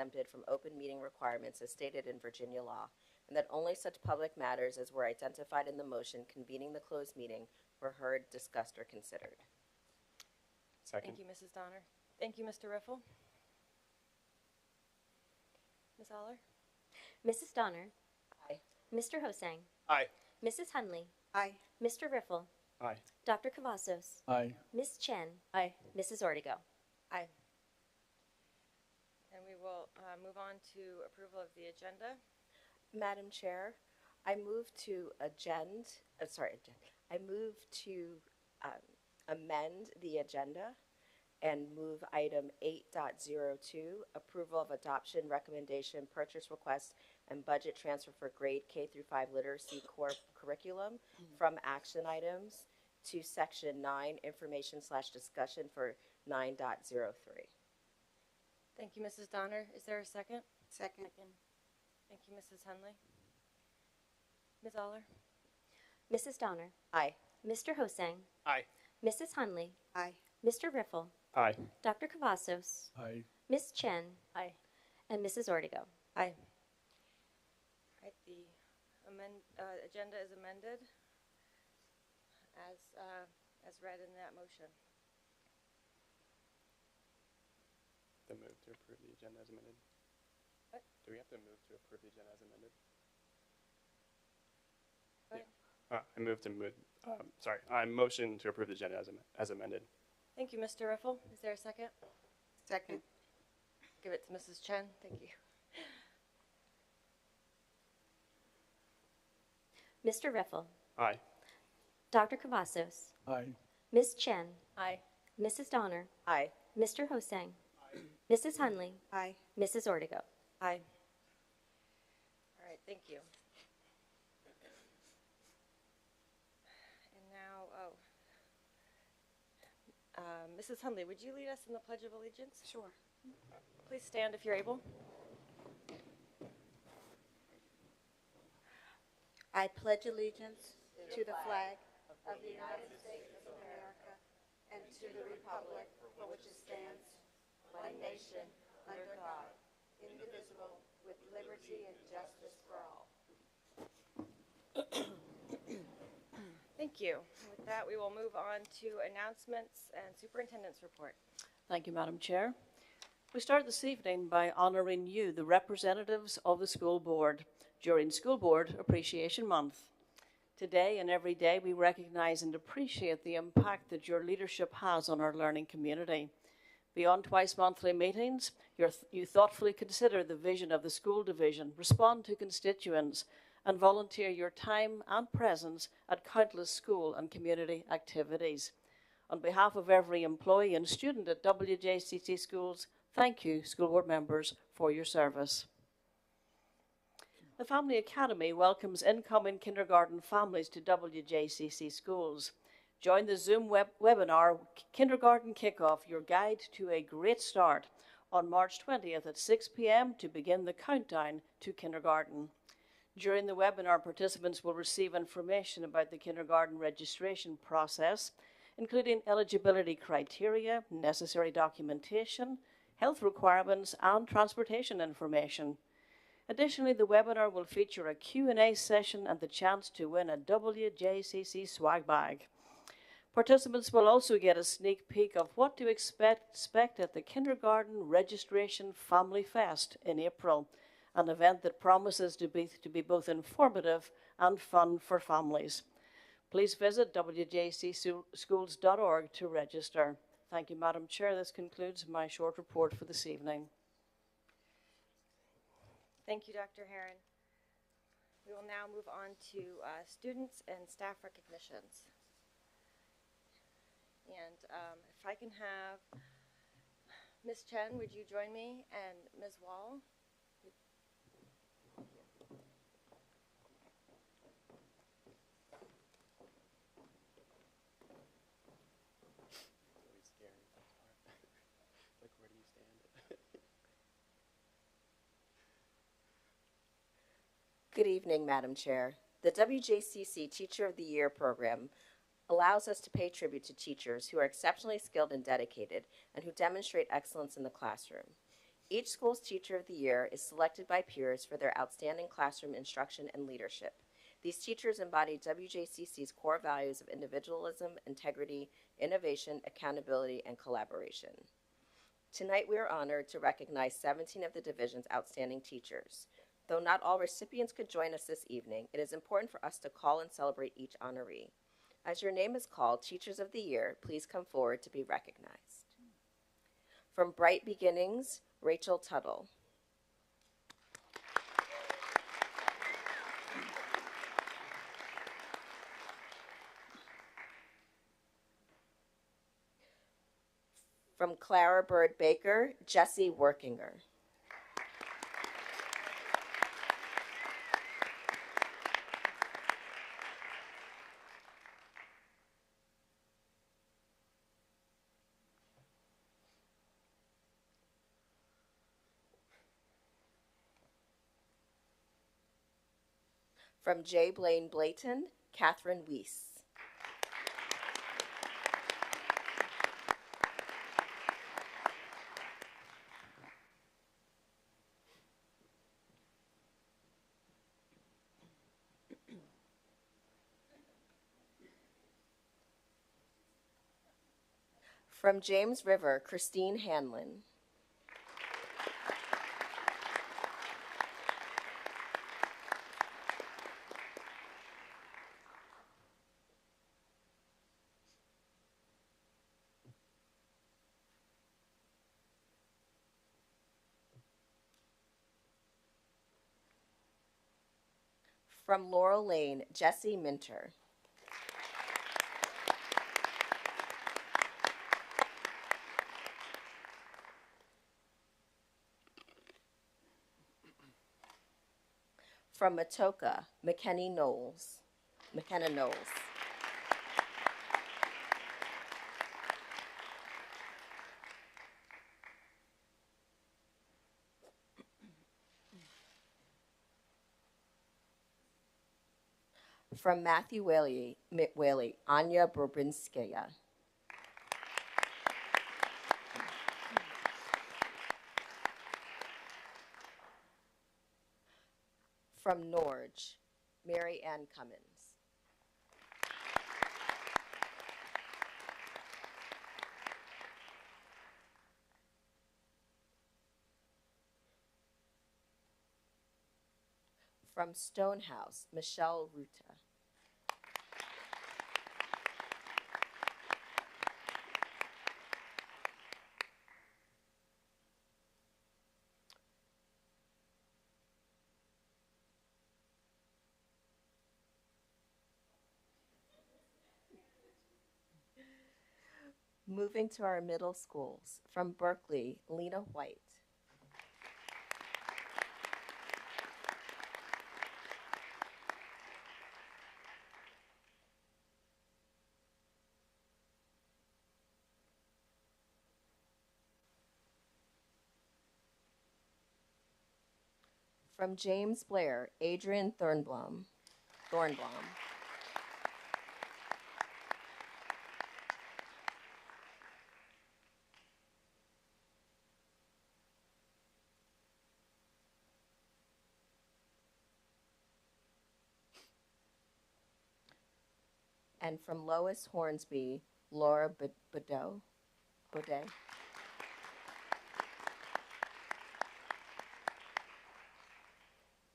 exempted from open meeting requirements as stated in Virginia law, and that only such public matters as were identified in the motion convening the closed meeting were heard, discussed, or considered. Second. Thank you, Mrs. Donner. Thank you, Mr. Riffle. Ms. Aller? Mrs. Donner. Aye. Mr. Hosang. Aye. Mrs. Hunley. Aye. Mr. Riffle. Aye. Dr. Cavazos. Aye. Ms. Chen. Aye. Mrs. Ortego. Aye. And we will move on to approval of the agenda. Madam Chair, I move to amend the agenda and move item 8.02, approval of adoption recommendation, purchase request, and budget transfer for grade K through 5 literacy core curriculum from action items to section 9, information/discussion for 9.03. Thank you, Mrs. Donner. Is there a second? Second. Thank you, Mrs. Hunley. Ms. Aller? Mrs. Donner. Aye. Mr. Hosang. Aye. Mrs. Hunley. Aye. Mr. Riffle. Aye. Dr. Cavazos. Aye. Ms. Chen. Aye. And Mrs. Ortego. Aye. All right, the agenda is amended as read in that motion. The move to approve the agenda as amended. What? Do we have to move to approve the agenda as amended? Go ahead. I move to move. I motion to approve the agenda as amended. Thank you, Mr. Riffle. Is there a second? Second. Give it to Mrs. Chen. Thank you. Mr. Riffle. Aye. Dr. Cavazos. Aye. Ms. Chen. Aye. Mrs. Donner. Aye. Mr. Hosang. Mrs. Hunley. Aye. Mrs. Ortego. Aye. All right, thank you. And now, Mrs. Hunley, would you lead us in the Pledge of Allegiance? Sure. Please stand if you're able. I pledge allegiance to the flag of the United States of America and to the republic for which it stands, one nation, under God, indivisible, with liberty and justice for all. Thank you. With that, we will move on to announcements and superintendent's report. Thank you, Madam Chair. We start this evening by honoring you, the representatives of the school board, during School Board Appreciation Month. Today and every day, we recognize and appreciate the impact that your leadership has on our learning community. Beyond twice-monthly meetings, you thoughtfully consider the vision of the school division, respond to constituents, and volunteer your time and presence at countless school and community activities. On behalf of every employee and student at WJCC schools, thank you, school board members, for your service. The Family Academy welcomes incoming kindergarten families to WJCC schools. Join the Zoom webinar, Kindergarten Kickoff, your guide to a great start, on March 20th at 6 p.m. to begin the countdown to kindergarten. During the webinar, participants will receive information about the kindergarten registration process, including eligibility criteria, necessary documentation, health requirements, and transportation information. Additionally, the webinar will feature a Q&A session and the chance to win a WJCC swag bag. Participants will also get a sneak peek of what to expect at the Kindergarten Registration Family Fest in April, an event that promises to be both informative and fun for families. Please visit wjcschools.org to register. Thank you, Madam Chair. This concludes my short report for this evening. Thank you, Dr. Herron. We will now move on to students and staff recognitions. And if I can have Ms. Chen, would you join me, and Ms. Wall? Good evening, Madam Chair. The WJCC Teacher of the Year program allows us to pay tribute to teachers who are exceptionally skilled and dedicated and who demonstrate excellence in the classroom. Each school's Teacher of the Year is selected by peers for their outstanding classroom instruction and leadership. These teachers embody WJCC's core values of individualism, integrity, innovation, accountability, and collaboration. Tonight, we are honored to recognize 17 of the division's outstanding teachers. Though not all recipients could join us this evening, it is important for us to call and celebrate each honoree. As your name is called, Teachers of the Year, please come forward to be recognized. From Bright Beginnings, Rachel Tuttle. From Clara Bird Baker, Jesse Workinger. From J. Blaine Blayton, Catherine Weiss. From James River, Christine Hanlon. From Laurel Lane, Jesse Minter. From Matoka, McKenna Knowles. From Matthew Whaley, Anya Brobinskaya. From Norge, Mary Ann Cummins. From Stonehouse, Michelle Ruta. Moving to our middle schools, from Berkeley, Lena White. From James Blair, Adrian Thornblom. And from Lois Hornsby, Laura Baudet.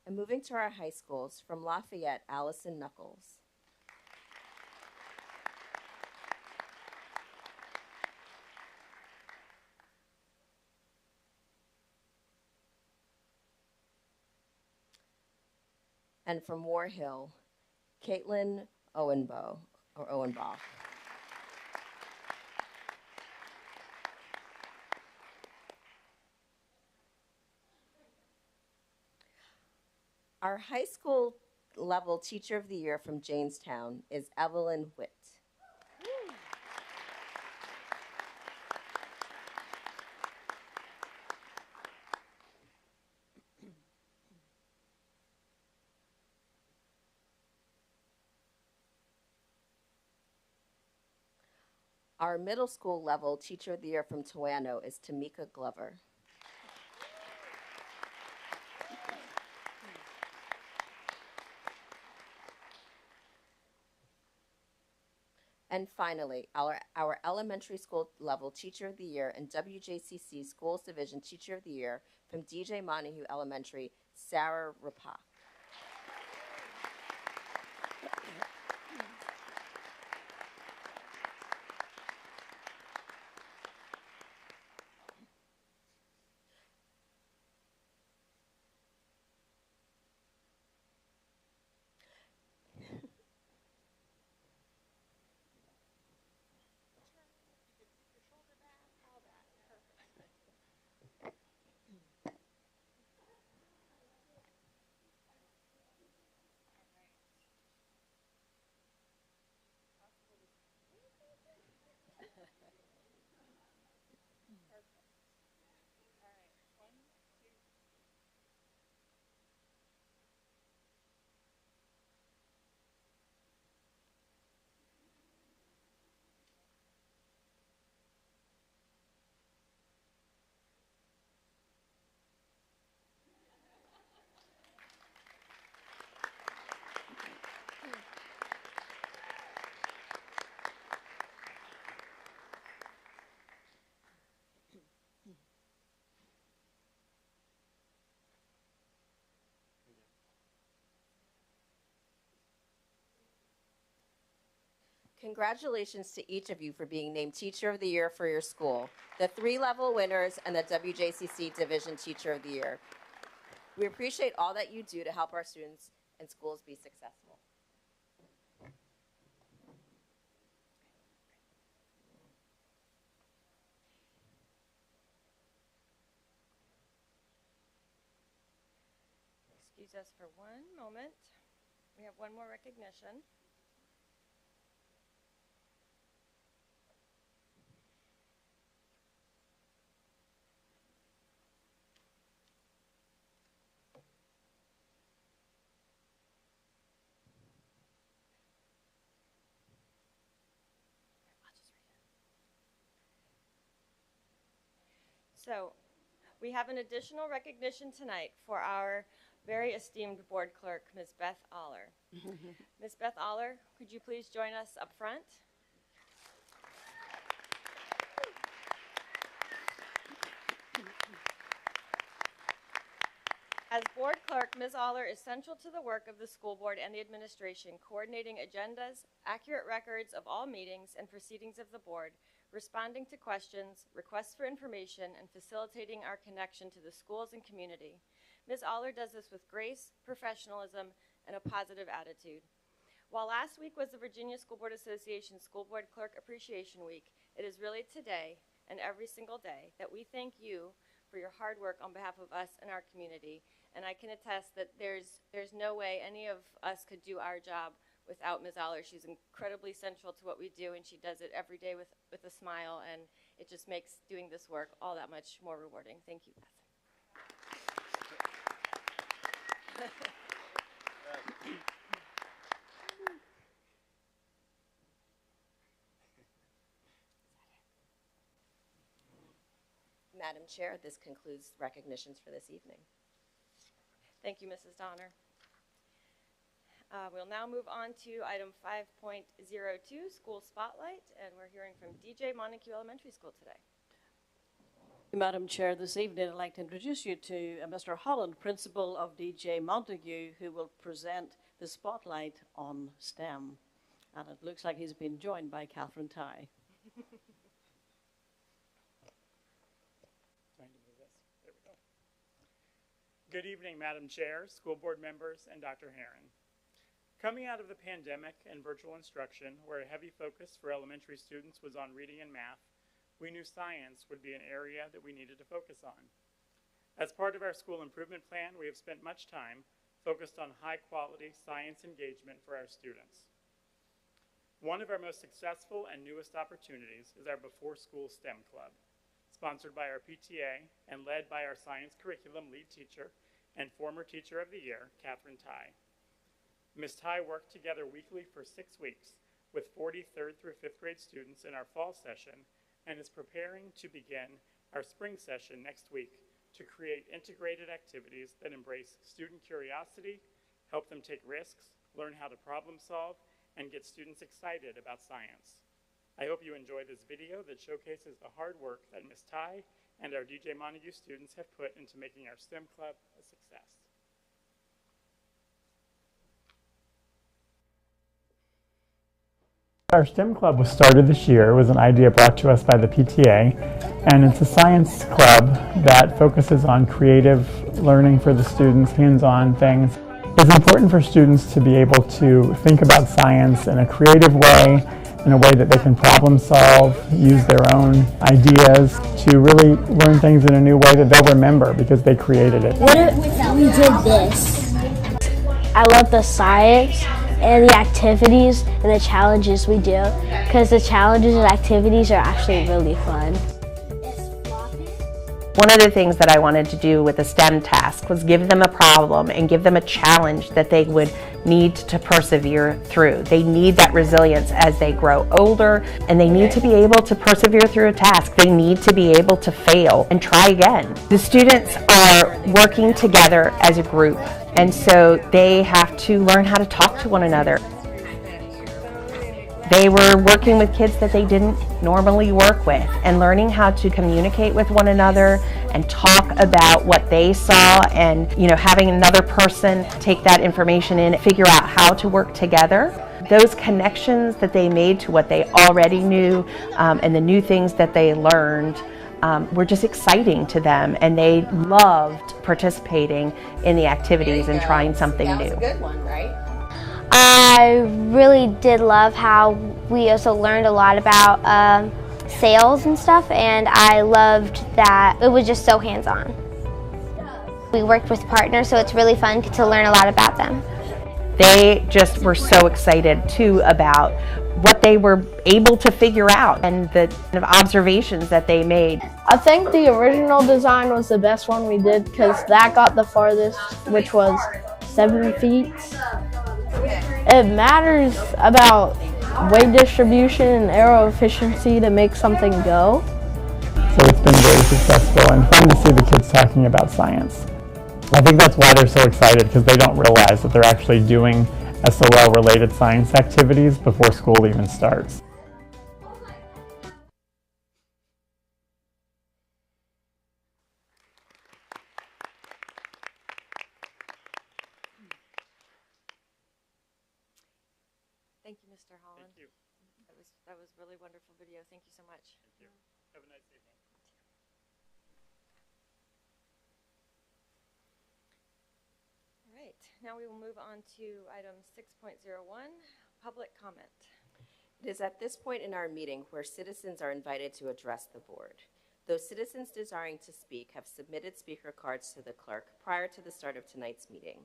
And moving to our high schools, from Lafayette, Allison Knuckles. And from War Hill, Caitlin Owenbaugh. Our high school level Teacher of the Year from Jamestown is Evelyn Witt. Our middle school level Teacher of the Year from Toano is Tamika Glover. And finally, our elementary school level Teacher of the Year and WJCC Schools Division Teacher of the Year from DJ Montague Elementary, Sarah Rapak. Congratulations to each of you for being named Teacher of the Year for your school, the 3-level winners, and the WJCC Division Teacher of the Year. We appreciate all that you do to help our students and schools be successful. Excuse us for one moment. We have one more recognition. So we have an additional recognition tonight for our very esteemed board clerk, Ms. Beth Aller. Ms. Beth Aller, could you please join us up front? As board clerk, Ms. Aller is central to the work of the school board and the administration, coordinating agendas, accurate records of all meetings and proceedings of the board, responding to questions, requests for information, and facilitating our connection to the schools and community. Ms. Aller does this with grace, professionalism, and a positive attitude. While last week was the Virginia School Board Association School Board Clerk Appreciation Week, it is really today and every single day that we thank you for your hard work on behalf of us and our community. And I can attest that there's no way any of us could do our job without Ms. Aller. She's incredibly central to what we do, and she does it every day with a smile, and it just makes doing this work all that much more rewarding. Thank you, Beth. Madam Chair, this concludes recognitions for this evening. Thank you, Mrs. Donner. We'll now move on to item 5.02, School Spotlight, and we're hearing from DJ Montague Elementary School today. Madam Chair, this evening I'd like to introduce you to Mr. Holland, Principal of DJ Montague, who will present the Spotlight on STEM. And it looks like he's been joined by Catherine Ty. Trying to move this. There we go. Good evening, Madam Chair, school board members, and Dr. Herron. Coming out of the pandemic and virtual instruction, where a heavy focus for elementary students was on reading and math, we knew science would be an area that we needed to focus on. As part of our school improvement plan, we have spent much time focused on high-quality science engagement for our students. One of our most successful and newest opportunities is our Before School STEM Club, sponsored by our PTA and led by our science curriculum lead teacher and former Teacher of the Year, Catherine Ty. Ms. Ty worked together weekly for 6 weeks with 40 3rd through 5th grade students in our fall session and is preparing to begin our spring session next week to create integrated activities that embrace student curiosity, help them take risks, learn how to problem solve, and get students excited about science. I hope you enjoy this video that showcases the hard work that Ms. Ty and our DJ Montague students have put into making our STEM club a success. Our STEM club was started this year. It was an idea brought to us by the PTA, and it's a science club that focuses on creative learning for the students, hands-on things. It's important for students to be able to think about science in a creative way, in a way that they can problem solve, use their own ideas to really learn things in a new way that they'll remember because they created it. What if we did this? I love the science and the activities and the challenges we do, because the challenges and activities are actually really fun. One of the things that I wanted to do with the STEM task was give them a problem and give them a challenge that they would need to persevere through. They need that resilience as they grow older, and they need to be able to persevere through a task. They need to be able to fail and try again. The students are working together as a group, and so they have to learn how to talk to one another. They were working with kids that they didn't normally work with and learning how to communicate with one another and talk about what they saw, and having another person take that information in, figure out how to work together. Those connections that they made to what they already knew and the new things that they learned were just exciting to them, and they loved participating in the activities and trying something new. That was a good one, right? I really did love how we also learned a lot about sales and stuff, and I loved that it was just so hands-on. We worked with partners, so it's really fun to learn a lot about them. They just were so excited too about what they were able to figure out and the kind of observations that they made. I think the original design was the best one we did, because that got the farthest, which was 7 feet. It matters about weight distribution and aero efficiency to make something go. So it's been very successful and fun to see the kids talking about science. I think that's why they're so excited, because they don't realize that they're actually doing SOL-related science activities before school even starts. Thank you, Mr. Holland. Thank you. That was really wonderful video. Thank you so much. Thank you. Have a nice evening. All right, now we will move on to item 6.01, public comment. It is at this point in our meeting where citizens are invited to address the board. Those citizens desiring to speak have submitted speaker cards to the clerk prior to the start of tonight's meeting.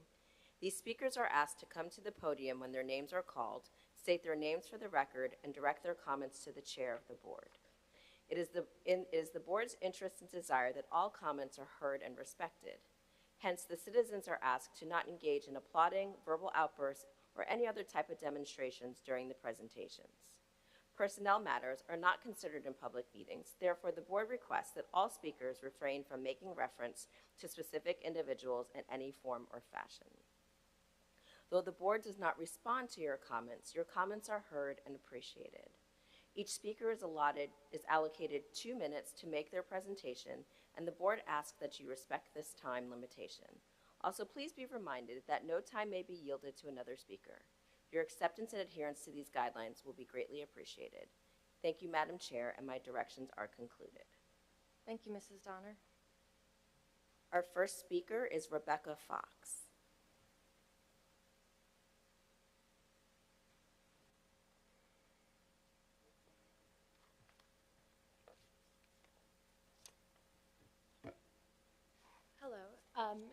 These speakers are asked to come to the podium when their names are called, state their names for the record, and direct their comments to the chair of the board. It is the board's interest and desire that all comments are heard and respected. Hence, the citizens are asked to not engage in applauding, verbal outbursts, or any other type of demonstrations during the presentations. Personnel matters are not considered in public meetings. Therefore, the board requests that all speakers refrain from making reference to specific individuals in any form or fashion. Though the board does not respond to your comments are heard and appreciated. Each speaker is allocated 2 minutes to make their presentation, and the board asks that you respect this time limitation. Also, please be reminded that no time may be yielded to another speaker. Your acceptance and adherence to these guidelines will be greatly appreciated. Thank you, Madam Chair, and my directions are concluded. Thank you, Mrs. Donner. Our first speaker is Rebecca Fox.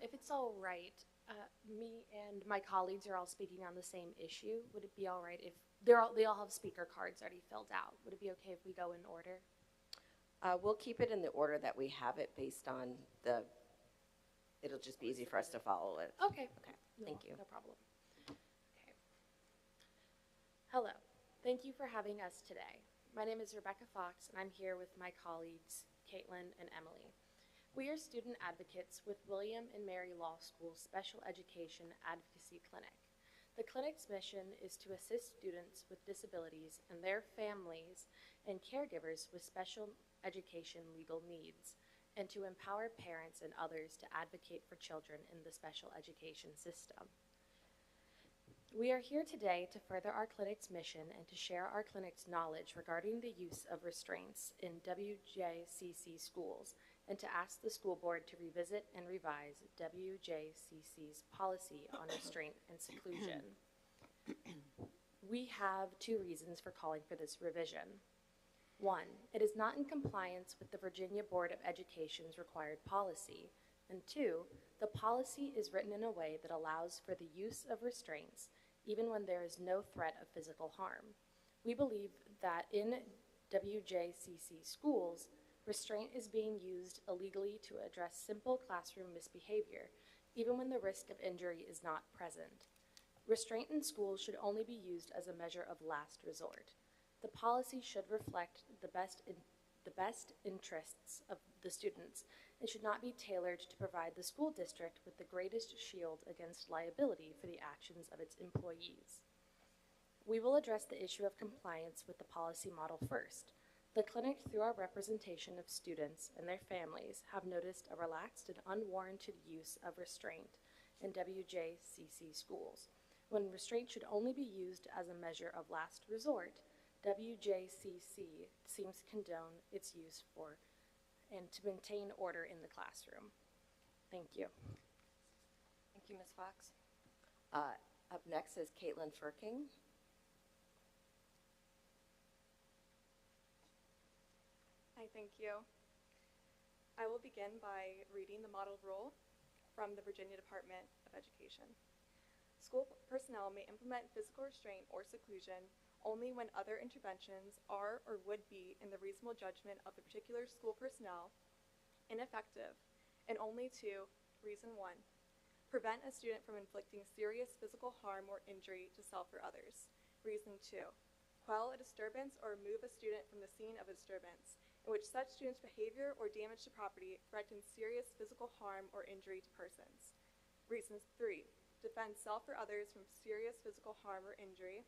If it's all right, me and my colleagues are all speaking on the same issue. Would it be all right if they all have speaker cards already filled out? Would it be okay if we go in order? We'll keep it in the order that we have it based on it'll just be easy for us to follow it. Okay. Okay, thank you. No problem. Okay. Hello. Thank you for having us today. My name is Rebecca Fox, and I'm here with my colleagues, Caitlin and Emily. We are student advocates with William and Mary Law School Special Education Advocacy Clinic. The clinic's mission is to assist students with disabilities and their families and caregivers with special education legal needs, and to empower parents and others to advocate for children in the special education system. We are here today to further our clinic's mission and to share our clinic's knowledge regarding the use of restraints in WJCC schools, and to ask the school board to revisit and revise WJCC's policy on restraint and seclusion. We have 2 reasons for calling for this revision. 1, it is not in compliance with the Virginia Board of Education's required policy. And 2, the policy is written in a way that allows for the use of restraints even when there is no threat of physical harm. We believe that in WJCC schools, restraint is being used illegally to address simple classroom misbehavior, even when the risk of injury is not present. Restraint in schools should only be used as a measure of last resort. The policy should reflect the best interests of the students and should not be tailored to provide the school district with the greatest shield against liability for the actions of its employees. We will address the issue of compliance with the policy model first. The clinic, through our representation of students and their families, have noticed a relaxed and unwarranted use of restraint in WJCC schools. When restraint should only be used as a measure of last resort, WJCC seems to condone its use for and to maintain order in the classroom. Thank you. Thank you, Ms. Fox. Up next is Caitlin Firking. Hi, thank you. I will begin by reading the model rule from the Virginia Department of Education. School personnel may implement physical restraint or seclusion only when other interventions are or would be, in the reasonable judgment of the particular school personnel, ineffective, and only to, reason 1, prevent a student from inflicting serious physical harm or injury to self or others. Reason 2, quell a disturbance or remove a student from the scene of a disturbance in which such student's behavior or damage to property threatens serious physical harm or injury to persons. Reason 3, defend self or others from serious physical harm or injury.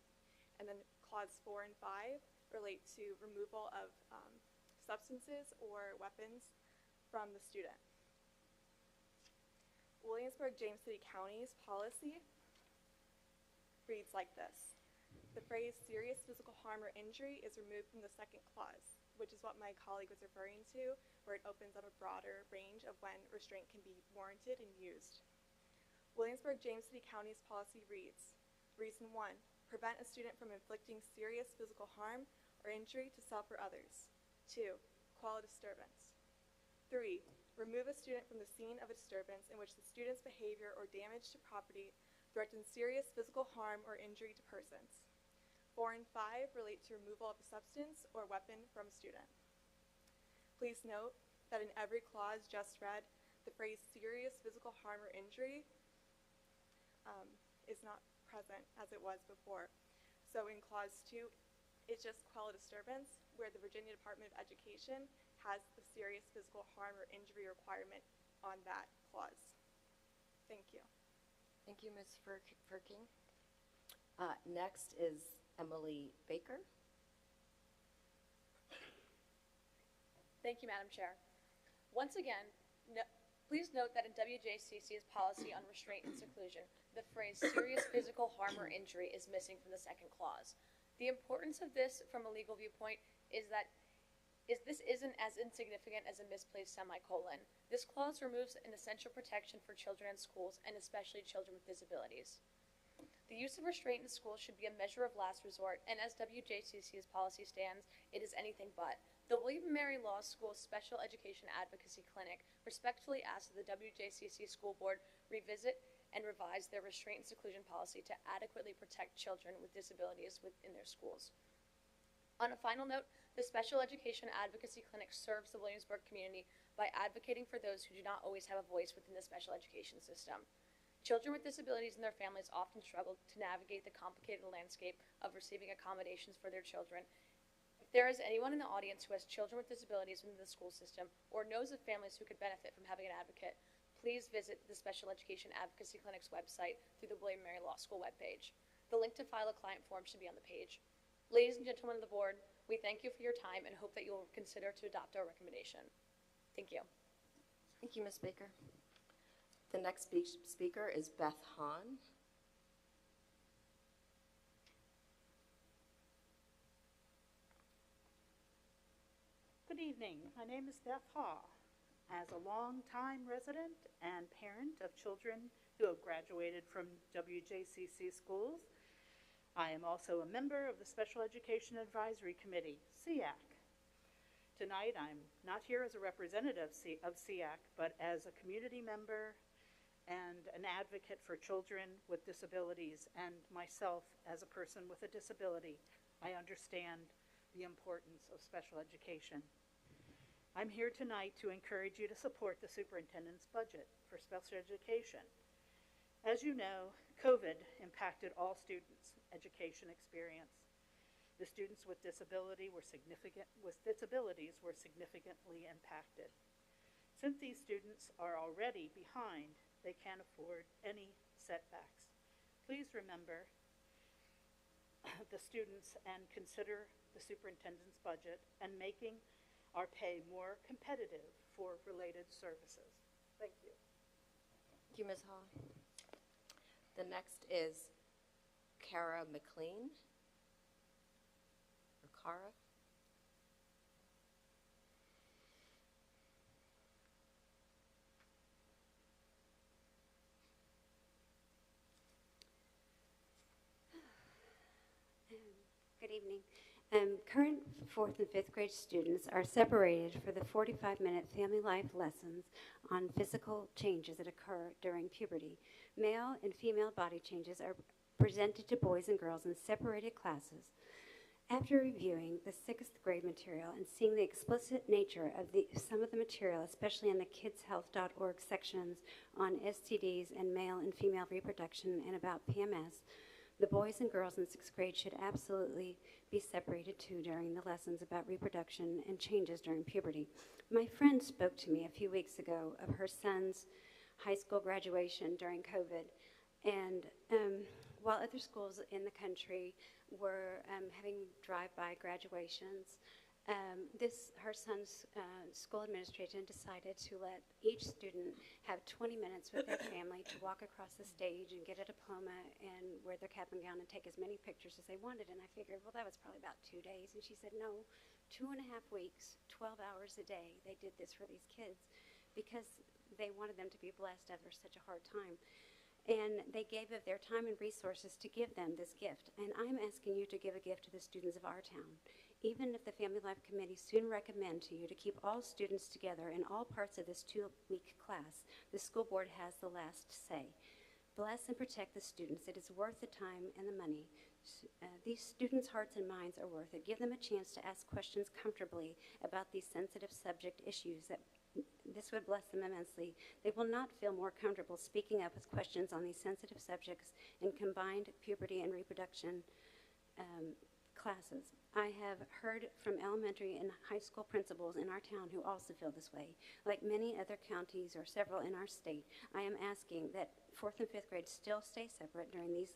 And then clause 4 and 5 relate to removal of substances or weapons from the student. Williamsburg-James City County's policy reads like this. The phrase serious physical harm or injury is removed from the second clause, which is what my colleague was referring to, where it opens up a broader range of when restraint can be warranted and used. Williamsburg-James City County's policy reads, reason 1, prevent a student from inflicting serious physical harm or injury to self or others. 2, quell a disturbance. 3, remove a student from the scene of a disturbance in which the student's behavior or damage to property threatens serious physical harm or injury to persons. 4 and 5 relate to removal of a substance or weapon from a student. Please note that in every clause just read, the phrase serious physical harm or injury is not present as it was before. So in clause 2, it's just quell a disturbance, where the Virginia Department of Education has the serious physical harm or injury requirement on that clause. Thank you. Thank you, Ms. Firking. Next is Emily Baker. Thank you, Madam Chair. Once again, please note that in WJCC's policy on restraint and seclusion, the phrase serious physical harm or injury is missing from the second clause. The importance of this from a legal viewpoint is that this isn't as insignificant as a misplaced semicolon. This clause removes an essential protection for children in schools, and especially children with disabilities. The use of restraint in schools should be a measure of last resort, and as WJCC's policy stands, it is anything but. The William & Mary Law School Special Education Advocacy Clinic respectfully asks that the WJCC School Board revisit and revise their restraint and seclusion policy to adequately protect children with disabilities within their schools. On a final note, the Special Education Advocacy Clinic serves the Williamsburg community by advocating for those who do not always have a voice within the special education system. Children with disabilities and their families often struggle to navigate the complicated landscape of receiving accommodations for their children. If there is anyone in the audience who has children with disabilities within the school system or knows of families who could benefit from having an advocate, please visit the Special Education Advocacy Clinic's website through the William & Mary Law School webpage. The link to file a client form should be on the page. Ladies and gentlemen of the board, we thank you for your time and hope that you will consider to adopt our recommendation. Thank you. Thank you, Ms. Baker. The next speaker is Beth Hahn. Good evening. My name is Beth Haw. As a longtime resident and parent of children who have graduated from WJCC schools, I am also a member of the Special Education Advisory Committee, SEAC. Tonight, I'm not here as a representative of SEAC, but as a community member and an advocate for children with disabilities, and myself as a person with a disability. I understand the importance of special education. I'm here tonight to encourage you to support the superintendent's budget for special education. As you know, COVID impacted all students' education experience. The students with disabilities were significantly impacted. Since these students are already behind, they can't afford any setbacks. Please remember the students and consider the superintendent's budget and making our pay more competitive for related services. Thank you. Thank you, Ms. Hall. The next is Kara McLean. Or Kara. Good evening. Current 4th and 5th grade students are separated for the 45-minute family life lessons on physical changes that occur during puberty. Male and female body changes are presented to boys and girls in separated classes. After reviewing the 6th grade material and seeing the explicit nature of some of the material, especially in the kidshealth.org sections on STDs and male and female reproduction and about PMS, the boys and girls in 6th grade should absolutely be separated too during the lessons about reproduction and changes during puberty. My friend spoke to me a few weeks ago of her son's high school graduation during COVID, and while other schools in the country were having drive-by graduations, her son's school administration decided to let each student have 20 minutes with their family to walk across the stage and get a diploma and wear their cap and gown and take as many pictures as they wanted. And I figured, well, that was probably about 2 days. And she said, no, 2.5 weeks, 12 hours a day, they did this for these kids because they wanted them to be blessed after such a hard time. And they gave of their time and resources to give them this gift. And I'm asking you to give a gift to the students of our town. Even if the Family Life Committee soon recommend to you to keep all students together in all parts of this 2-week class, the school board has the last say. Bless and protect the students. It is worth the time and the money. These students' hearts and minds are worth it. Give them a chance to ask questions comfortably about these sensitive subject issues. This would bless them immensely. They will not feel more comfortable speaking up with questions on these sensitive subjects in combined puberty and reproduction classes. I have heard from elementary and high school principals in our town who also feel this way. Like many other counties or several in our state, I am asking that 4th and 5th grade still stay separate during these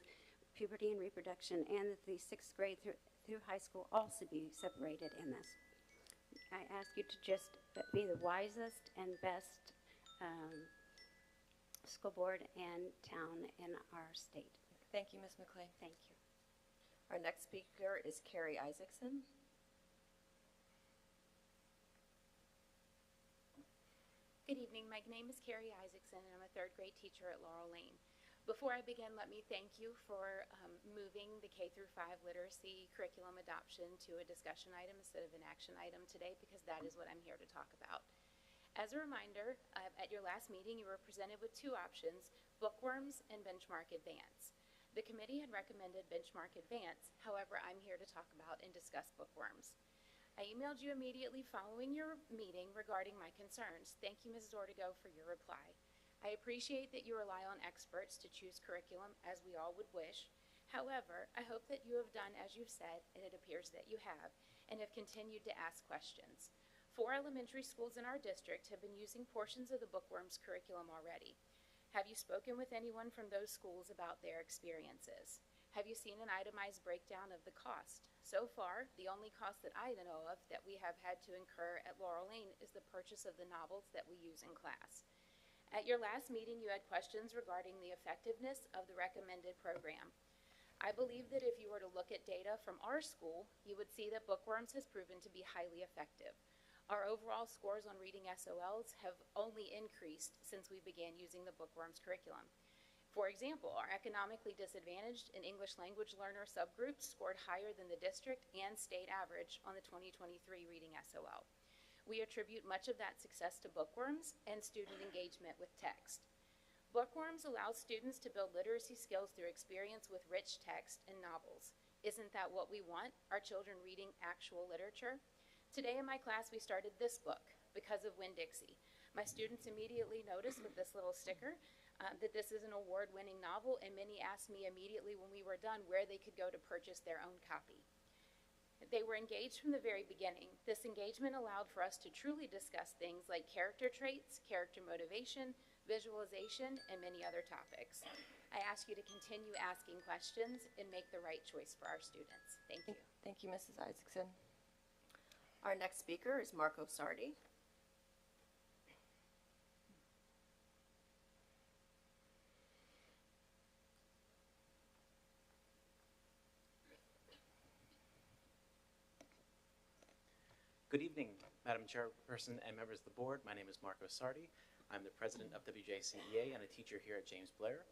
puberty and reproduction, and that the 6th grade through high school also be separated in this. I ask you to just be the wisest and best school board and town in our state. Thank you, Ms. McClain. Thank you. Our next speaker is Carrie Isaacson. Good evening. My name is Carrie Isaacson, and I'm a 3rd grade teacher at Laurel Lane. Before I begin, let me thank you for moving the K-5 literacy curriculum adoption to a discussion item instead of an action item today, because that is what I'm here to talk about. As a reminder, at your last meeting, you were presented with 2 options, Bookworms and Benchmark Advance. The committee had recommended Benchmark Advance, however, I'm here to talk about and discuss Bookworms. I emailed you immediately following your meeting regarding my concerns. Thank you, Mrs. Ortego, for your reply. I appreciate that you rely on experts to choose curriculum, as we all would wish. However, I hope that you have done as you've said, and it appears that you have, and have continued to ask questions. 4 elementary schools in our district have been using portions of the Bookworms curriculum already. Have you spoken with anyone from those schools about their experiences? Have you seen an itemized breakdown of the cost? So far, the only cost that I know of that we have had to incur at Laurel Lane is the purchase of the novels that we use in class. At your last meeting, you had questions regarding the effectiveness of the recommended program. I believe that if you were to look at data from our school, you would see that Bookworms has proven to be highly effective. Our overall scores on reading SOLs have only increased since we began using the Bookworms curriculum. For example, our economically disadvantaged and English language learner subgroups scored higher than the district and state average on the 2023 reading SOL. We attribute much of that success to Bookworms and student engagement with text. Bookworms allows students to build literacy skills through experience with rich text and novels. Isn't that what we want, our children reading actual literature? Today in my class, we started this book, Because of Winn-Dixie. My students immediately noticed with this little sticker that this is an award-winning novel, and many asked me immediately when we were done where they could go to purchase their own copy. They were engaged from the very beginning. This engagement allowed for us to truly discuss things like character traits, character motivation, visualization, and many other topics. I ask you to continue asking questions and make the right choice for our students. Thank you. Thank you, Mrs. Isaacson. Our next speaker is Marco Sardi. Good evening, Madam Chairperson and members of the board. My name is Marco Sardi. I'm the president of WJCEA and a teacher here at James Blair.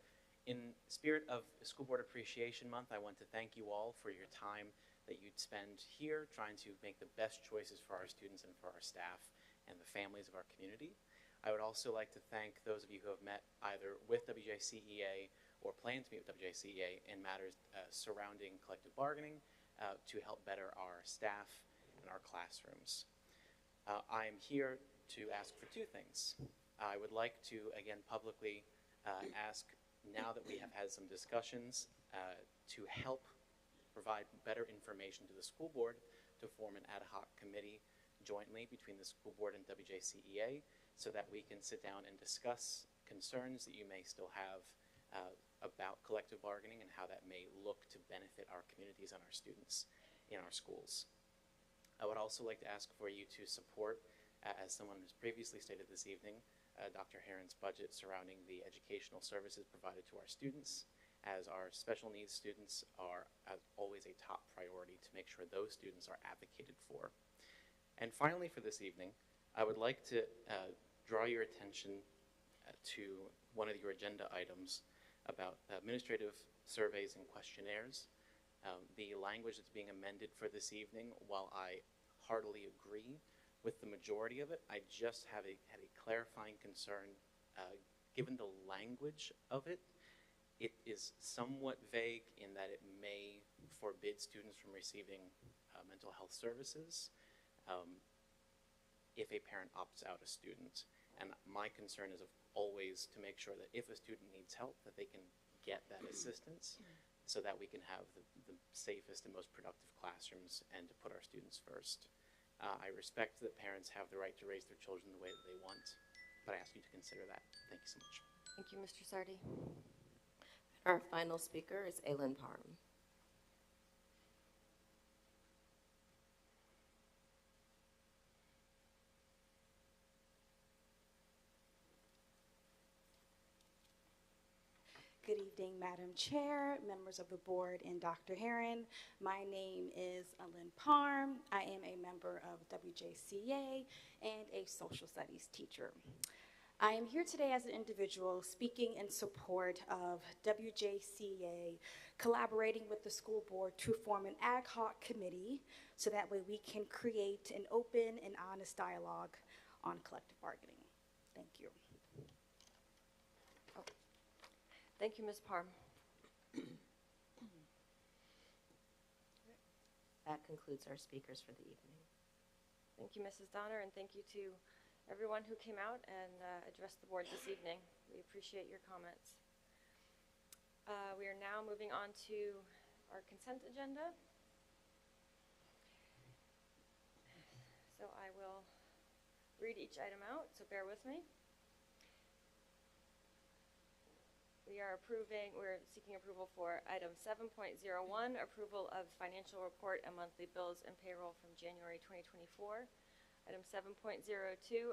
In spirit of School Board Appreciation Month, I want to thank you all for your time that you'd spend here trying to make the best choices for our students and for our staff and the families of our community. I would also like to thank those of you who have met either with WJCEA or plan to meet with WJCEA in matters surrounding collective bargaining to help better our staff and our classrooms. I am here to ask for two things. I would like to, again, publicly ask, now that we have had some discussions, to help provide better information to the school board, to form an ad hoc committee jointly between the school board and WJCEA so that we can sit down and discuss concerns that you may still have about collective bargaining and how that may look to benefit our communities and our students in our schools. I would also like to ask for you to support, as someone has previously stated this evening, Dr. Herron's budget surrounding the educational services provided to our students, as our special needs students are always a top priority to make sure those students are advocated for. And finally for this evening, I would like to draw your attention to one of your agenda items about administrative surveys and questionnaires. The language that's being amended for this evening, while I heartily agree with the majority of it, I just had a clarifying concern. Given the language of it, it is somewhat vague in that it may forbid students from receiving mental health services if a parent opts out a student. And my concern is always to make sure that if a student needs help, that they can get that assistance, so that we can have the safest and most productive classrooms and to put our students first. I respect that parents have the right to raise their children the way that they want, but I ask you to consider that. Thank you so much. Thank you, Mr. Sardi. Our final speaker is Aylin Parham. Good evening, Madam Chair, members of the board, and Dr. Herron. My name is Aylin Parham. I am a member of WJCA and a social studies teacher. I am here today as an individual speaking in support of WJCA collaborating with the school board to form an ad hoc committee so that way we can create an open and honest dialogue on collective bargaining. Thank you. Thank you, Ms. Parham. That concludes our speakers for the evening. Thank you, Mrs. Donner, and thank you to everyone who came out and addressed the board this evening. We appreciate your comments. We are now moving on to our consent agenda. So I will read each item out, so bear with me. We're seeking approval for item 7.01, approval of financial report and monthly bills and payroll from January 2024. Item 7.02,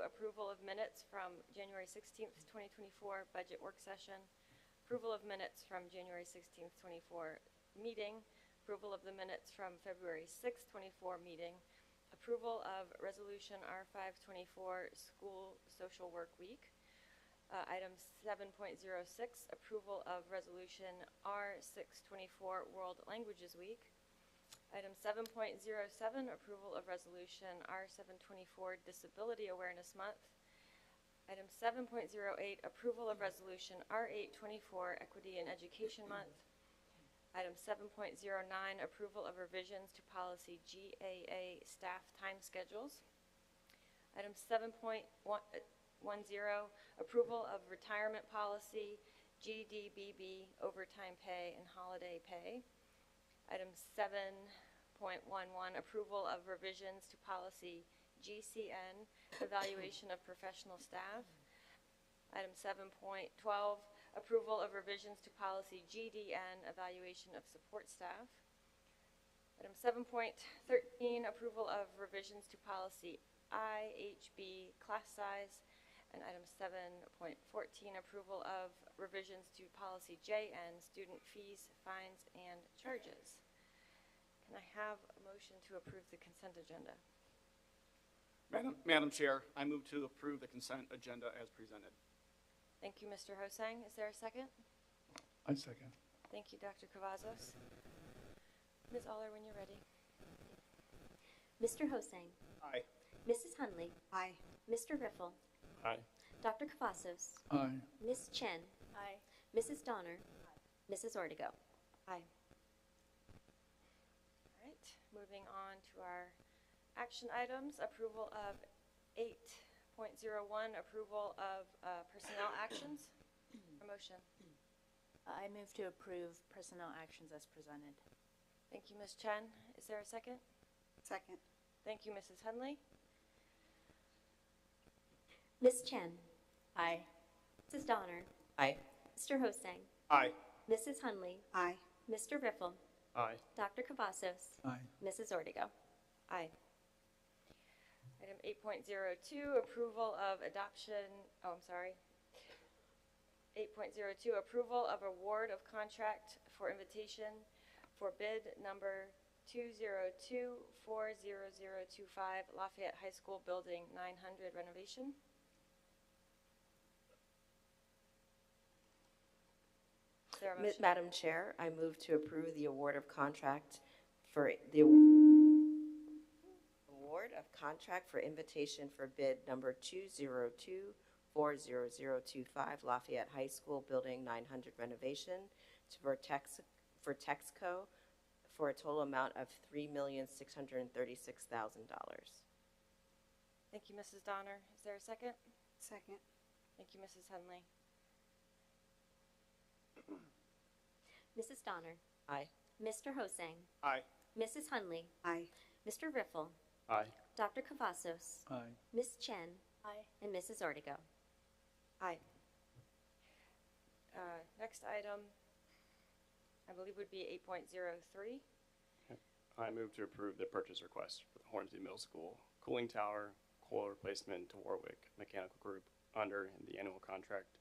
approval of minutes from January 16th, 2024 budget work session. Approval of minutes from January 16th, 24 meeting. Approval of the minutes from February 6th, 24 meeting. Approval of resolution R524 school social work week. Item 7.06, approval of resolution R624 World Languages Week. Item 7.07, approval of resolution R724 Disability Awareness Month. Item 7.08, approval of resolution R824 Equity in Education Month. Item 7.09, approval of revisions to policy GAA staff time schedules. Item 7.10, approval of retirement policy GDBB overtime pay and holiday pay. Item 7.11, approval of revisions to policy GCN evaluation of professional staff. Item 7.12, approval of revisions to policy GDN evaluation of support staff. Item 7.13, approval of revisions to policy IHB class size. And item 7.14, approval of revisions to policy JN, student fees, fines, and charges. Can I have a motion to approve the consent agenda? Madam Chair, I move to approve the consent agenda as presented. Thank you, Mr. Hosang. Is there a second? I second. Thank you, Dr. Cavazos. Ms. Aller, when you're ready. Mr. Hosang. Aye. Mrs. Hunley. Aye. Mr. Riffle. Aye. Dr. Cavazos. Aye. Ms. Chen. Aye. Mrs. Donner. Mrs. Ortego. Aye. All right, moving on to our action items. Approval of 8.01, approval of personnel actions. A motion. I move to approve personnel actions as presented. Thank you, Ms. Chen. Is there a second? Second. Thank you, Mrs. Hunley. Ms. Chen. Aye. Mrs. Donner. Aye. Mr. Hosang. Aye. Mrs. Hunley. Aye. Mr. Riffle. Aye. Dr. Cavazos. Aye. Mrs. Ortego. Aye. Item 8.02, approval of adoption, 8.02, approval of award of contract for invitation for bid number 202-40025 Lafayette High School Building 900 renovation. Is there a motion? Madam Chair, I move to approve the award of contract for invitation for bid number 202-40025 Lafayette High School Building 900 renovation for Texaco for a total amount of $3,636,000. Thank you, Mrs. Donner. Is there a second? Second. Thank you, Mrs. Hunley. Mrs. Donner. Aye. Mr. Hosang. Aye. Mrs. Hunley. Aye. Mr. Riffle. Aye. Dr. Cavazos. Aye. Ms. Chen. Aye. And Mrs. Ortego. Aye. Next item, I believe would be 8.03. I move to approve the purchase request for the Hornsby Middle School cooling tower coil replacement to Warwick Mechanical Group under the annual contract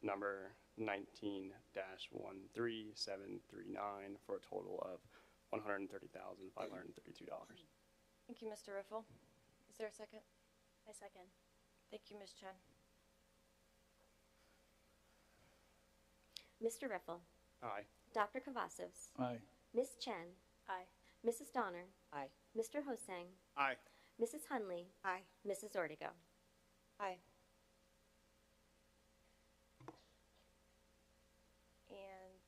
number 19-13739 for a total of $130,532. Thank you, Mr. Riffle. Is there a second? I second. Thank you, Ms. Chen. Mr. Riffle. Aye. Dr. Cavazos. Aye. Ms. Chen. Aye. Mrs. Donner. Aye. Mr. Hosang. Aye. Mrs. Hunley. Aye. Mrs. Ortego. Aye. And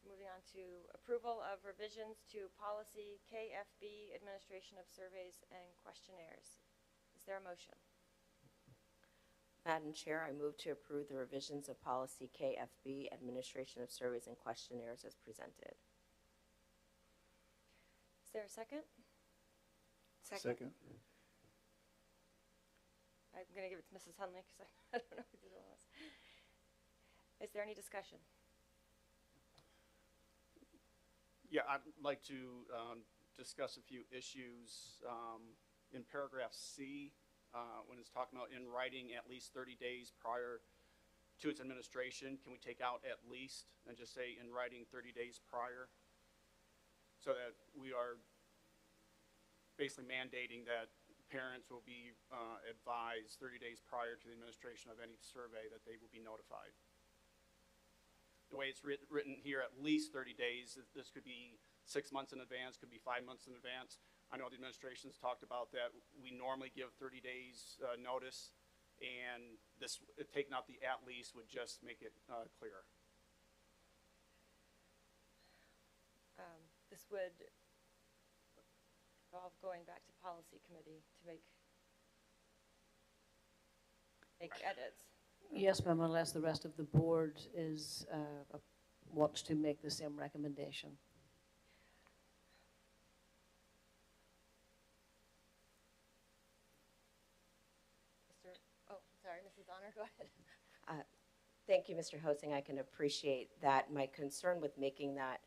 moving on to approval of revisions to policy KFB, administration of surveys and questionnaires. Is there a motion? Madam Chair, I move to approve the revisions of policy KFB, administration of surveys and questionnaires as presented. Is there a second? Second. I'm going to give it to Mrs. Hunley because I don't know who the other one was. Is there any discussion? Yeah, I'd like to discuss a few issues in paragraph C, when it's talking about in writing at least 30 days prior to its administration. Can we take out at least and just say in writing 30 days prior? So that we are basically mandating that parents will be advised 30 days prior to the administration of any survey that they will be notified. The way it's written here, at least 30 days, this could be 6 months in advance, could be 5 months in advance. I know the administration's talked about that. We normally give 30 days notice, and this, taking out the at least would just make it clearer. This would involve going back to policy committee to make edits. Yes, ma'am, unless the rest of the board is, wants to make the same recommendation. Oh, sorry, Mrs. Honor, go ahead. Thank you, Mr. Hosing. I can appreciate that. My concern with making that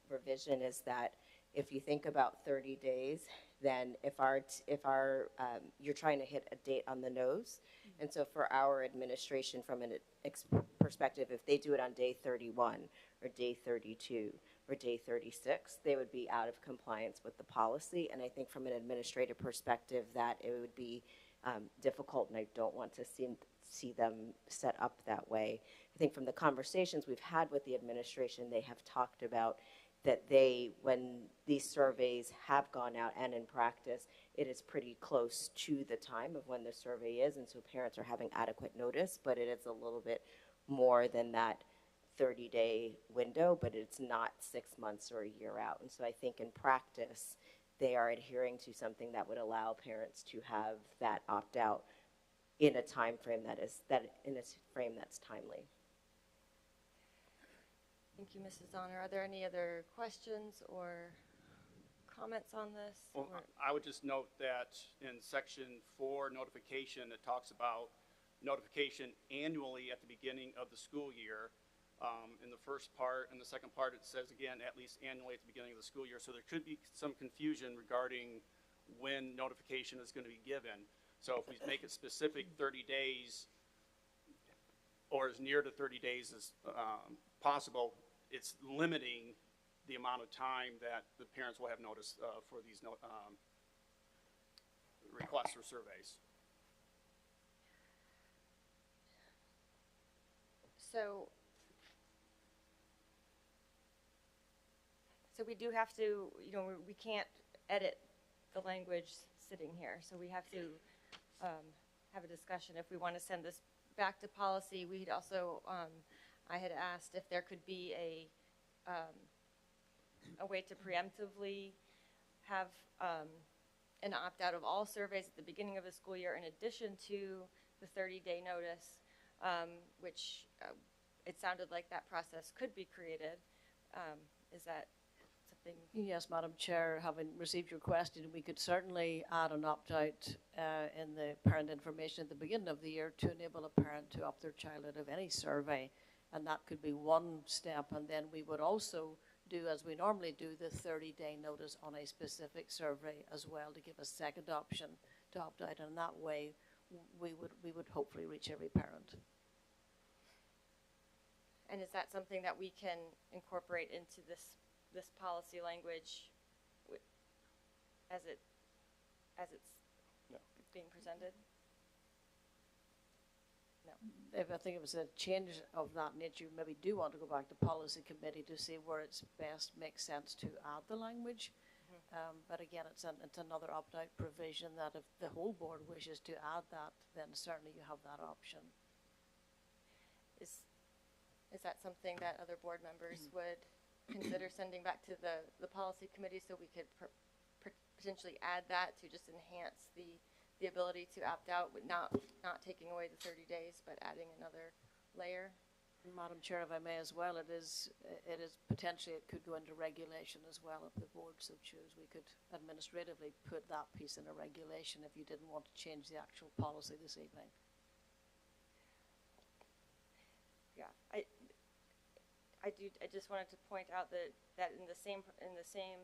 revision is that if you think about 30 days, then if you're trying to hit a date on the nose, and so for our administration from an perspective, if they do it on day 31 or day 32 or day 36, they would be out of compliance with the policy. And I think from an administrative perspective that it would be difficult, and I don't want to see them set up that way. I think from the conversations we've had with the administration, they have talked about that when these surveys have gone out and in practice, it is pretty close to the time of when the survey is, and so parents are having adequate notice, but it is a little bit more than that 30-day window, but it's not 6 months or a year out. And so I think in practice, they are adhering to something that would allow parents to have that opt-out in a time frame that's timely. Thank you, Mrs. Honor. Are there any other questions or comments on this? Well, I would just note that in section 4 notification, it talks about notification annually at the beginning of the school year. In the first part, and the second part, it says again, at least annually at the beginning of the school year. So there could be some confusion regarding when notification is going to be given. So if we make it specific 30 days or as near to 30 days as possible, it's limiting the amount of time that the parents will have notice for these requests or surveys. So we do have to, we can't edit the language sitting here. So we have to have a discussion if we want to send this back to policy. We'd also, I had asked if there could be a way to preemptively have an opt-out of all surveys at the beginning of the school year in addition to the 30-day notice, which it sounded like that process could be created. Is that something? Yes, Madam Chair, having received your question, we could certainly add an opt-out in the parent information at the beginning of the year to enable a parent to opt their child out of any survey, and that could be one step. And then we would also do, as we normally do, the 30-day notice on a specific survey as well to give a second option to opt out, and that way we would hopefully reach every parent. And is that something that we can incorporate into this policy language as it's being presented? No. If I think it was a change of that nature, you maybe do want to go back to policy committee to see where it's best makes sense to add the language. But again, it's another opt-out provision that if the whole board wishes to add that, then certainly you have that option. Is that something that other board members would consider sending back to the policy committee so we could potentially add that to just enhance the ability to opt out with not taking away the 30 days, but adding another layer? Madam Chair, if I may as well, it is potentially, it could go into regulation as well if the board so choose. We could administratively put that piece in a regulation if you didn't want to change the actual policy this evening. Yeah, I just wanted to point out that in the same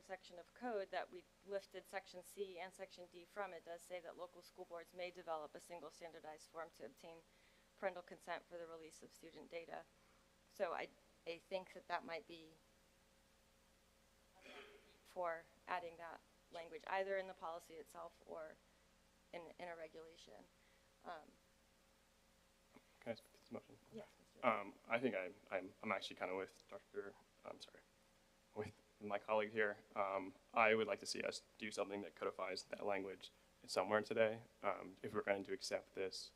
section of code that we lifted section C and section D from, it does say that local school boards may develop a single standardized form to obtain parental consent for the release of student data. So I think that might be for adding that language either in the policy itself or in a regulation. Can I speak to this motion? Yes. I think I'm actually kind of with with my colleague here. I would like to see us do something that codifies that language somewhere today. If we're going to accept this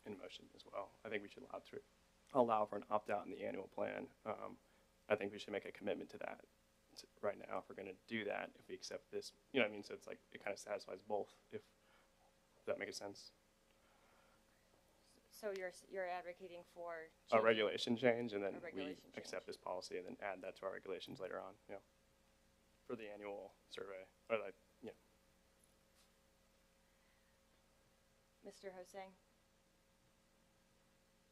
in motion as well, I think we should allow for an opt-out in the annual plan. I think we should make a commitment to that right now if we're going to do that. If we accept this, you know what I mean? So it's like it kind of satisfies both. If that makes sense. So you're advocating for A regulation change, and then we change. accept this policy, and then add that to our regulations later on. Yeah, for the annual survey, or like, yeah. Mr. Hosang,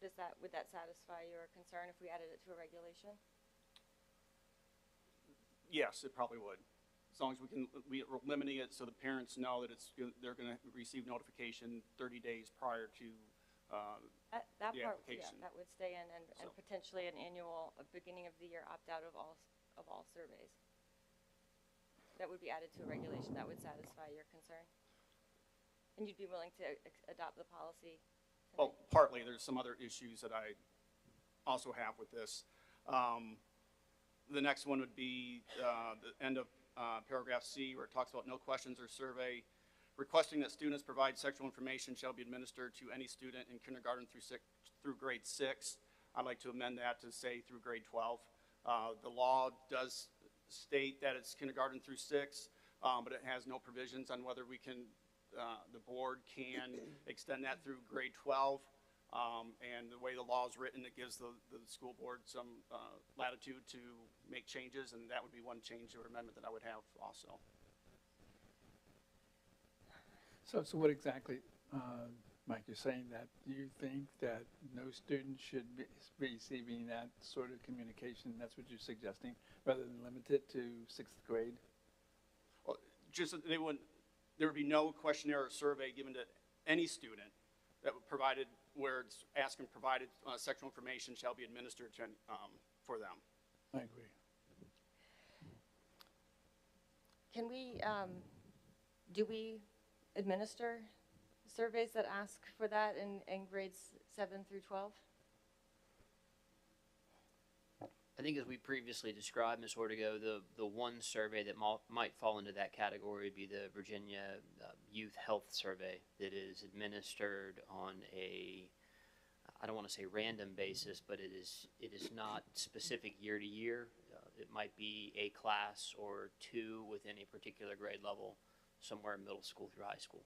would that satisfy your concern if we added it to a regulation? Yes, it probably would. As long as we eliminate it so the parents know that they're going to receive notification 30 days prior to that the part, application. yeah, that would stay in, and potentially an annual, beginning of the year opt-out of all surveys. That would be added to a regulation. That would satisfy your concern? And you'd be willing to adopt the policy? Well, partly. There's some other issues that I also have with this. The next one would be the end of paragraph C, where it talks about no questions or survey. Requesting that students provide sexual information shall be administered to any student in kindergarten through grade 6. I'd like to amend that to say through grade 12. The law does state that it's kindergarten through 6, but it has no provisions on whether the board can extend that through grade 12. And the way the law is written, it gives the school board some latitude to make changes, and that would be one change or amendment that I would have also. So what exactly, Mike, you're saying that you think that no student should be receiving that sort of communication? That's what you're suggesting, rather than limit it to 6th grade? Well, just that there would be no questionnaire or survey given to any student that provided where it's asking provided sexual information shall be administered to, for them. I agree. Can we, do we administer surveys that ask for that in grades 7 through 12? I think as we previously described, Ms. Ortego, the one survey that might fall into that category would be the Virginia Youth Health Survey that is administered on a, I don't want to say random basis, but it is not specific year to year. It might be a class or two within a particular grade level, somewhere in middle school through high school.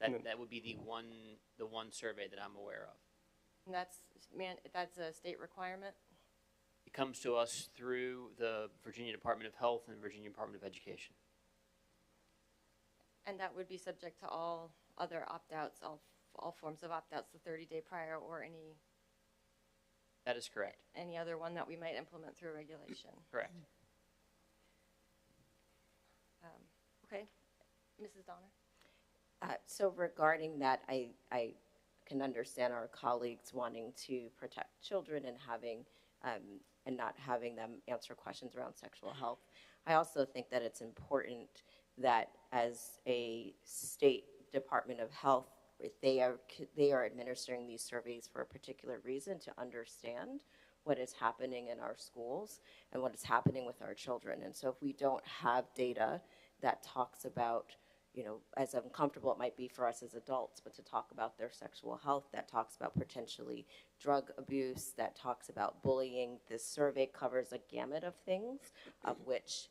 That would be the one survey that I'm aware of. And that's a state requirement? It comes to us through the Virginia Department of Health and Virginia Department of Education. And that would be subject to all other opt-outs, all forms of opt-outs, the 30-day prior or any... That is correct. Any other one that we might implement through regulation. Correct. Okay. Mrs. Donner? So regarding that, I can understand our colleagues wanting to protect children and having and not having them answer questions around sexual health. I also think that it's important that as a state Department of Health, they are administering these surveys for a particular reason, to understand what is happening in our schools and what is happening with our children. And so if we don't have data that talks about, you know, as uncomfortable it might be for us as adults, but to talk about their sexual health, that talks about potentially drug abuse, that talks about bullying. This survey covers a gamut of things, of which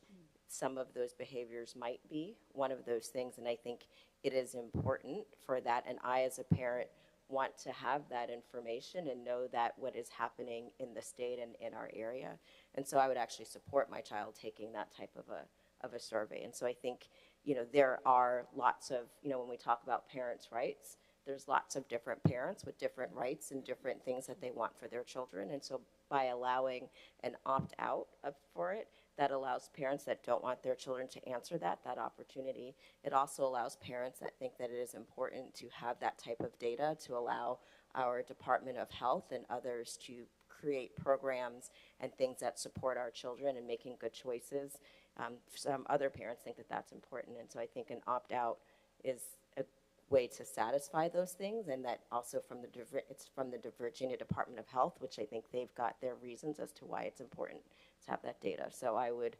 some of those behaviors might be one of those things. And I think it is important for that. And I, as a parent, want to have that information and know that what is happening in the state and in our area. And so I would actually support my child taking that type of a survey. And so I think, there are lots of, when we talk about parents' rights, there's lots of different parents with different rights and different things that they want for their children. And so by allowing an opt-out for it, that allows parents that don't want their children to answer that opportunity. It also allows parents that think that it is important to have that type of data to allow our Department of Health and others to create programs and things that support our children and making good choices. Some other parents think that that's important, and so I think an opt-out is a way to satisfy those things, and that also it's from the Virginia Department of Health, which I think they've got their reasons as to why it's important to have that data. So I would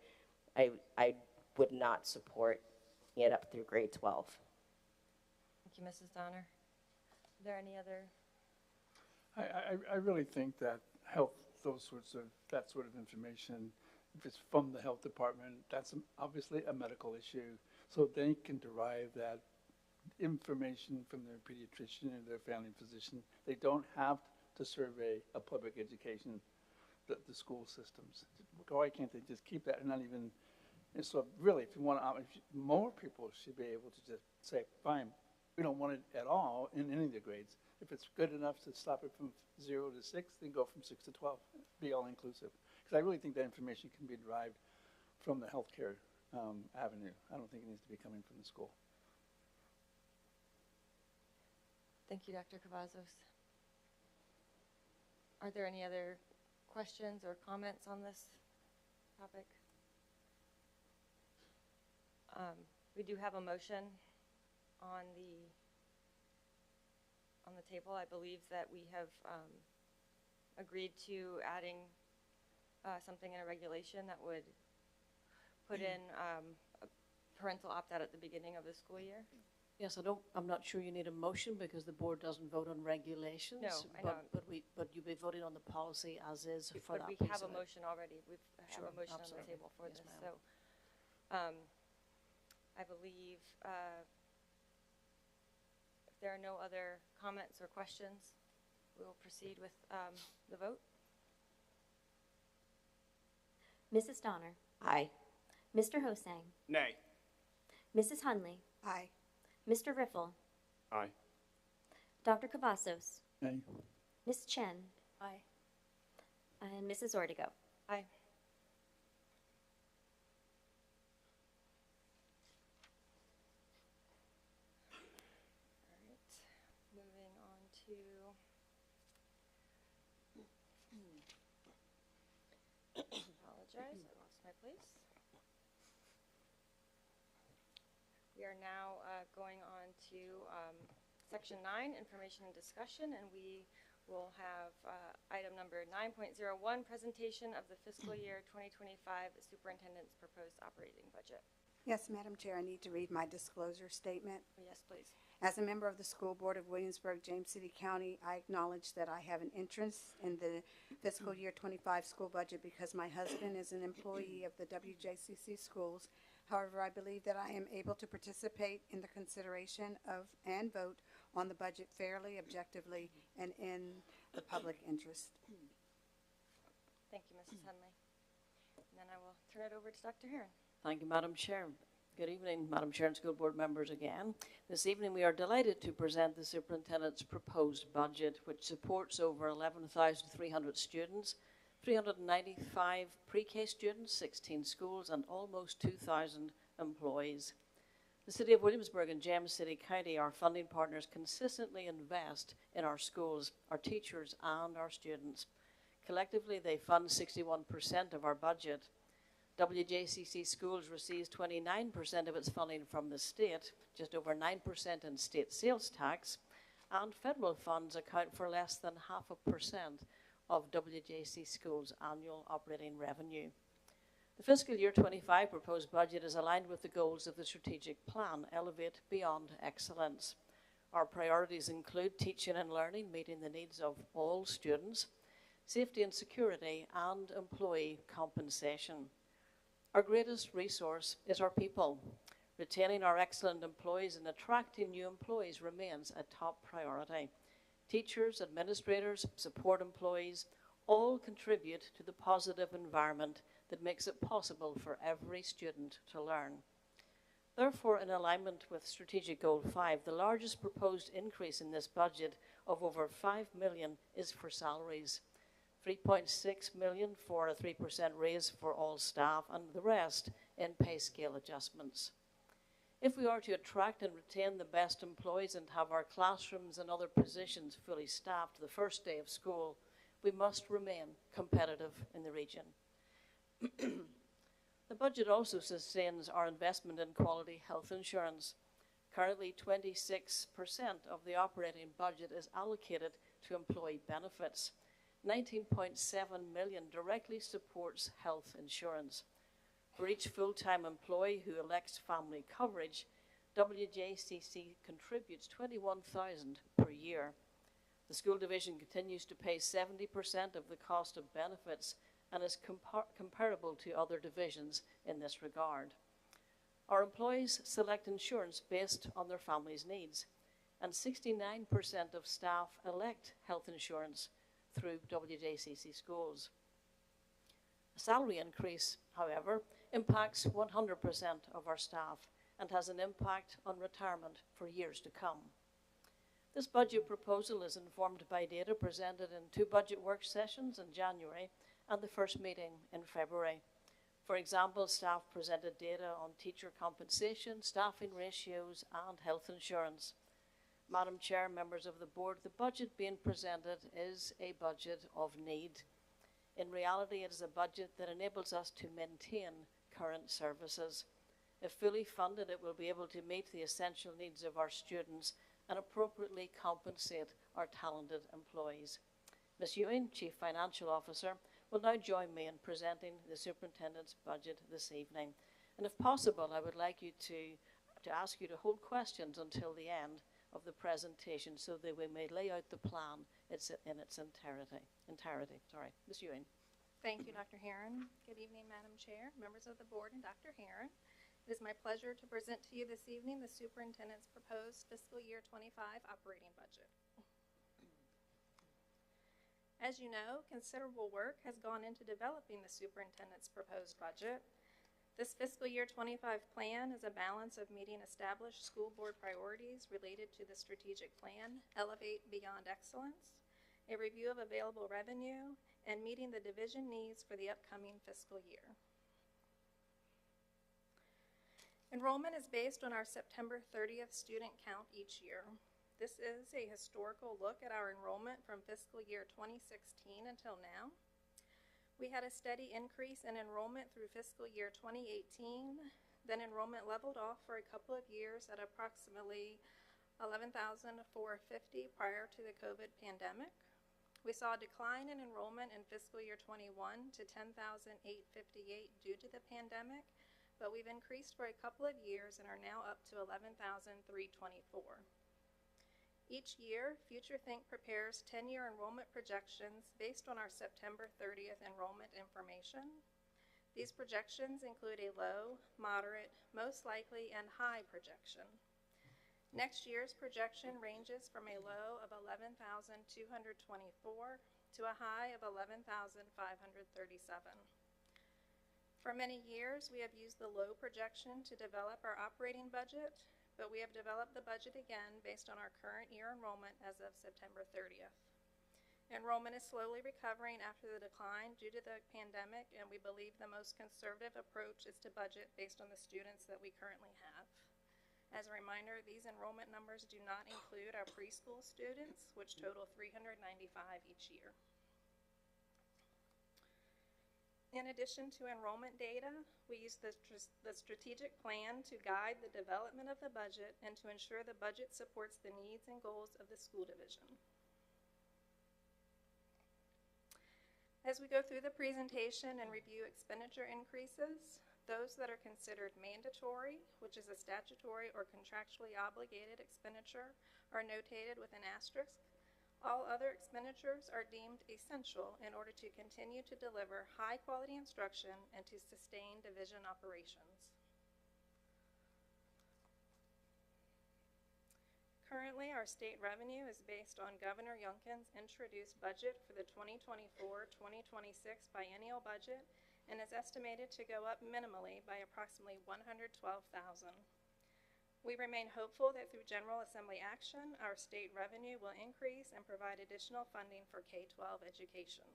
not support it up through grade 12. Thank you, Mrs. Donner. Are there any other? I really think that that sort of information, if it's from the health department, that's obviously a medical issue. So they can derive that information from their pediatrician or their family physician. They don't have to survey a public education, the school systems. Why can't they just keep that and not even, and so really, if you want more people should be able to just say, fine, we don't want it at all in any of the grades. If it's good enough to stop it from 0 to 6, then go from 6 to 12, be all inclusive. Because I really think that information can be derived from the healthcare avenue. I don't think it needs to be coming from the school. Thank you, Dr. Cavazos. Are there any other questions or comments on this topic? We do have a motion on the table. I believe that we have agreed to adding something in a regulation that would put in a parental opt-out at the beginning of the school year. Yes, I'm not sure you need a motion because the board doesn't vote on regulations. No, I know. But you'll be voting on the policy as is for that But we piece have a of it. motion already. We have a motion on the table for this. So I believe if there are no other comments or questions, we will proceed with the vote. Mrs. Donner. Aye. Mr. Hosang. Nay. Mrs. Hunley. Aye. Mr. Riffle. Aye. Dr. Cavazos. Nay. Ms. Chen. Aye. And Mrs. Ortego. Aye. All right. Moving on to apologize, I lost my place. We are now going on to Section 9, Information and Discussion, and we will have item number 9.01, Presentation of the Fiscal Year 2025 Superintendent's Proposed Operating Budget. Yes, Madam Chair, I need to read my disclosure statement. Yes, please. As a member of the School Board of Williamsburg, James City County, I acknowledge that I have an interest in the fiscal year 25 school budget because my husband is an employee of the WJCC schools. However, I believe that I am able to participate in the consideration of and vote on the budget fairly, objectively, and in the public interest. Thank you, Mrs. Hunley. And then I will turn it over to Dr. Heron. Thank you, Madam Chair. Good evening, Madam Chair and school board members again. This evening we are delighted to present the superintendent's proposed budget, which supports over 11,300 students, 395 pre-K students, 16 schools, and almost 2,000 employees. The City of Williamsburg and James City County, our funding partners, consistently invest in our schools, our teachers, and our students. Collectively, they fund 61% of our budget. WJCC Schools receives 29% of its funding from the state, just over 9% in state sales tax, and federal funds account for less than 0.5% of WJC Schools' annual operating revenue. The fiscal year 25 proposed budget is aligned with the goals of the strategic plan, Elevate Beyond Excellence. Our priorities include teaching and learning, meeting the needs of all students, safety and security, and employee compensation. Our greatest resource is our people. Retaining our excellent employees and attracting new employees remains a top priority. Teachers, administrators, support employees all contribute to the positive environment that makes it possible for every student to learn. Therefore, in alignment with Strategic Goal 5, the largest proposed increase in this budget of over $5 million is for salaries. $3.6 million for a 3% raise for all staff, and the rest in pay scale adjustments. If we are to attract and retain the best employees and have our classrooms and other positions fully staffed the first day of school, we must remain competitive in the region. The budget also sustains our investment in quality health insurance. Currently, 26% of the operating budget is allocated to employee benefits. $19.7 million directly supports health insurance. For each full-time employee who elects family coverage, WJCC contributes $21,000 per year. The school division continues to pay 70% of the cost of benefits and is comparable to other divisions in this regard. Our employees select insurance based on their family's needs, and 69% of staff elect health insurance through WJCC schools. A salary increase, however, impacts 100% of our staff and has an impact on retirement for years to come. This budget proposal is informed by data presented in 2 budget work sessions in January and the first meeting in February. For example, staff presented data on teacher compensation, staffing ratios, and health insurance. Madam Chair, members of the board, the budget being presented is a budget of need. In reality, it is a budget that enables us to maintain current services. If fully funded, it will be able to meet the essential needs of our students and appropriately compensate our talented employees. Ms. Ewing, Chief Financial Officer, will now join me in presenting the superintendent's budget this evening. And if possible, I would like you to ask you to hold questions until the end of the presentation so that we may lay out the plan in its entirety. Ms. Ewing. Thank you, Dr. Herron. Good evening, Madam Chair, members of the board, and Dr. Herron. It is my pleasure to present to you this evening the superintendent's proposed fiscal year 25 operating budget. As you know, considerable work has gone into developing the superintendent's proposed budget. This fiscal year 25 plan is a balance of meeting established school board priorities related to the strategic plan, Elevate Beyond Excellence, a review of available revenue, and meeting the division needs for the upcoming fiscal year. Enrollment is based on our September 30th student count each year. This is a historical look at our enrollment from fiscal year 2016 until now. We had a steady increase in enrollment through fiscal year 2018, then enrollment leveled off for a couple of years at approximately 11,450 prior to the COVID pandemic. We saw a decline in enrollment in fiscal year 21 to 10,858 due to the pandemic, but we've increased for a couple of years and are now up to 11,324. Each year, FutureThink prepares 10-year enrollment projections based on our September 30th enrollment information. These projections include a low, moderate, most likely, and high projection. Next year's projection ranges from a low of 11,224 to a high of 11,537. For many years, we have used the low projection to develop our operating budget, but we have developed the budget again based on our current year enrollment as of September 30th. Enrollment is slowly recovering after the decline due to the pandemic, and we believe the most conservative approach is to budget based on the students that we currently have. As a reminder, these enrollment numbers do not include our preschool students, which total 395 each year. In addition to enrollment data, we use the strategic plan to guide the development of the budget and to ensure the budget supports the needs and goals of the school division. As we go through the presentation and review expenditure increases, those that are considered mandatory, which is a statutory or contractually obligated expenditure, are notated with an asterisk. All other expenditures are deemed essential in order to continue to deliver high-quality instruction and to sustain division operations. Currently, our state revenue is based on Governor Youngkin's introduced budget for the 2024-2026 biennial budget and is estimated to go up minimally by approximately $112,000. We remain hopeful that through General Assembly action, our state revenue will increase and provide additional funding for K-12 education.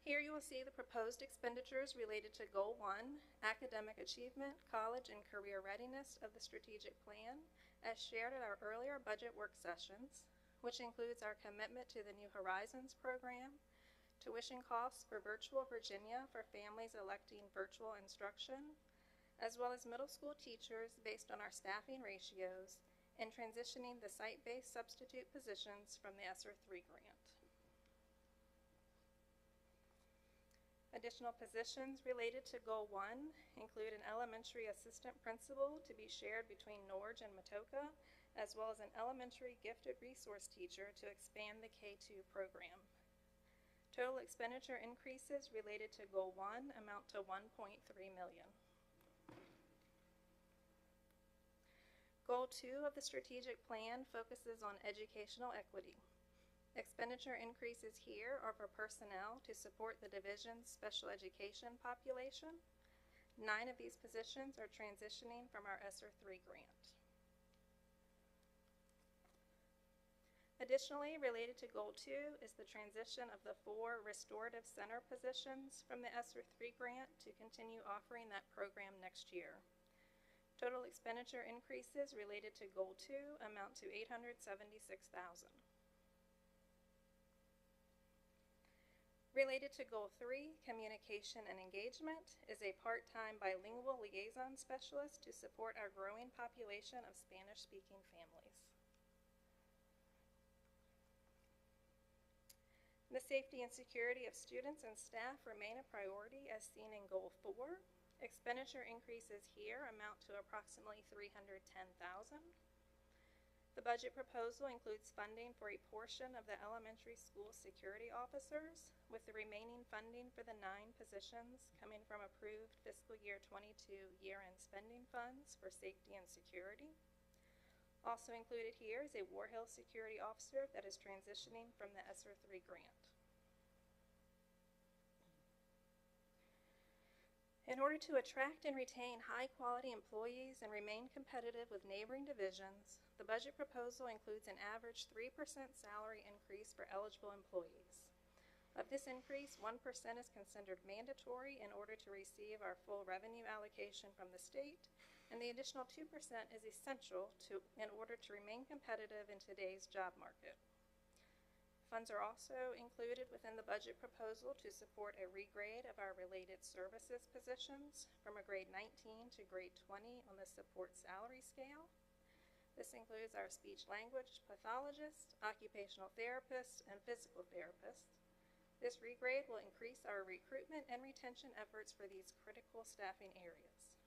Here you will see the proposed expenditures related to Goal 1, Academic Achievement, College and Career Readiness of the Strategic Plan, as shared at our earlier budget work sessions, which includes our commitment to the New Horizons program, tuition costs for Virtual Virginia for families electing virtual instruction, as well as middle school teachers based on our staffing ratios, and transitioning the site-based substitute positions from the ESSER III grant. Additional positions related to Goal 1 include an elementary assistant principal to be shared between Norge and Matoka, as well as an elementary gifted resource teacher to expand the K-2 program. Total expenditure increases related to Goal 1 amount to $1.3 million. Goal 2 of the strategic plan focuses on educational equity. Expenditure increases here are for personnel to support the division's special education population. 9 of these positions are transitioning from our ESSER III grant. Additionally, related to Goal 2 is the transition of the 4 restorative center positions from the ESSER III grant to continue offering that program next year. Total expenditure increases related to Goal 2 amount to $876,000. Related to Goal 3, Communication and Engagement, is a part-time bilingual liaison specialist to support our growing population of Spanish-speaking families. The safety and security of students and staff remain a priority as seen in Goal 4. Expenditure increases here amount to approximately $310,000. The budget proposal includes funding for a portion of the elementary school security officers, with the remaining funding for the 9 positions coming from approved fiscal year 22 year-end spending funds for safety and security. Also included here is a War Hill security officer that is transitioning from the ESSER III grant. In order to attract and retain high-quality employees and remain competitive with neighboring divisions, the budget proposal includes an average 3% salary increase for eligible employees. Of this increase, 1% is considered mandatory in order to receive our full revenue allocation from the state, and the additional 2% is essential in order to remain competitive in today's job market. Funds are also included within the budget proposal to support a regrade of our related services positions from a grade 19 to grade 20 on the support salary scale. This includes our speech language pathologist, occupational therapists, and physical therapists. This regrade will increase our recruitment and retention efforts for these critical staffing areas.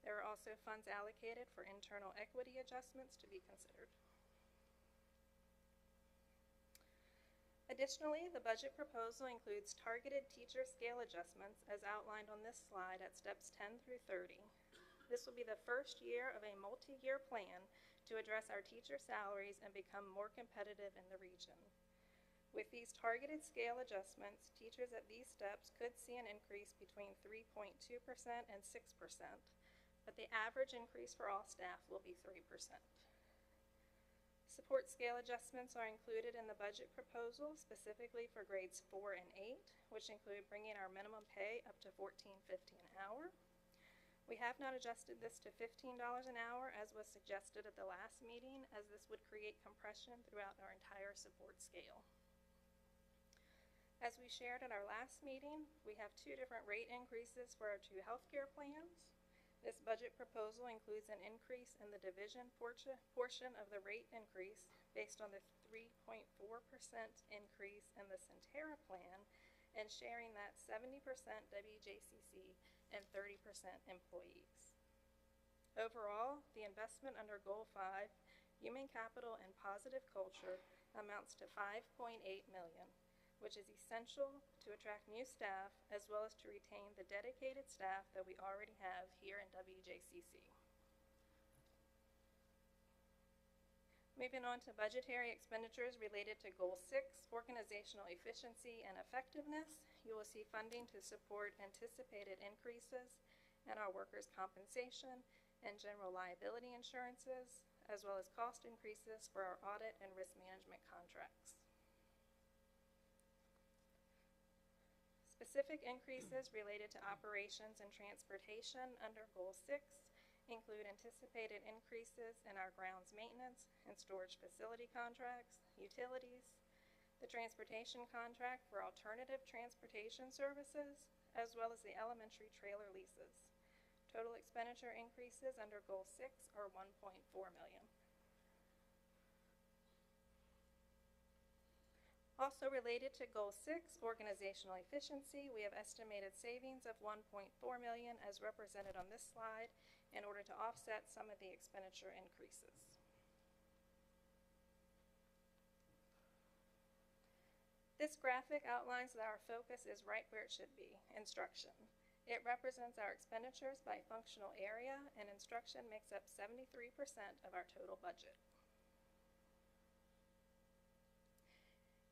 There are also funds allocated for internal equity adjustments to be considered. Additionally, the budget proposal includes targeted teacher scale adjustments as outlined on this slide at steps 10 through 30. This will be the first year of a multi-year plan to address our teacher salaries and become more competitive in the region. With these targeted scale adjustments, teachers at these steps could see an increase between 3.2% and 6%, but the average increase for all staff will be 3%. Support scale adjustments are included in the budget proposal specifically for grades 4 and 8, which include bringing our minimum pay up to $14.50 an hour. We have not adjusted this to $15 an hour as was suggested at the last meeting, as this would create compression throughout our entire support scale. As we shared at our last meeting, we have 2 different rate increases for our 2 healthcare plans. This budget proposal includes an increase in the division portion of the rate increase based on the 3.4% increase in the Centera plan and sharing that 70% WJCC and 30% employees. Overall, the investment under Goal 5, Human Capital and Positive Culture, amounts to $5.8 million, which is essential to attract new staff as well as to retain the dedicated staff that we already have here in WJCC. Moving on to budgetary expenditures related to Goal 6, organizational efficiency and effectiveness, you will see funding to support anticipated increases in our workers' compensation and general liability insurances, as well as cost increases for our audit and risk management contracts. Specific increases related to operations and transportation under Goal 6 include anticipated increases in our grounds maintenance and storage facility contracts, utilities, the transportation contract for alternative transportation services, as well as the elementary trailer leases. Total expenditure increases under Goal 6 are $1.4 million. Also related to Goal 6, organizational efficiency, we have estimated savings of $1.4 million as represented on this slide in order to offset some of the expenditure increases. This graphic outlines that our focus is right where it should be, instruction. It represents our expenditures by functional area, and instruction makes up 73% of our total budget.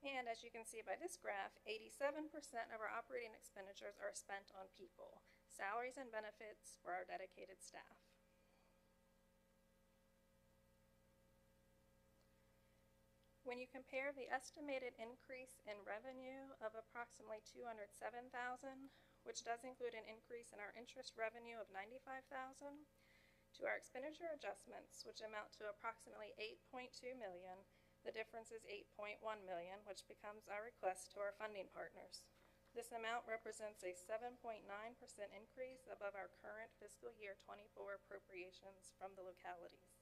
And as you can see by this graph, 87% of our operating expenditures are spent on people, salaries and benefits for our dedicated staff. When you compare the estimated increase in revenue of approximately $207,000, which does include an increase in our interest revenue of $95,000, to our expenditure adjustments, which amount to approximately $8.2 million, the difference is $8.1 million, which becomes our request to our funding partners. This amount represents a 7.9% increase above our current fiscal year 24 appropriations from the localities.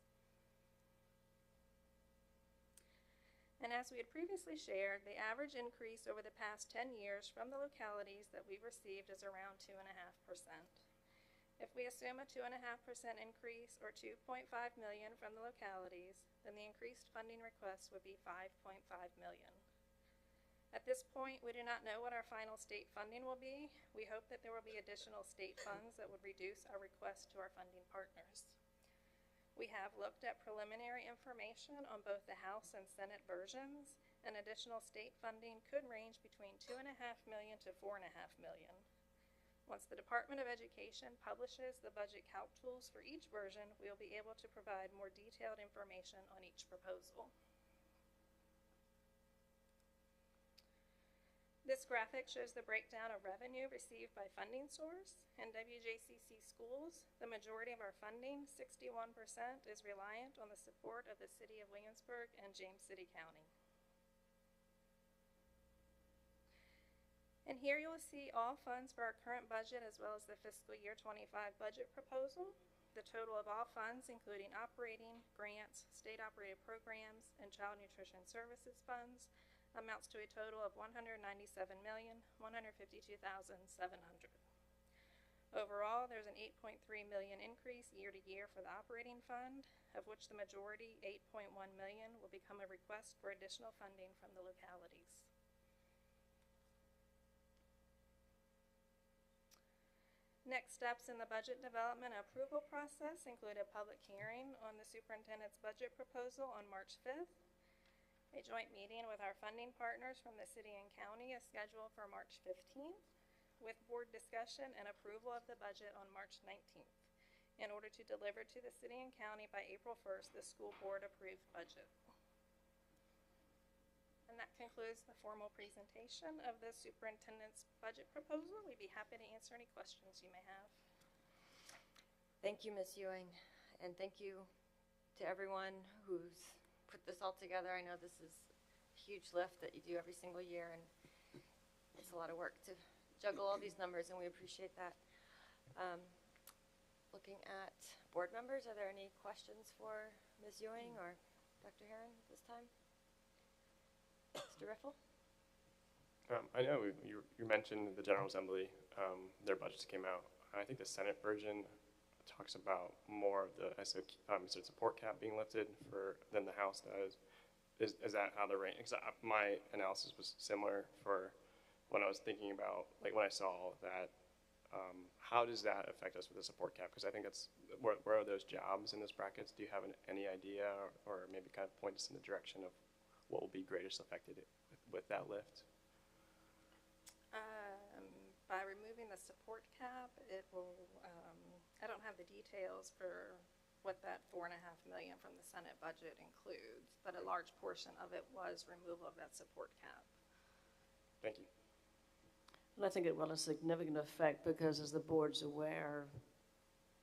And as we had previously shared, the average increase over the past 10 years from the localities that we've received is around 2.5%. If we assume a 2.5% increase or $2.5 million from the localities, then the increased funding request would be $5.5 million. At this point, we do not know what our final state funding will be. We hope that there will be additional state funds that would reduce our request to our funding partners. We have looked at preliminary information on both the House and Senate versions, and additional state funding could range between $2.5 million to $4.5 million. Once the Department of Education publishes the budget calc tools for each version, we will be able to provide more detailed information on each proposal. This graphic shows the breakdown of revenue received by funding source. In WJCC schools, the majority of our funding, 61%, is reliant on the support of the City of Williamsburg and James City County. And here you will see all funds for our current budget as well as the fiscal year 25 budget proposal. The total of all funds, including operating, grants, state-operated programs, and child nutrition services funds, amounts to a total of $197,152,700. Overall, there's an $8.3 million increase year to year for the operating fund, of which the majority, $8.1 million, will become a request for additional funding from the localities. Next steps in the budget development and approval process include a public hearing on the superintendent's budget proposal on March 5th. A joint meeting with our funding partners from the city and county is scheduled for March 15th, with board discussion and approval of the budget on March 19th, in order to deliver to the city and county by April 1st the school board approved budget. And that concludes the formal presentation of the superintendent's budget proposal. We'd be happy to answer any questions you may have. Thank you, Ms. Ewing, and thank you to everyone who's put this all together. I know this is a huge lift that you do every single year, and it's a lot of work to juggle all these numbers, and we appreciate that. Looking at board members, are there any questions for Ms. Ewing or Dr. Herron this time? Mr. Riffle? I know you mentioned the General Assembly, their budgets came out. I think the Senate version talks about more of the support cap being lifted than the House does. Is that how the range? My analysis was similar for when I was thinking about, like when I saw that How does that affect us with the support cap? Because I think that's, where are those jobs in those brackets? Do you have any idea, or maybe kind of point us in the direction of what will be greatest affected with that lift? By removing the support cap, it will, I don't have the details for what that $4.5 million from the Senate budget includes, but a large portion of it was removal of that support cap. Thank you. And I think it will have a significant effect because, as the board's aware,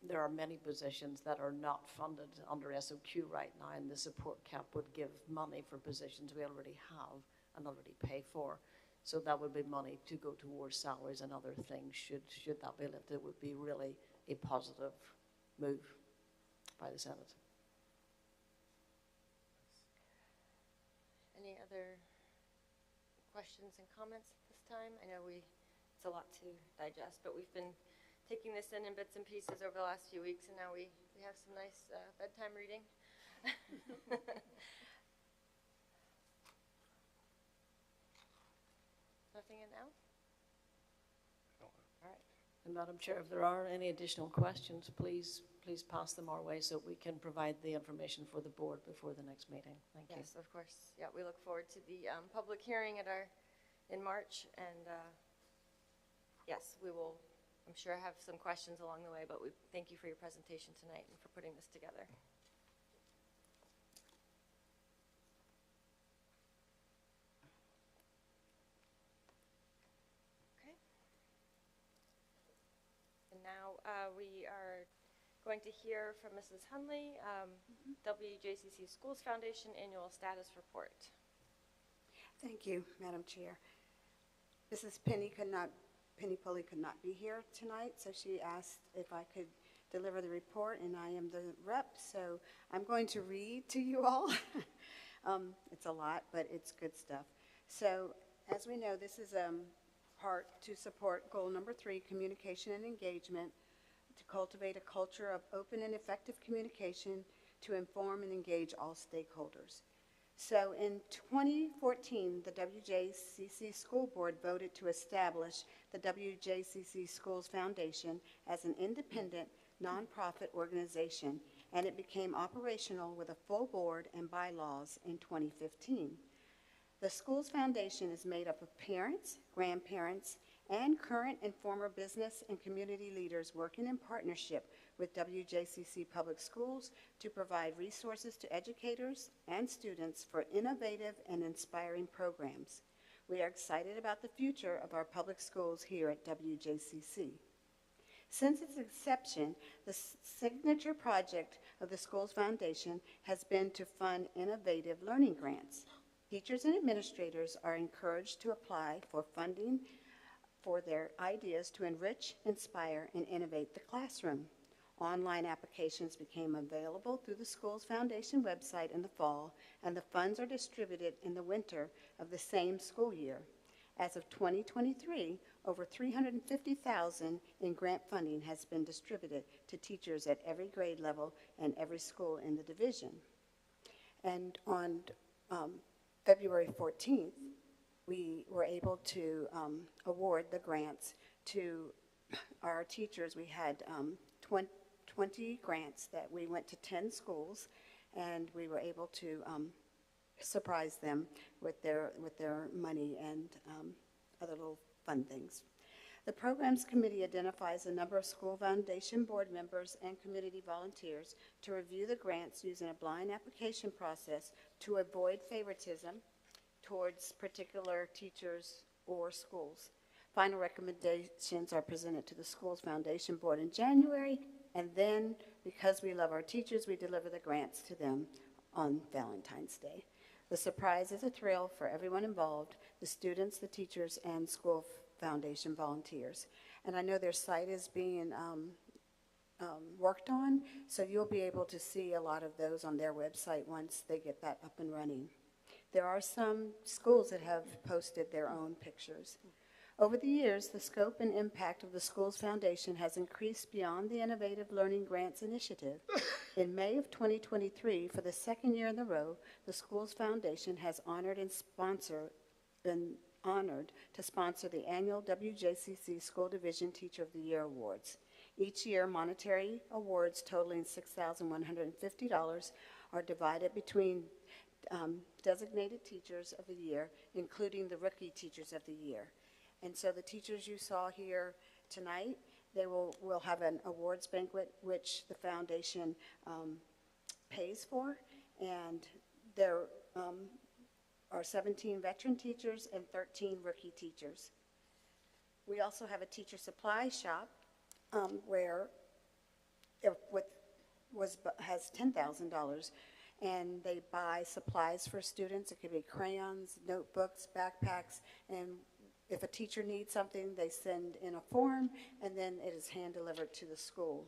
there are many positions that are not funded under SOQ right now, and the support cap would give money for positions we already have and already pay for. So that would be money to go towards salaries and other things. Should that be lifted, it would be really a positive move by the Senate. Any other questions and comments at this time? I know it's a lot to digest, but we've been taking this in bits and pieces over the last few weeks, and now we have some nice bedtime reading. Nothing in now? All right. And Madam Chair, if there are any additional questions, please pass them our way so we can provide the information for the board before the next meeting. Thank you. Yes, of course. Yeah, we look forward to the public hearing in March, and yes, we will, I'm sure, have some questions along the way, but we thank you for your presentation tonight and for putting this together. Okay. And now we are going to hear from Mrs. Hunley, WJCC Schools Foundation Annual Status Report. Thank you, Madam Chair. Mrs. Penny Pulley could not be here tonight, so she asked if I could deliver the report, and I am the rep, so I'm going to read to you all. It's a lot, but it's good stuff. So, as we know, this is part to support goal number 3, communication and engagement, to cultivate a culture of open and effective communication to inform and engage all stakeholders. So in 2014, the WJCC School Board voted to establish the WJCC Schools Foundation as an independent, nonprofit organization, and it became operational with a full board and bylaws in 2015. The Schools Foundation is made up of parents, grandparents, and current and former business and community leaders working in partnership with WJCC Public Schools to provide resources to educators and students for innovative and inspiring programs. We are excited about the future of our public schools here at WJCC. Since its inception, the signature project of the Schools Foundation has been to fund innovative learning grants. Teachers and administrators are encouraged to apply for funding for their ideas to enrich, inspire, and innovate the classroom. Online applications became available through the Schools Foundation website in the fall, and the funds are distributed in the winter of the same school year. As of 2023, over $350,000 in grant funding has been distributed to teachers at every grade level and every school in the division. And on February 14th, we were able to award the grants to our teachers. We had 20 grants that we went to 10 schools, and we were able to surprise them with their money and other little fun things. The Programs Committee identifies a number of School Foundation board members and community volunteers to review the grants using a blind application process to avoid favoritism towards particular teachers or schools. Final recommendations are presented to the Schools Foundation Board in January, and then, because we love our teachers, we deliver the grants to them on Valentine's Day. The surprise is a thrill for everyone involved, the students, the teachers, and School Foundation volunteers. And I know their site is being worked on, so you'll be able to see a lot of those on their website once they get that up and running. There are some schools that have posted their own pictures. Over the years, the scope and impact of the Schools Foundation has increased beyond the Innovative Learning Grants Initiative. In May of 2023, for the second year in a row, the Schools Foundation has honored and sponsored honored to sponsor the annual WJCC School Division Teacher of the Year Awards. Each year, monetary awards totaling $6,150 are divided between designated teachers of the year, including the rookie teachers of the year. And so the teachers you saw here tonight, they will have an awards banquet, which the foundation pays for, and there are 17 veteran teachers and 13 rookie teachers. We also have a teacher supply shop where it has $10,000, and they buy supplies for students. It could be crayons, notebooks, backpacks, and if a teacher needs something, they send in a form, and then it is hand-delivered to the school.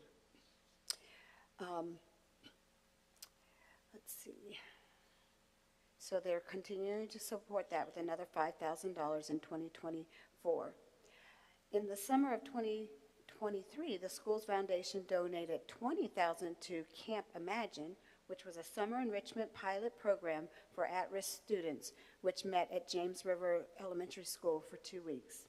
Let's see. So they're continuing to support that with another $5,000 in 2024. In the summer of 2023, the school's foundation donated $20,000 to Camp Imagine, which was a summer enrichment pilot program for at-risk students, which met at James River Elementary School for 2 weeks.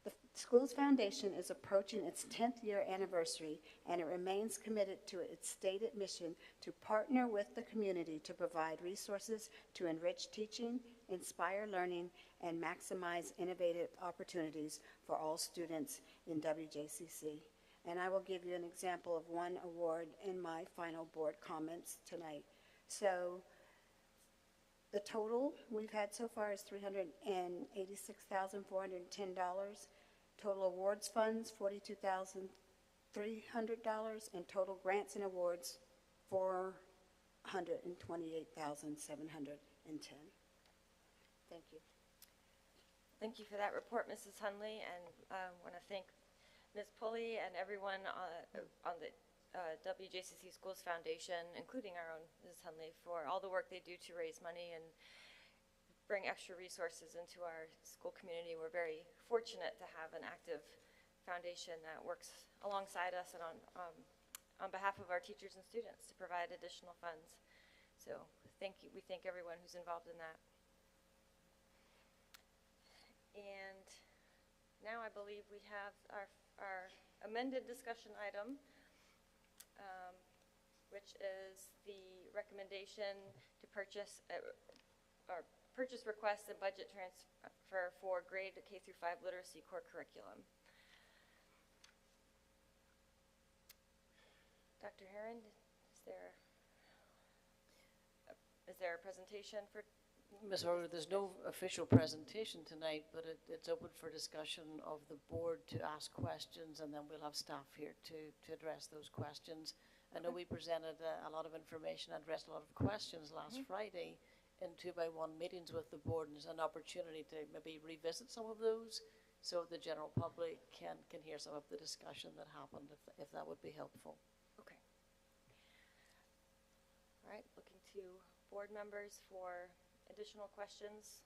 The school's foundation is approaching its 10th year anniversary, and it remains committed to its stated mission to partner with the community to provide resources to enrich teaching, inspire learning, and maximize innovative opportunities for all students in WJCC. And I will give you an example of one award in my final board comments tonight. So the total we've had so far is $386,410. Total awards funds, $42,300, and total grants and awards, $428,710. Thank you. Thank you for that report, Mrs. Hunley, and I want to thank Ms. Pulley and everyone on the WJCC Schools Foundation, including our own Ms. Hunley, for all the work they do to raise money and bring extra resources into our school community. We're very fortunate to have an active foundation that works alongside us and on behalf of our teachers and students to provide additional funds. So thank you. We thank everyone who's involved in that. And now I believe we have our amended discussion item, which is the recommendation to purchase purchase request and budget transfer for grade K-5 literacy core curriculum. Dr. Herron, is there a presentation for? Ms. Order, there's no official presentation tonight, but it's open for discussion of the board to ask questions, and then we'll have staff here to address those questions. I know we presented a lot of information and addressed a lot of questions last Friday in 2x1 meetings with the board, and there's an opportunity to maybe revisit some of those so the general public can hear some of the discussion that happened, if that would be helpful. Okay. All right, looking to board members for additional questions.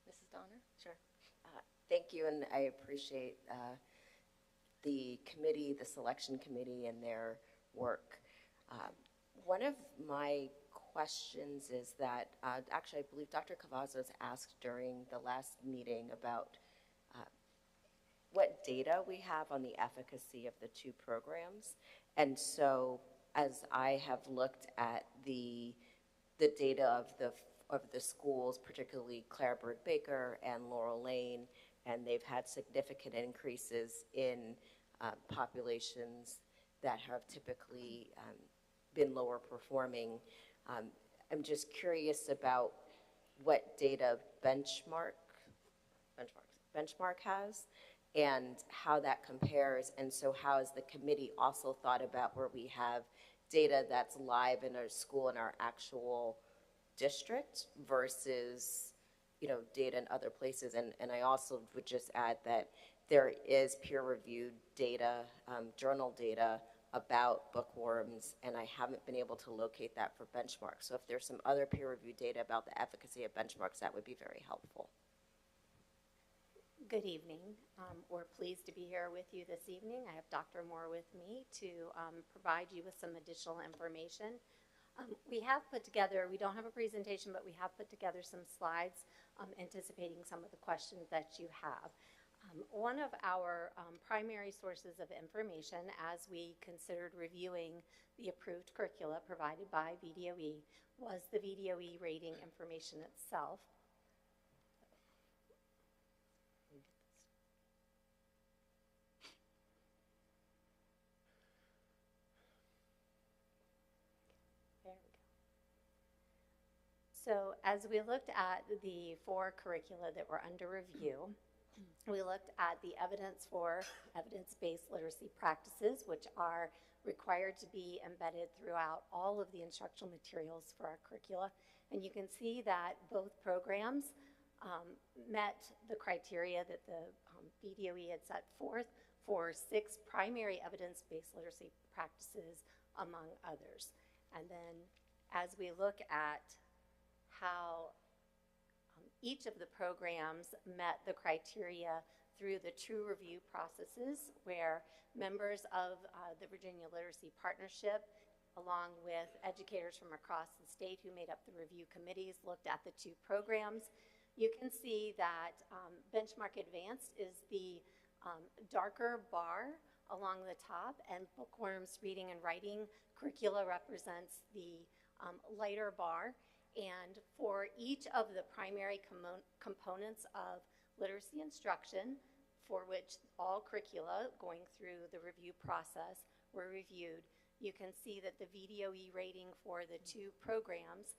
Mrs. Donner? Sure. Thank you, and I appreciate the committee, the selection committee, and their work. One of my questions is that, actually, I believe Dr. Cavazos asked during the last meeting about what data we have on the efficacy of the two programs. And so, as I have looked at the data of the schools, particularly Clare Bird Baker and Laurel Lane, and they've had significant increases in populations that have typically been lower performing. I'm just curious about what data Benchmark has and how that compares, and so how has the committee also thought about where we have data that's live in our school in our actual district versus, you know, data in other places. And I also would just add that there is peer-reviewed data, journal data about bookworms, and I haven't been able to locate that for Benchmark. So if there's some other peer-reviewed data about the efficacy of benchmarks, that would be very helpful. Good evening. We're pleased to be here with you this evening. I have Dr. Moore with me to provide you with some additional information. We have put together, we don't have a presentation, but we have put together some slides anticipating some of the questions that you have. One of our primary sources of information as we considered reviewing the approved curricula provided by VDOE was the VDOE rating information itself. There we go. So as we looked at the 4 curricula that were under review, we looked at the evidence for evidence-based literacy practices, which are required to be embedded throughout all of the instructional materials for our curricula. And you can see that both programs met the criteria that the VDOE had set forth for 6 primary evidence-based literacy practices, among others. And then as we look at how each of the programs met the criteria through the true review processes, where members of the Virginia Literacy Partnership, along with educators from across the state who made up the review committees, looked at the 2 programs. You can see that Benchmark Advanced is the darker bar along the top, and Bookworm's reading and writing curricula represents the lighter bar. And for each of the primary components of literacy instruction, for which all curricula going through the review process were reviewed, you can see that the VDOE rating for the 2 programs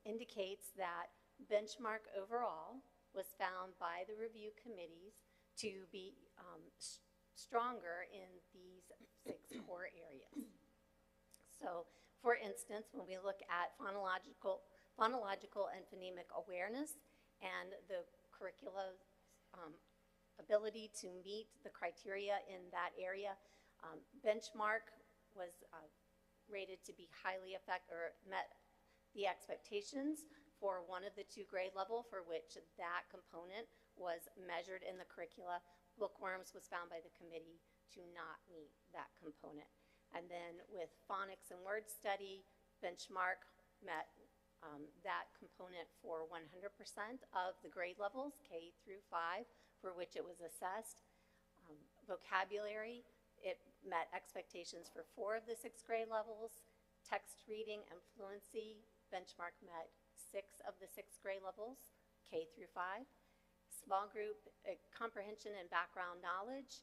indicates that Benchmark overall was found by the review committees to be stronger in these 6 core areas. So, for instance, when we look at phonological and phonemic awareness and the curricula's ability to meet the criteria in that area, Benchmark was rated to be highly effective, or met the expectations for one of the 2 grade level for which that component was measured in the curricula. Bookworms was found by the committee to not meet that component. And then with phonics and word study, Benchmark met that component for 100% of the grade levels, K through 5, for which it was assessed. Vocabulary, it met expectations for 4 of the 6 grade levels. Text reading and fluency, Benchmark met 6 of the 6 grade levels, K through 5. Small group comprehension and background knowledge,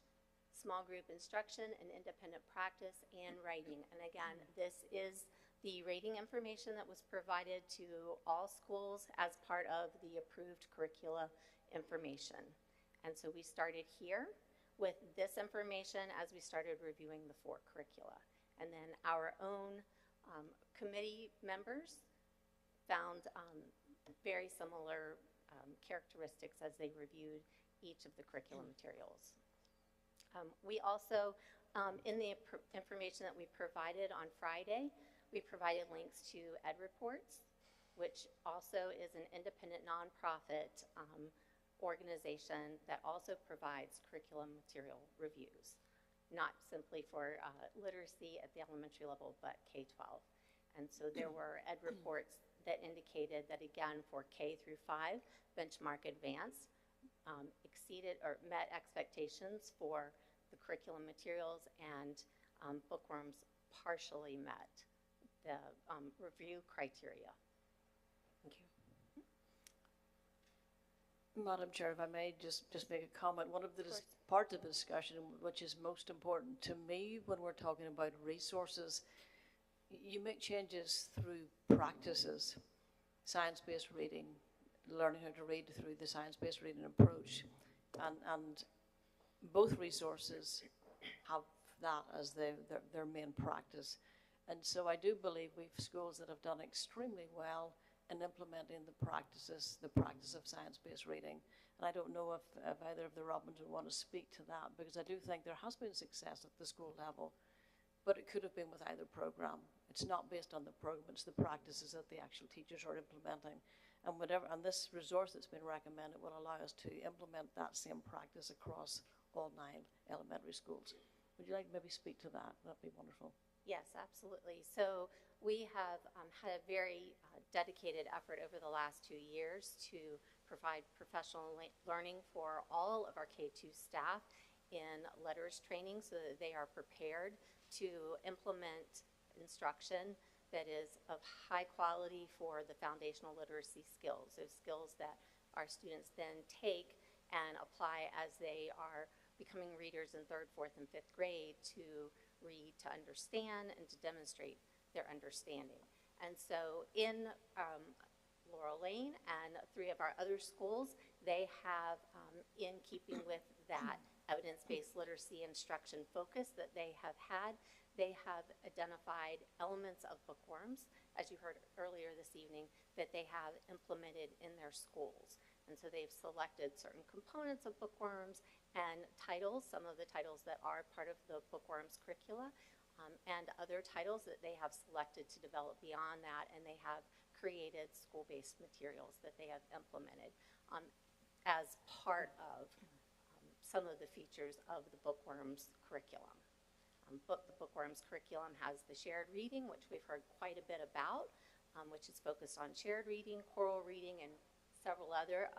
small group instruction and independent practice, and writing. And again, this is the rating information that was provided to all schools as part of the approved curricula information. And so we started here with this information as we started reviewing the 4 curricula. And then our own committee members found very similar characteristics as they reviewed each of the curriculum materials. We also, in the information that we provided on Friday, we provided links to Ed Reports, which also is an independent nonprofit organization that also provides curriculum material reviews, not simply for literacy at the elementary level, but K-12. And so there were Ed Reports that indicated that, again, for K through 5, Benchmark Advanced exceeded or met expectations for the curriculum materials, and Bookworms partially met the review criteria. Thank you. Madam Chair, if I may just make a comment. One of the parts of the discussion which is most important to me when we're talking about resources, you make changes through practices, science-based reading, learning how to read through the science-based reading approach, and both resources have that as their main practice. And so I do believe we have schools that have done extremely well in implementing the practice of science-based reading. And I don't know if either of the Robins would want to speak to that, because I do think there has been success at the school level, but it could have been with either program. It's not based on the program, it's the practices that the actual teachers are implementing. And this resource that's been recommended will allow us to implement that same practice across all 9 elementary schools. Would you like to maybe speak to that? That'd be wonderful. Yes, absolutely. So we have had a very dedicated effort over the last 2 years to provide professional learning for all of our K-2 staff in letters training so that they are prepared to implement instruction that is of high quality for the foundational literacy skills, those skills that our students then take and apply as they are becoming readers in 3rd, 4th, and 5th grade to read, to understand, and to demonstrate their understanding. And so in Laurel Lane and 3 of our other schools, they have, in keeping with that evidence-based literacy instruction focus that they have had, they have identified elements of bookworms, as you heard earlier this evening, that they have implemented in their schools. And so they've selected certain components of bookworms and titles, some of the titles that are part of the bookworms curricula, and other titles that they have selected to develop beyond that, and they have created school-based materials that they have implemented as part of some of the features of the bookworms curriculum. The bookworms curriculum has the shared reading, which we've heard quite a bit about, which is focused on shared reading, choral reading, and several other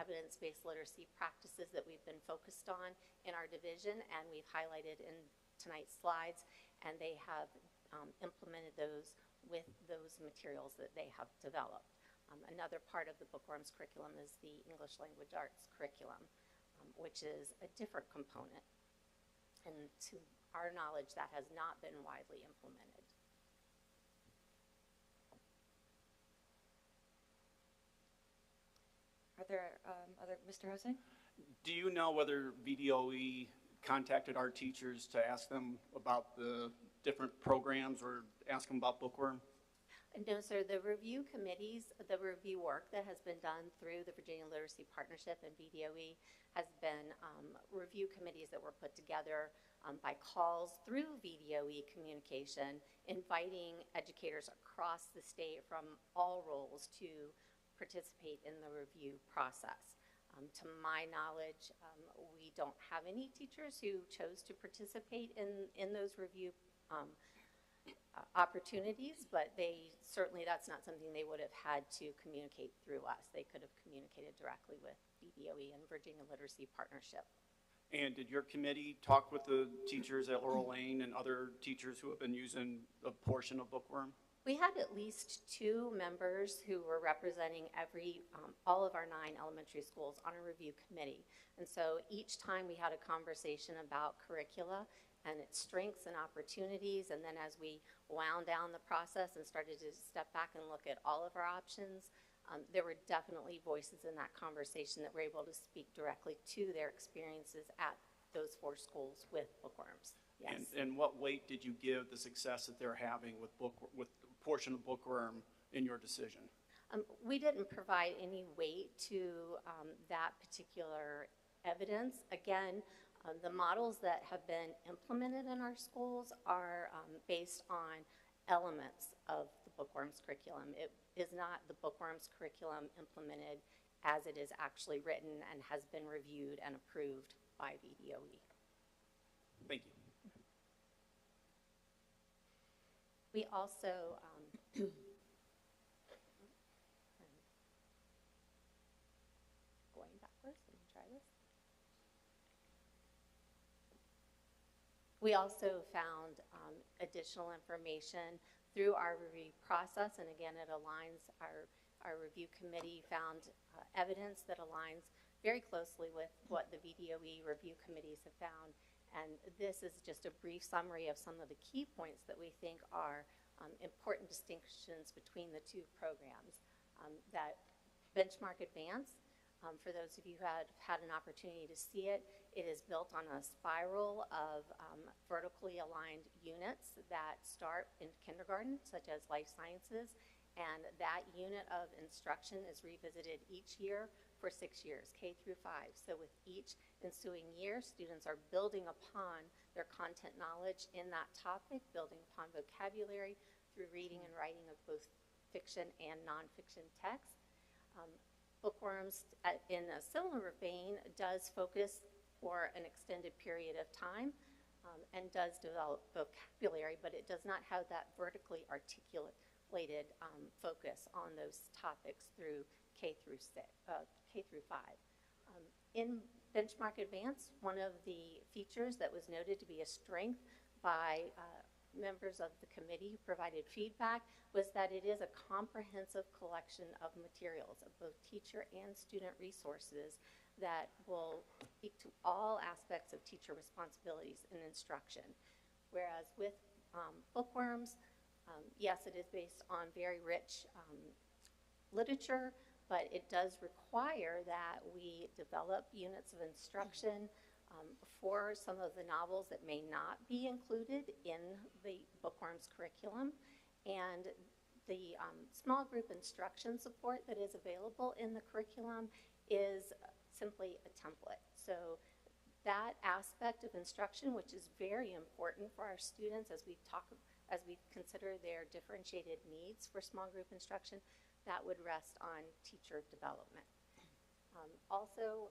evidence-based literacy practices that we've been focused on in our division, and we've highlighted in tonight's slides, and they have implemented those with those materials that they have developed. Another part of the bookworms curriculum is the English language arts curriculum, which is a different component. And to our knowledge, that has not been widely implemented. Are there Mr. Hosing? Do you know whether VDOE contacted our teachers to ask them about the different programs or ask them about bookworm? No, sir. The review committees, the review work that has been done through the Virginia Literacy Partnership and VDOE has been review committees that were put together by calls through VDOE communication, inviting educators across the state from all roles to participate in the review process. To my knowledge, we don't have any teachers who chose to participate in those review opportunities, but that's not something they would have had to communicate through us. They could have communicated directly with VDOE and Virginia Literacy Partnership. And did your committee talk with the teachers at Laurel Lane and other teachers who have been using a portion of bookworm? We had at least 2 members who were representing all of our 9 elementary schools on a review committee. And so each time we had a conversation about curricula and its strengths and opportunities, and then as we wound down the process and started to step back and look at all of our options, there were definitely voices in that conversation that were able to speak directly to their experiences at those 4 schools with bookworms. Yes. And what weight did you give the success that they're having with a portion of bookworm in your decision? We didn't provide any weight to that particular evidence. Again, the models that have been implemented in our schools are based on elements of the bookworms curriculum. It is not the bookworms curriculum implemented as it is actually written and has been reviewed and approved by VDOE. Thank you. We also going backwards, let me try this. We also found additional information through our review process, and again, it aligns, our review committee found evidence that aligns very closely with what the VDOE review committees have found. And this is just a brief summary of some of the key points that we think are important distinctions between the 2 programs. That Benchmark Advance, for those of you who have had an opportunity to see it, it is built on a spiral of vertically aligned units that start in kindergarten, such as life sciences, and that unit of instruction is revisited each year for 6 years, K through 5. So with each ensuing year, students are building upon their content knowledge in that topic, building upon vocabulary through reading and writing of both fiction and nonfiction text. Bookworms, in a similar vein, does focus for an extended period of time and does develop vocabulary, but it does not have that vertically articulated focus on those topics through K through 5. In Benchmark Advance, one of the features that was noted to be a strength by members of the committee who provided feedback was that it is a comprehensive collection of materials, of both teacher and student resources that will speak to all aspects of teacher responsibilities in instruction. Whereas with bookworms, yes, it is based on very rich literature, but it does require that we develop units of instruction for some of the novels that may not be included in the bookworms curriculum. And the small group instruction support that is available in the curriculum is simply a template. So that aspect of instruction, which is very important for our students as we consider their differentiated needs for small group instruction, that would rest on teacher development. Also,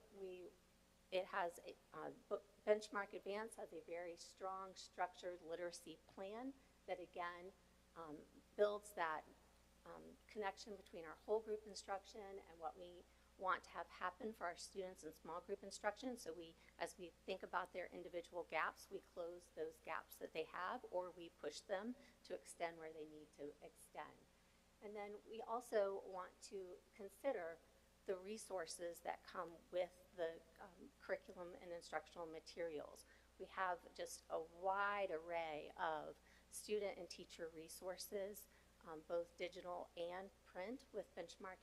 Benchmark Advance has a very strong structured literacy plan that again builds that connection between our whole group instruction and what we want to have happen for our students in small group instruction. So as we think about their individual gaps, we close those gaps that they have, or we push them to extend where they need to extend. And then we also want to consider the resources that come with the curriculum and instructional materials. We have just a wide array of student and teacher resources, both digital and print with Benchmark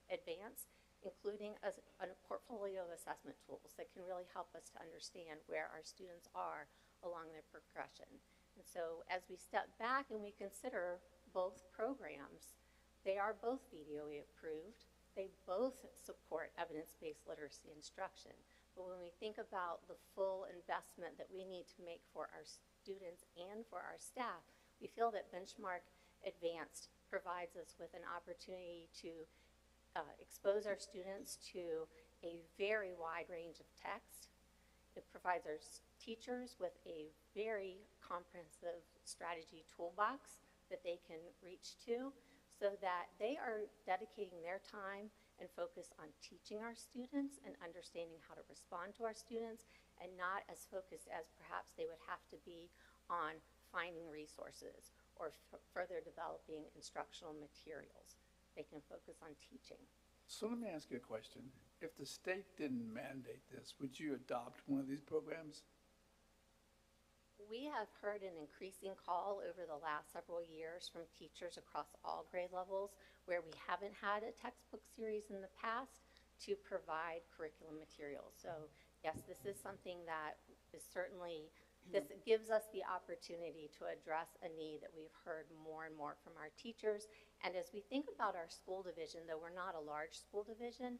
Advance, including a portfolio of assessment tools that can really help us to understand where our students are along their progression. And so as we step back and we consider both programs, they are both VDOE approved. They both support evidence-based literacy instruction. But when we think about the full investment that we need to make for our students and for our staff, we feel that Benchmark Advanced provides us with an opportunity to expose our students to a very wide range of text. It provides our teachers with a very comprehensive strategy toolbox that they can reach to, so that they are dedicating their time and focus on teaching our students and understanding how to respond to our students, and not as focused as perhaps they would have to be on finding resources or further developing instructional materials. They can focus on teaching. So let me ask you a question. If the state didn't mandate this, would you adopt one of these programs? We have heard an increasing call over the last several years from teachers across all grade levels where we haven't had a textbook series in the past to provide curriculum materials. So yes, this is something that is certainly, this gives us the opportunity to address a need that we've heard more and more from our teachers. And as we think about our school division, though we're not a large school division,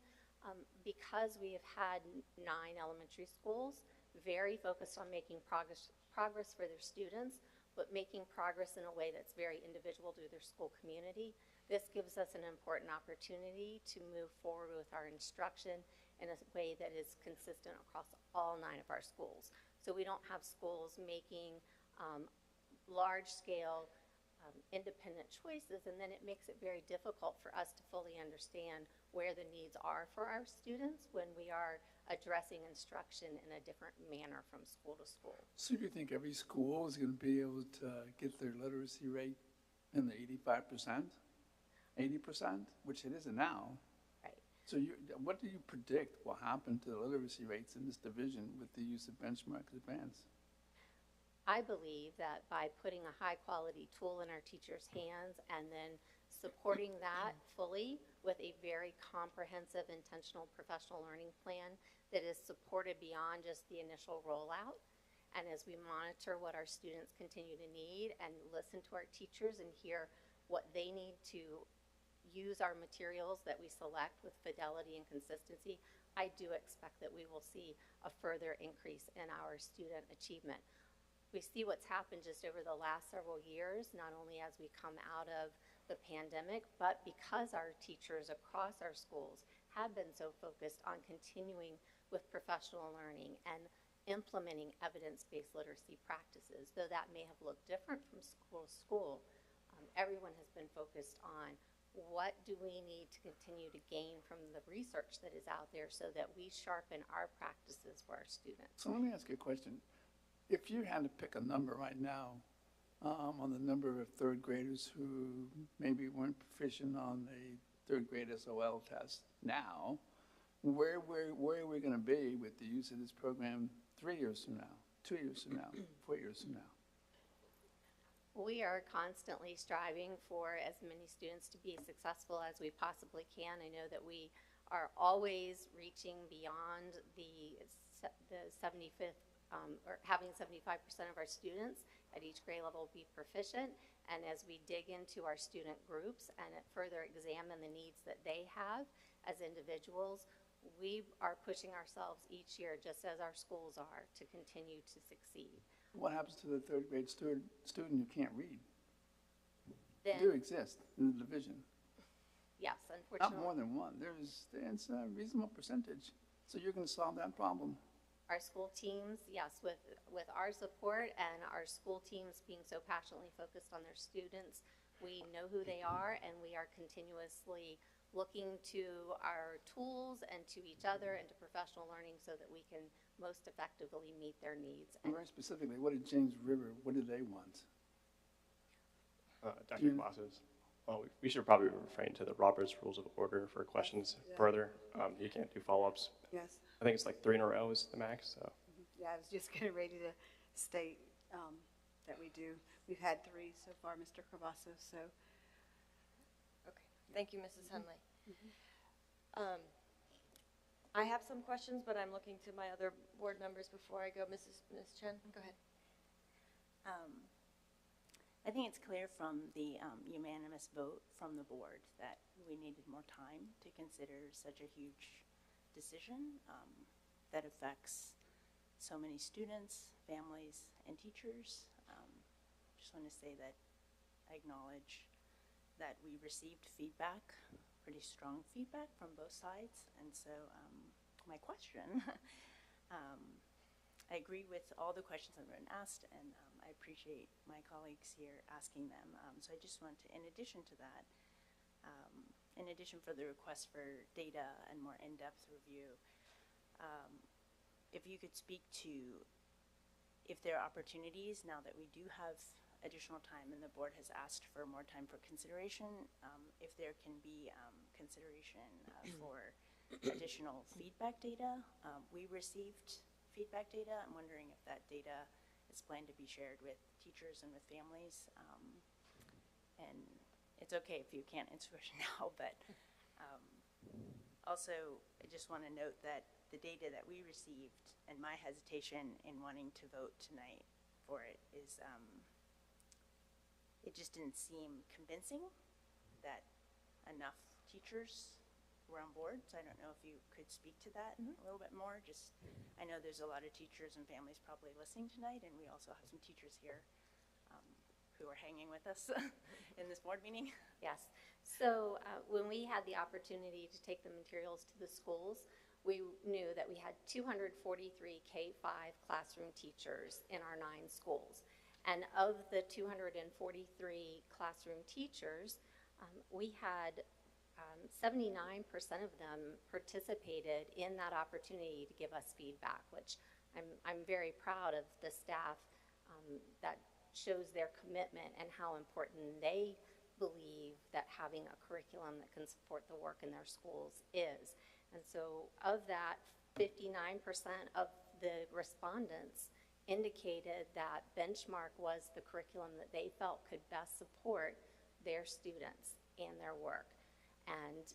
because we have had 9 elementary schools, very focused on making progress for their students, but making progress in a way that's very individual to their school community. This gives us an important opportunity to move forward with our instruction in a way that is consistent across all 9 of our schools. So we don't have schools making large-scale independent choices, and then it makes it very difficult for us to fully understand where the needs are for our students when we are addressing instruction in a different manner from school to school. So you think every school is going to be able to get their literacy rate in the 85%, 80%, which it isn't now? Right. So what do you predict will happen to the literacy rates in this division with the use of Benchmark Advance? I believe that by putting a high-quality tool in our teachers' hands and then supporting that fully with a very comprehensive intentional professional learning plan that is supported beyond just the initial rollout, and as we monitor what our students continue to need and listen to our teachers and hear what they need to use our materials that we select with fidelity and consistency, I do expect that we will see a further increase in our student achievement. We see what's happened just over the last several years, not only as we come out of the pandemic, but because our teachers across our schools have been so focused on continuing with professional learning and implementing evidence-based literacy practices. Though that may have looked different from school to school, everyone has been focused on what do we need to continue to gain from the research that is out there so that we sharpen our practices for our students. So let me ask you a question. If you had to pick a number right now on the number of third graders who maybe weren't proficient on the third grade SOL test now, where are we going to be with the use of this program 3 years from now, 2 years from now, 4 years from now? We are constantly striving for as many students to be successful as we possibly can. I know that we are always reaching beyond the 75th, or having 75% of our students at each grade level be proficient. And as we dig into our student groups and further examine the needs that they have as individuals, we are pushing ourselves each year, just as our schools are, to continue to succeed. What happens to the third grade student who can't read? Then, do exist in the division. Yes, unfortunately. Not more than one. It's a reasonable percentage. So you're going to solve that problem. Our school teams, yes, with our support and our school teams being so passionately focused on their students, we know who they are, and we are continuously looking to our tools and to each other and to professional learning so that we can most effectively meet their needs. And very specifically, what did James River, what do they want? Dr. Classes. Well, we should probably refrain to the Robert's Rules of Order for questions further. You can't do follow-ups. Yes. I think it's like 3 in a row is the max. So. Yeah, I was just getting ready to state that we do. We've had 3 so far, Mr. Cavazos, so. Okay, thank you, Mrs. Henley. I have some questions, but I'm looking to my other board members before I go. Ms. Chen, go ahead. I think it's clear from the unanimous vote from the board that we needed more time to consider such a huge decision that affects so many students, families, and teachers. Just want to say that I acknowledge that we received feedback, pretty strong feedback from both sides. And so my question, I agree with all the questions that have been asked, and I appreciate my colleagues here asking them. So I just want to, in addition to that, in addition for the request for data and more in-depth review, if you could speak to if there are opportunities now that we do have additional time and the board has asked for more time for consideration, if there can be consideration for additional feedback data. We received feedback data. I'm wondering if that data is planned to be shared with teachers and with families. And it's okay if you can't answer it now, but also I just want to note that the data that we received and my hesitation in wanting to vote tonight for it is it just didn't seem convincing that enough teachers were on board. So I don't know if you could speak to that a little bit more. Just, I know there's a lot of teachers and families probably listening tonight, and we also have some teachers here who are hanging with us in this board meeting. Yes. So when we had the opportunity to take the materials to the schools, we knew that we had 243 K-5 classroom teachers in our 9 schools. And of the 243 classroom teachers, we had 79% of them participated in that opportunity to give us feedback, which I'm very proud of the staff that shows their commitment and how important they believe that having a curriculum that can support the work in their schools is. And so of that, 59% of the respondents indicated that Benchmark was the curriculum that they felt could best support their students and their work. And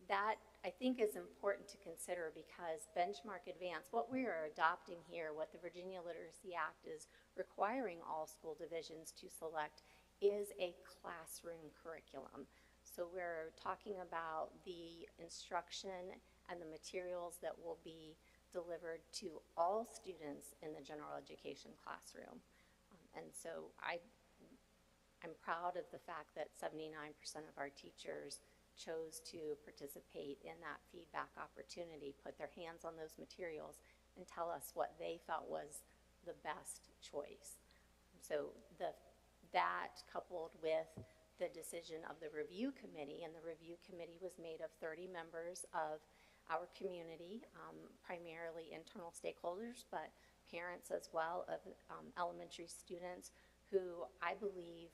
that, I think, is important to consider because Benchmark Advance, what we are adopting here, what the Virginia Literacy Act is requiring all school divisions to select, is a classroom curriculum. So we're talking about the instruction and the materials that will be delivered to all students in the general education classroom. And so I'm proud of the fact that 79% of our teachers chose to participate in that feedback opportunity, put their hands on those materials, and tell us what they felt was the best choice. So that coupled with the decision of the review committee, and the review committee was made of 30 members of our community, primarily internal stakeholders, but parents as well of elementary students who I believe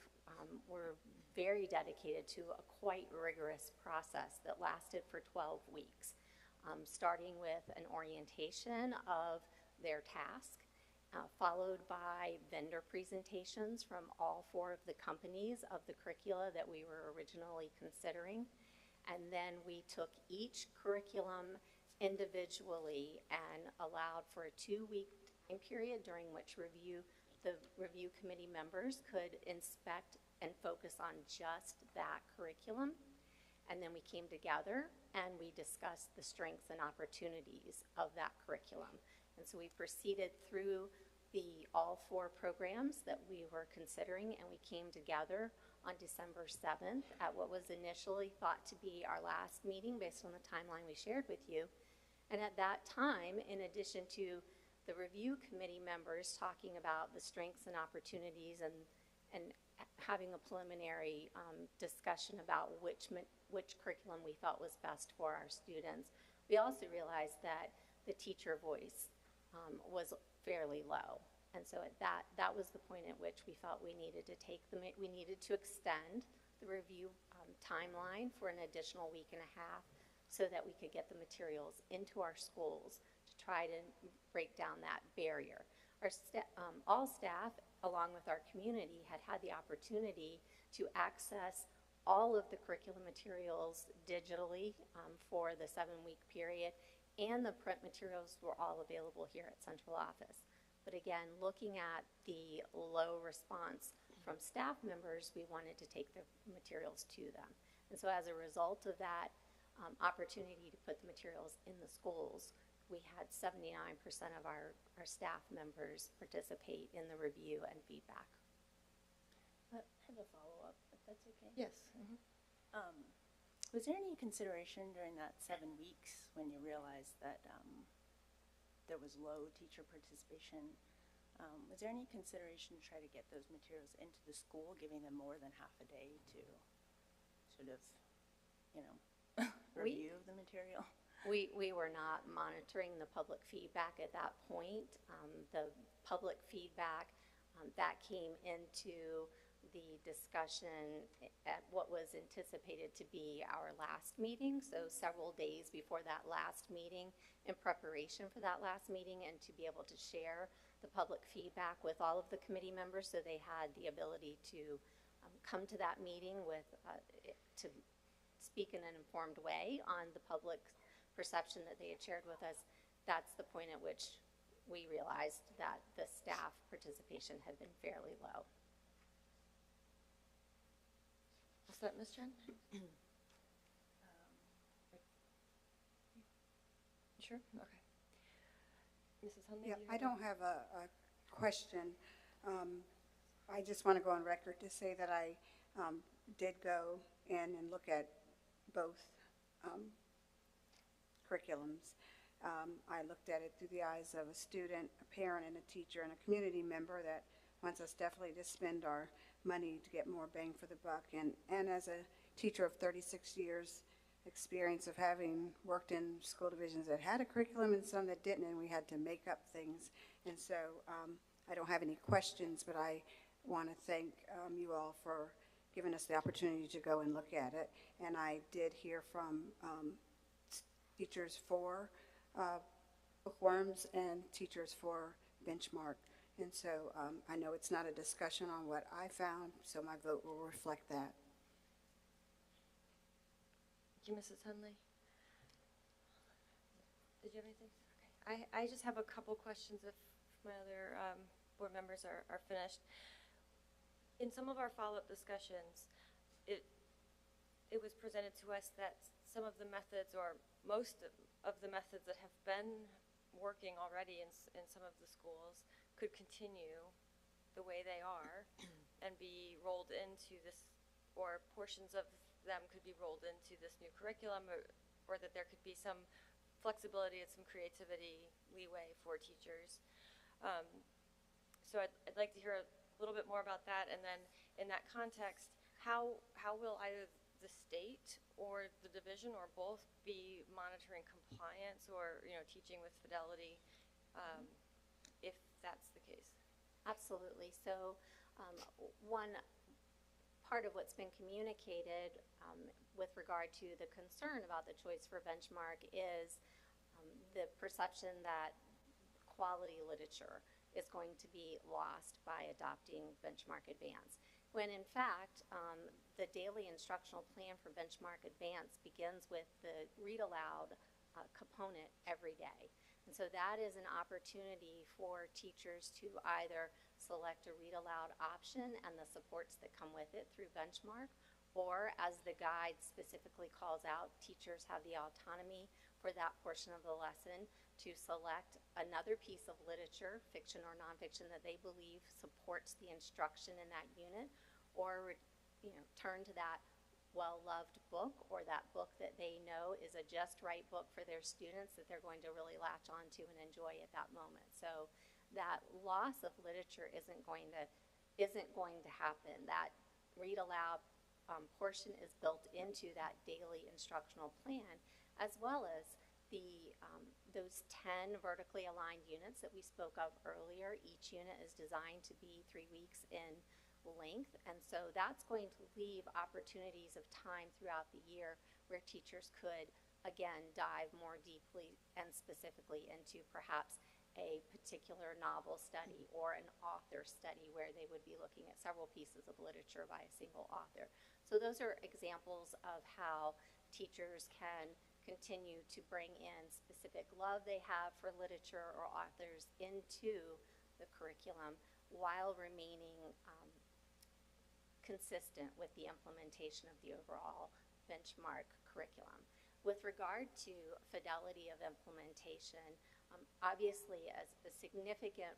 were very dedicated to a quite rigorous process that lasted for 12 weeks, starting with an orientation of their task, followed by vendor presentations from all 4 of the companies of the curricula that we were originally considering. And then we took each curriculum individually and allowed for a 2-week time period during which the review committee members could inspect and focus on just that curriculum. And then we came together and we discussed the strengths and opportunities of that curriculum. And so we proceeded through all 4 programs that we were considering, and we came together on December 7th at what was initially thought to be our last meeting based on the timeline we shared with you. And at that time, in addition to the review committee members talking about the strengths and opportunities and having a preliminary discussion about which curriculum we thought was best for our students, we also realized that the teacher voice was fairly low. And so at that was the point at which we felt we needed to extend the review timeline for an additional week and a half so that we could get the materials into our schools to try to break down that barrier. All staff, along with our community, had the opportunity to access all of the curriculum materials digitally for the 7-week period, and the print materials were all available here at central office. But again, looking at the low response from staff members, we wanted to take the materials to them. And so as a result of that opportunity to put the materials in the schools, we had 79% of our staff members participate in the review and feedback. I have a follow-up, if that's okay. Yes. Was there any consideration during that 7 weeks when you realized that there was low teacher participation? Was there any consideration to try to get those materials into the school, giving them more than half a day to sort of, review the material? We were not monitoring the public feedback at that point. The public feedback that came into the discussion at what was anticipated to be our last meeting, so several days before that last meeting, in preparation for that last meeting, and to be able to share the public feedback with all of the committee members so they had the ability to come to that meeting to speak in an informed way on the public perception that they had shared with us. That's the point at which we realized that the staff participation had been fairly low. Is that Ms. Chen? Sure? Okay. Mrs. Hunley? Yeah, I don't have a question. I just want to go on record to say that I did go in and look at both curriculums. I looked at it through the eyes of a student, a parent, and a teacher, and a community member that wants us definitely to spend our money to get more bang for the buck. And as a teacher of 36 years experience of having worked in school divisions that had a curriculum and some that didn't, and we had to make up things. And so I don't have any questions, but I want to thank you all for giving us the opportunity to go and look at it. And I did hear from teachers for bookworms and teachers for benchmark. And so I know it's not a discussion on what I found, so my vote will reflect that. Thank you, Mrs. Hunley. Did you have anything? Okay. I just have a couple questions if my other board members are finished. In some of our follow-up discussions, it was presented to us that some of the methods, or most of the methods that have been working already in some of the schools, could continue the way they are and be rolled into this, or portions of them could be rolled into this new curriculum, or that there could be some flexibility and some creativity leeway for teachers. So I'd like to hear a little bit more about that, and then in that context, how will either the state or the division or both be monitoring compliance or teaching with fidelity, if that's the case? Absolutely. So one part of what's been communicated with regard to the concern about the choice for benchmark is the perception that quality literature is going to be lost by adopting Benchmark Advance, when in fact the daily instructional plan for Benchmark Advance begins with the read aloud component every day. And so that is an opportunity for teachers to either select a read aloud option and the supports that come with it through Benchmark, or as the guide specifically calls out, teachers have the autonomy for that portion of the lesson to select another piece of literature, fiction or nonfiction, that they believe supports the instruction in that unit, or turn to that well-loved book or that book that they know is a just right book for their students that they're going to really latch onto and enjoy at that moment. So that loss of literature isn't going to happen. That read aloud portion is built into that daily instructional plan, as well as the those 10 vertically aligned units that we spoke of earlier. Each unit is designed to be 3 weeks in length, and so that's going to leave opportunities of time throughout the year where teachers could again dive more deeply and specifically into perhaps a particular novel study or an author study where they would be looking at several pieces of literature by a single author. So those are examples of how teachers can continue to bring in specific love they have for literature or authors into the curriculum while remaining consistent with the implementation of the overall benchmark curriculum. With regard to fidelity of implementation, obviously a significant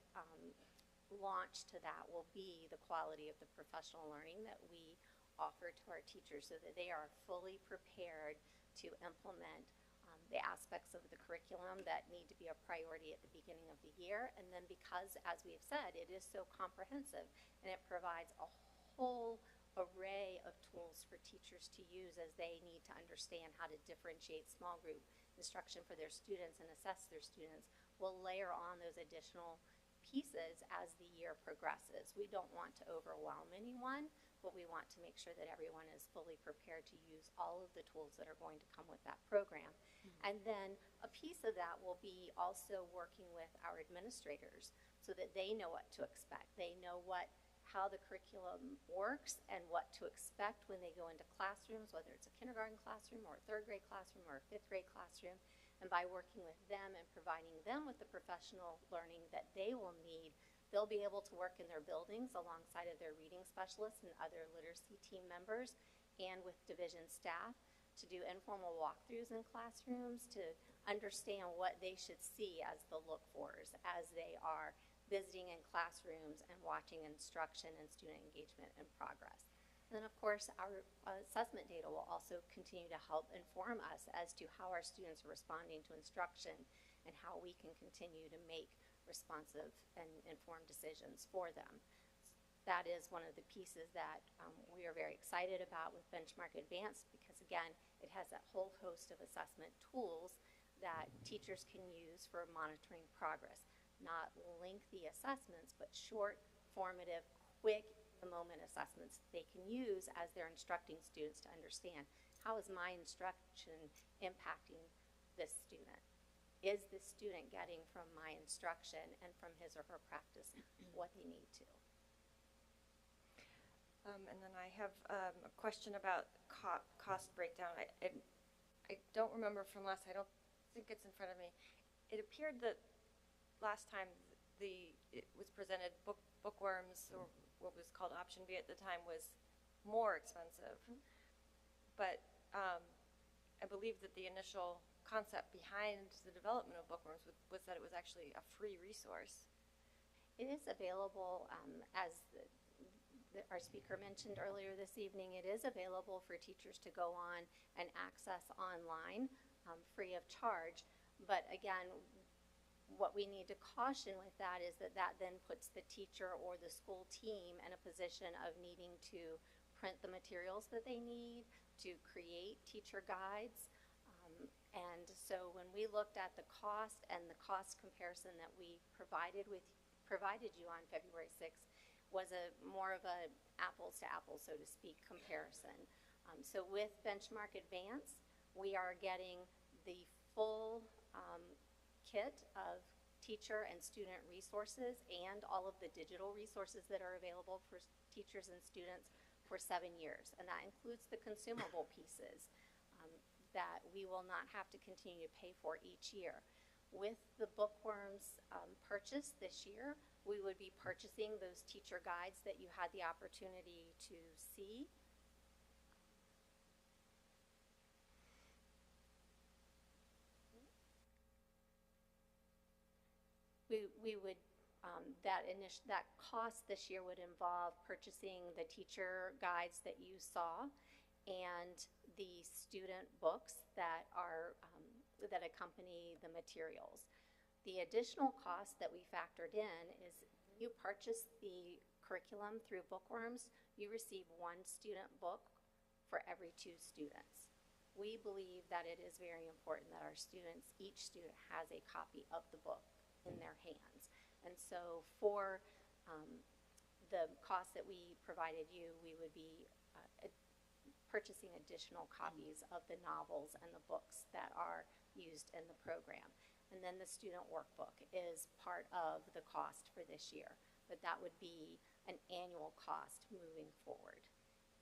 launch to that will be the quality of the professional learning that we offer to our teachers so that they are fully prepared to implement the aspects of the curriculum that need to be a priority at the beginning of the year. And then because, as we've said, it is so comprehensive and it provides a whole array of tools for teachers to use as they need to understand how to differentiate small group instruction for their students and assess their students, we'll layer on those additional pieces as the year progresses. We don't want to overwhelm anyone, but we want to make sure that everyone is fully prepared to use all of the tools that are going to come with that program. And then a piece of that will be also working with our administrators so that they know what to expect. They know how the curriculum works and what to expect when they go into classrooms, whether it's a kindergarten classroom or a third grade classroom or a fifth grade classroom. And by working with them and providing them with the professional learning that they will need, they'll be able to work in their buildings alongside of their reading specialists and other literacy team members and with division staff to do informal walkthroughs in classrooms to understand what they should see as the look-fors as they are visiting in classrooms and watching instruction and student engagement and progress. And then, of course, our assessment data will also continue to help inform us as to how our students are responding to instruction and how we can continue to make responsive and informed decisions for them. That is one of the pieces that we are very excited about with Benchmark Advanced because, again, it has that whole host of assessment tools that teachers can use for monitoring progress. Not lengthy assessments, but short, formative, quick, in-the-moment assessments they can use as they're instructing students to understand, how is my instruction impacting this student? Is this student getting from my instruction and from his or her practice what they need to? And then I have a question about cost breakdown. I don't remember from last, I don't think it's in front of me. It appeared that last time it was presented, bookworms, or what was called option B at the time, was more expensive. But I believe that the initial concept behind the development of bookworms was that it was actually a free resource. It is available, as our speaker mentioned earlier this evening, it is available for teachers to go on and access online free of charge. But again, what we need to caution with that is that that then puts the teacher or the school team in a position of needing to print the materials that they need, to create teacher guides. And so when we looked at the cost and the cost comparison that we provided you on February 6th was more of a apples to apples, so to speak, comparison. So with Benchmark Advance, we are getting the full kit of teacher and student resources and all of the digital resources that are available for teachers and students for 7 years. And that includes the consumable pieces that we will not have to continue to pay for each year. With the bookworms purchase this year, we would be purchasing those teacher guides that you had the opportunity to see. We would, that cost this year would involve purchasing the teacher guides that you saw and the student books that are, that accompany the materials. The additional cost that we factored in is you purchase the curriculum through Bookworms, you receive 1 student book for every 2 students. We believe that it is very important that our students, each student has a copy of the book in their hands. And so for the cost that we provided you, we would be purchasing additional copies of the novels and the books that are used in the program. And then the student workbook is part of the cost for this year, but that would be an annual cost moving forward.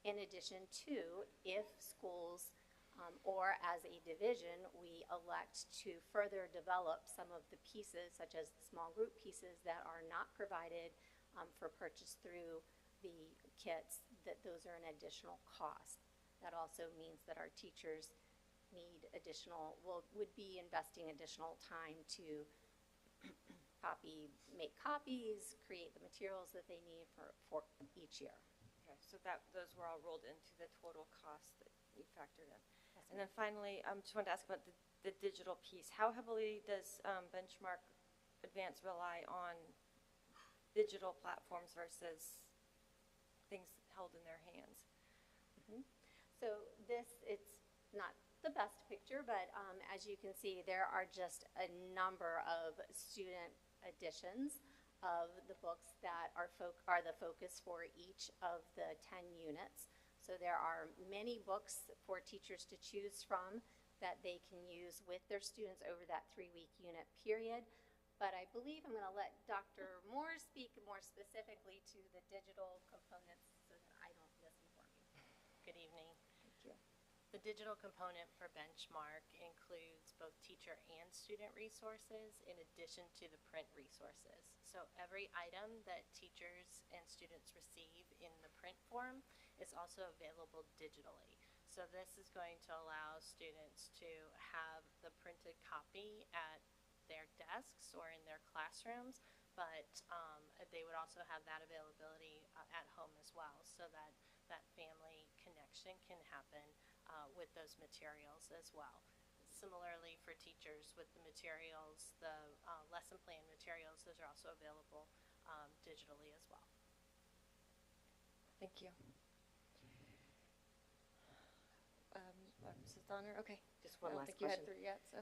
In addition to, if schools or as a division, we elect to further develop some of the pieces, such as the small group pieces that are not provided for purchase through the kits, that those are an additional cost. That also means that our teachers need additional, would be investing additional time to make copies, create the materials that they need for each year. Okay, so those were all rolled into the total cost that you factored in. And then finally, I just wanted to ask about the digital piece. How heavily does Benchmark Advance rely on digital platforms versus things held in their hands? So it's not the best picture, but as you can see, there are just a number of student editions of the books that are the focus for each of the 10 units. So there are many books for teachers to choose from that they can use with their students over that 3-week unit period. But I believe I'm going to let Dr. Moore speak more specifically to the digital components so that I don't misinform you. Good evening. Thank you. The digital component for Benchmark includes both teacher and student resources in addition to the print resources. So every item that teachers and students receive in the print form is also available digitally. So this is going to allow students to have the printed copy at their desks or in their classrooms, but they would also have that availability at home as well, so that that family connection can happen with those materials as well. Similarly for teachers with the materials, the lesson plan materials, those are also available digitally as well. Thank you. Mrs. Donner, okay. Just one last I don't think you had question. 3 yet, so.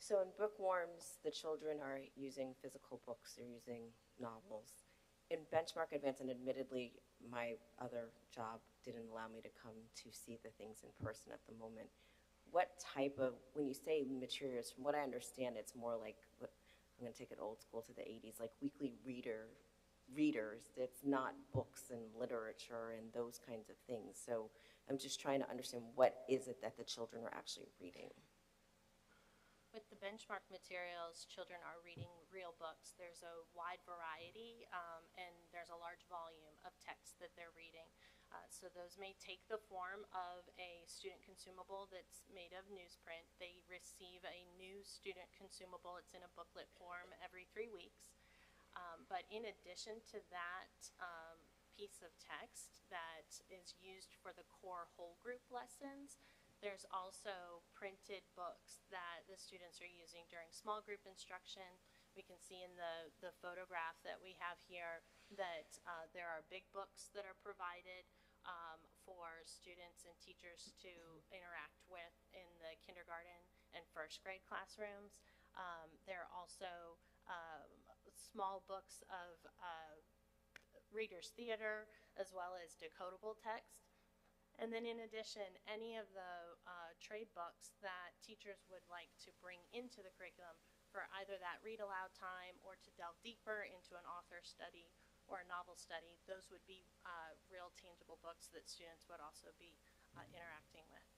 So in bookworms, the children are using physical books, they're using novels. In Benchmark Advance, and admittedly, my other job didn't allow me to come to see the things in person at the moment. What type of, when you say materials, from what I understand, it's more like, I'm going to take it old school to the 80s, like weekly readers. It's not books and literature and those kinds of things. So I'm just trying to understand, what is it that the children are actually reading? With the benchmark materials, children are reading real books. There's a wide variety and there's a large volume of text that they're reading. So those may take the form of a student consumable that's made of newsprint. They receive a new student consumable. It's in a booklet form every 3 weeks. But in addition to that piece of text that is used for the core whole group lessons, There's also printed books that the students are using during small group instruction. We can see in the photograph that we have here that there are big books that are provided for students and teachers to interact with in the kindergarten and first grade classrooms. There are also small books of reader's theater as well as decodable text. And then in addition, any of the trade books that teachers would like to bring into the curriculum for either that read aloud time or to delve deeper into an author study or a novel study, those would be real tangible books that students would also be interacting with.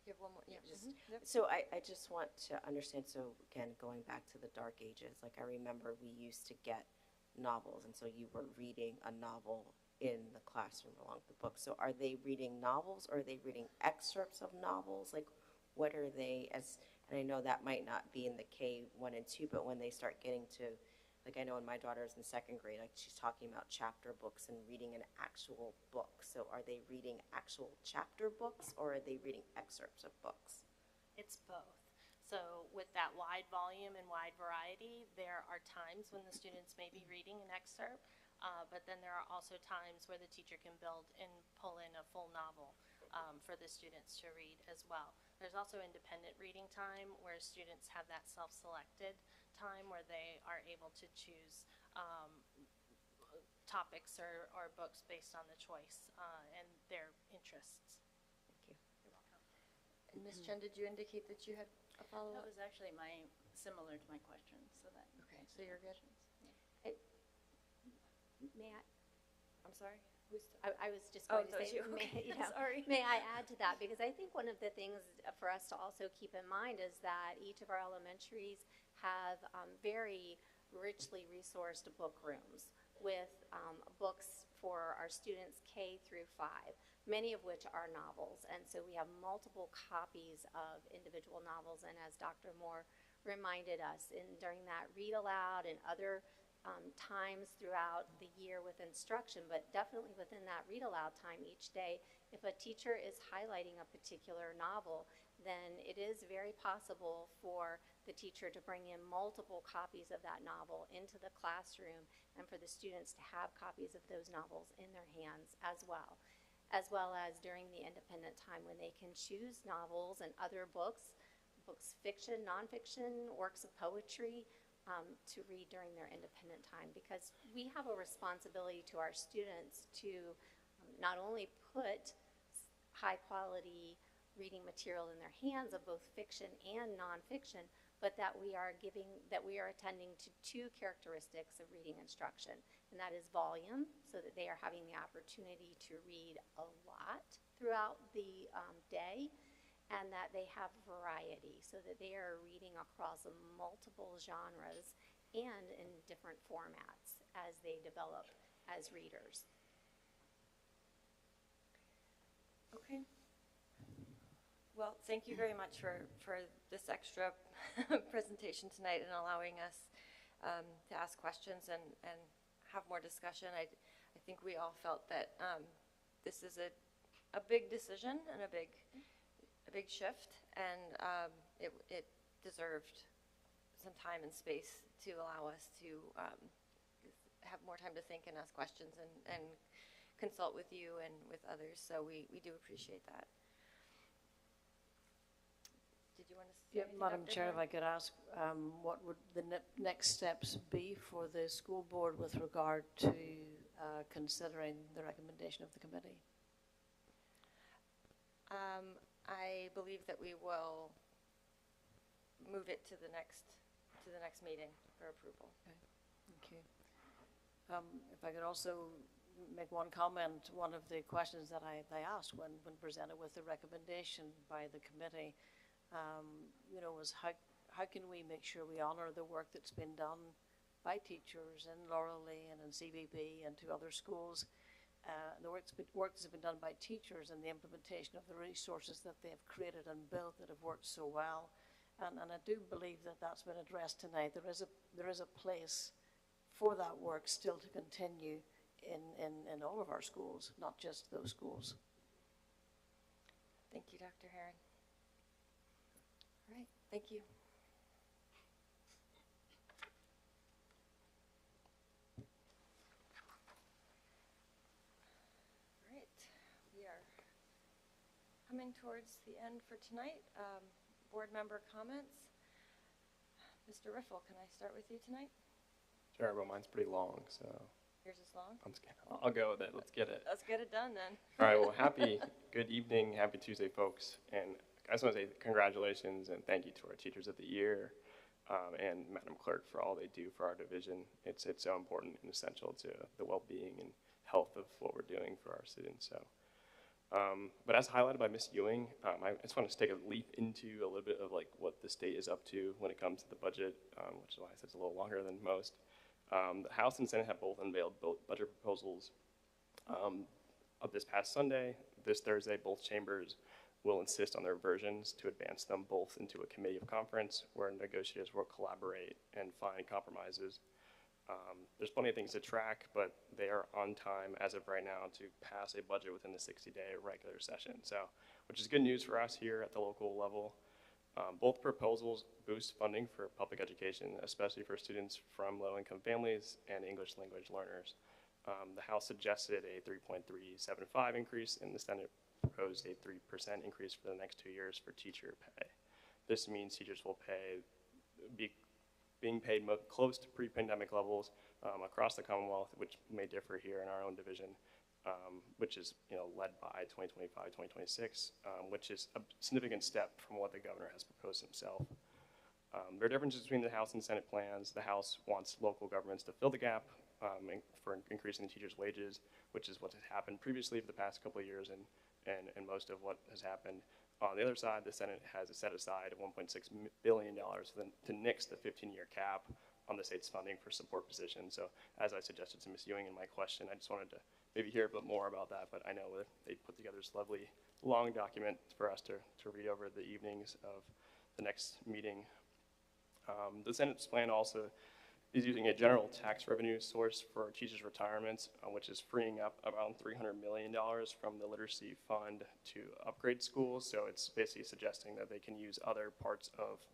You have one more? Yeah. So I just want to understand, so again, going back to the dark ages, like I remember we used to get novels, and so you were reading a novel in the classroom along the book. So are they reading novels, or are they reading excerpts of novels? Like, what are they, and I know that might not be in the K1 and 2, but when they start getting to, like I know when my daughter's in second grade, like she's talking about chapter books and reading an actual book. So are they reading actual chapter books, or are they reading excerpts of books? It's both. So with that wide volume and wide variety, there are times when the students may be reading an excerpt, but then there are also times where the teacher can build and pull in a full novel for the students to read as well. There's also independent reading time where students have that self-selected time where they are able to choose topics or books based on the choice and their interests. Thank you. You're welcome. And Ms. Chen, did you indicate that you had a follow-up? That was actually similar to my question, so that. Okay, so you're good. May I? I'm sorry? I was just going to say, Sorry. may I add to that? Because I think one of the things for us to also keep in mind is that each of our elementaries have very richly resourced book rooms with books for our students K through 5, many of which are novels. And so we have multiple copies of individual novels. And as Dr. Moore reminded us, during that read aloud and other times throughout the year with instruction, but definitely within that read aloud time each day, if a teacher is highlighting a particular novel, then it is very possible for the teacher to bring in multiple copies of that novel into the classroom and for the students to have copies of those novels in their hands as well as during the independent time when they can choose novels and other books, fiction, nonfiction, works of poetry, to read during their independent time, because we have a responsibility to our students to not only put high quality reading material in their hands of both fiction and nonfiction, but that we are attending to two characteristics of reading instruction, and that is volume, so that they are having the opportunity to read a lot throughout the day, and that they have variety, so that they are reading across multiple genres and in different formats as they develop as readers. Okay. Well, thank you very much for this extra presentation tonight and allowing us to ask questions and have more discussion. I think we all felt that this is a big decision and a big shift, and it deserved some time and space to allow us to have more time to think and ask questions and consult with you and with others. So we do appreciate that. Did you want to say anything, Madam Dr. Chair, if Herron? I could ask, what would the next steps be for the school board with regard to considering the recommendation of the committee? I believe that we will move it to the next meeting for approval. Okay. Thank you. If I could also make one comment, one of the questions that I asked when presented with the recommendation by the committee, was how can we make sure we honor the work that's been done by teachers in Laurel Lane and CBB and to other schools, the work that's been done by teachers and the implementation of the resources that they have created and built that have worked so well. And I do believe that that's been addressed tonight. There is a place for that work still to continue in all of our schools, not just those schools. Thank you, Dr. Herron. All right, thank you. All right, we are coming towards the end for tonight. Board member comments. Mr. Riffle, can I start with you tonight? Sure, but mine's pretty long, so Yours is long? I'll go with it. Let's get it. Let's get it done then. All right, well, good evening, happy Tuesday, folks. And I just want to say congratulations and thank you to our Teachers of the Year and Madam Clerk for all they do for our division. It's so important and essential to the well-being and health of what we're doing for our students. So, but as highlighted by Ms. Ewing, I just want to take a leap into a little bit of like what the state is up to when it comes to the budget, which is why I said it's a little longer than most. The House and Senate have both unveiled budget proposals of this past Sunday. This Thursday, both chambers will insist on their versions to advance them both into a committee of conference where negotiators will collaborate and find compromises. There's plenty of things to track, but they are on time as of right now to pass a budget within the 60-day regular session. So, which is good news for us here at the local level. Both proposals boost funding for public education, especially for students from low-income families and English language learners. The House suggested a 3.375 increase, and the Senate proposed a 3% increase for the next 2 years for teacher pay. This means teachers will being paid close to pre-pandemic levels across the Commonwealth, which may differ here in our own division, which is led by 2025-2026, which is a significant step from what the governor has proposed himself. There are differences between the House and Senate plans. The House wants local governments to fill the gap for increasing the teachers' wages, which is what has happened previously for the past couple of years and most of what has happened. On the other side, the Senate has set aside $1.6 billion to nix the 15-year cap on the state's funding for support positions. So as I suggested to Ms. Ewing in my question, I just wanted to maybe hear a bit more about that, but I know that they put together this lovely long document for us to read over the evenings of the next meeting. The Senate's plan also is using a general tax revenue source for teachers' retirements, which is freeing up around $300 million from the literacy fund to upgrade schools. So it's basically suggesting that they can use other parts of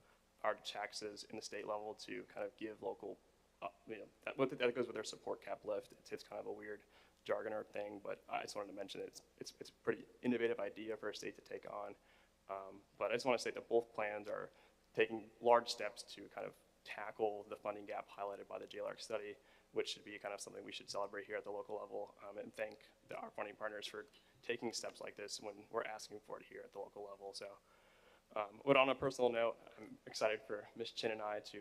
our taxes in the state level to kind of give local, that goes with their support cap lift. It's kind of a weird jargon or thing, but I just wanted to mention it's a pretty innovative idea for a state to take on. But I just want to say that both plans are taking large steps to kind of tackle the funding gap highlighted by the JLARC study, which should be kind of something we should celebrate here at the local level, and thank our funding partners for taking steps like this when we're asking for it here at the local level. So, but on a personal note, I'm excited for Ms. Chin and I to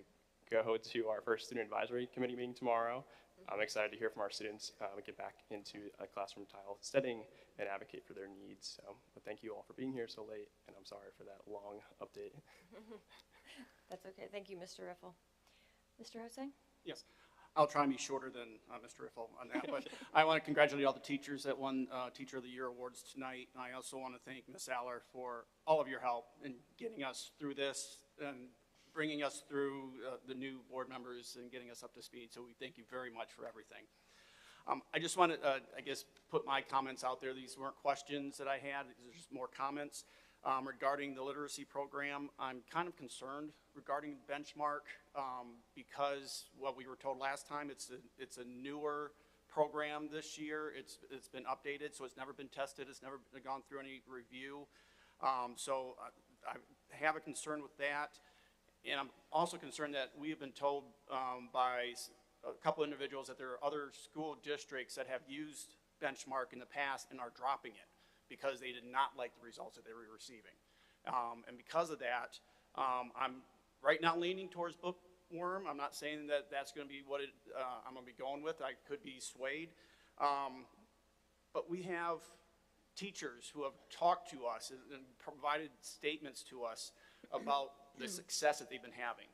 go to our first student advisory committee meeting tomorrow. I'm excited to hear from our students, get back into a classroom style setting and advocate for their needs. So, but thank you all for being here so late, and I'm sorry for that long update. That's okay. Thank you, Mr. Riffle. Mr. Hosang? Yes. I'll try and be shorter than Mr. Riffle on that, but I want to congratulate all the teachers that won Teacher of the Year awards tonight. And I also want to thank Ms. Aller for all of your help in getting us through this and bringing us through the new board members and getting us up to speed. So we thank you very much for everything. I just want to, I guess, put my comments out there. These weren't questions that I had. These are just more comments. Regarding the literacy program, I'm kind of concerned regarding benchmark because what we were told last time, it's a newer program this year. It's been updated, so it's never been tested. It's never gone through any review. So I have a concern with that. And I'm also concerned that we have been told by a couple individuals that there are other school districts that have used benchmark in the past and are dropping it because they did not like the results that they were receiving. And because of that, I'm right now leaning towards bookworm. I'm not saying that that's going to be what I'm going to be going with. I could be swayed. But we have teachers who have talked to us and provided statements to us about the success that they've been having.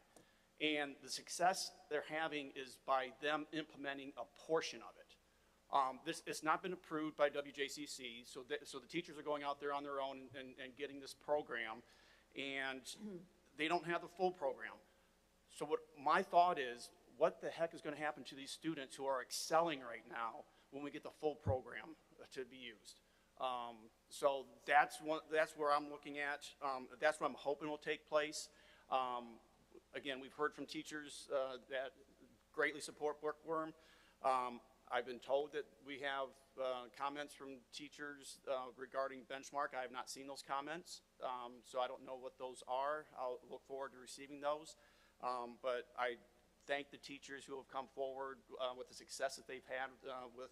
And the success they're having is by them implementing a portion of it. It's not been approved by WJCC, so the teachers are going out there on their own and getting this program, and they don't have the full program. So what my thought is, what the heck is going to happen to these students who are excelling right now when we get the full program to be used? So that's where I'm looking at. That's what I'm hoping will take place. Again, we've heard from teachers that greatly support Bookworm. I've been told that we have comments from teachers regarding Benchmark. I have not seen those comments, so I don't know what those are. I'll look forward to receiving those. But I thank the teachers who have come forward with the success that they've had with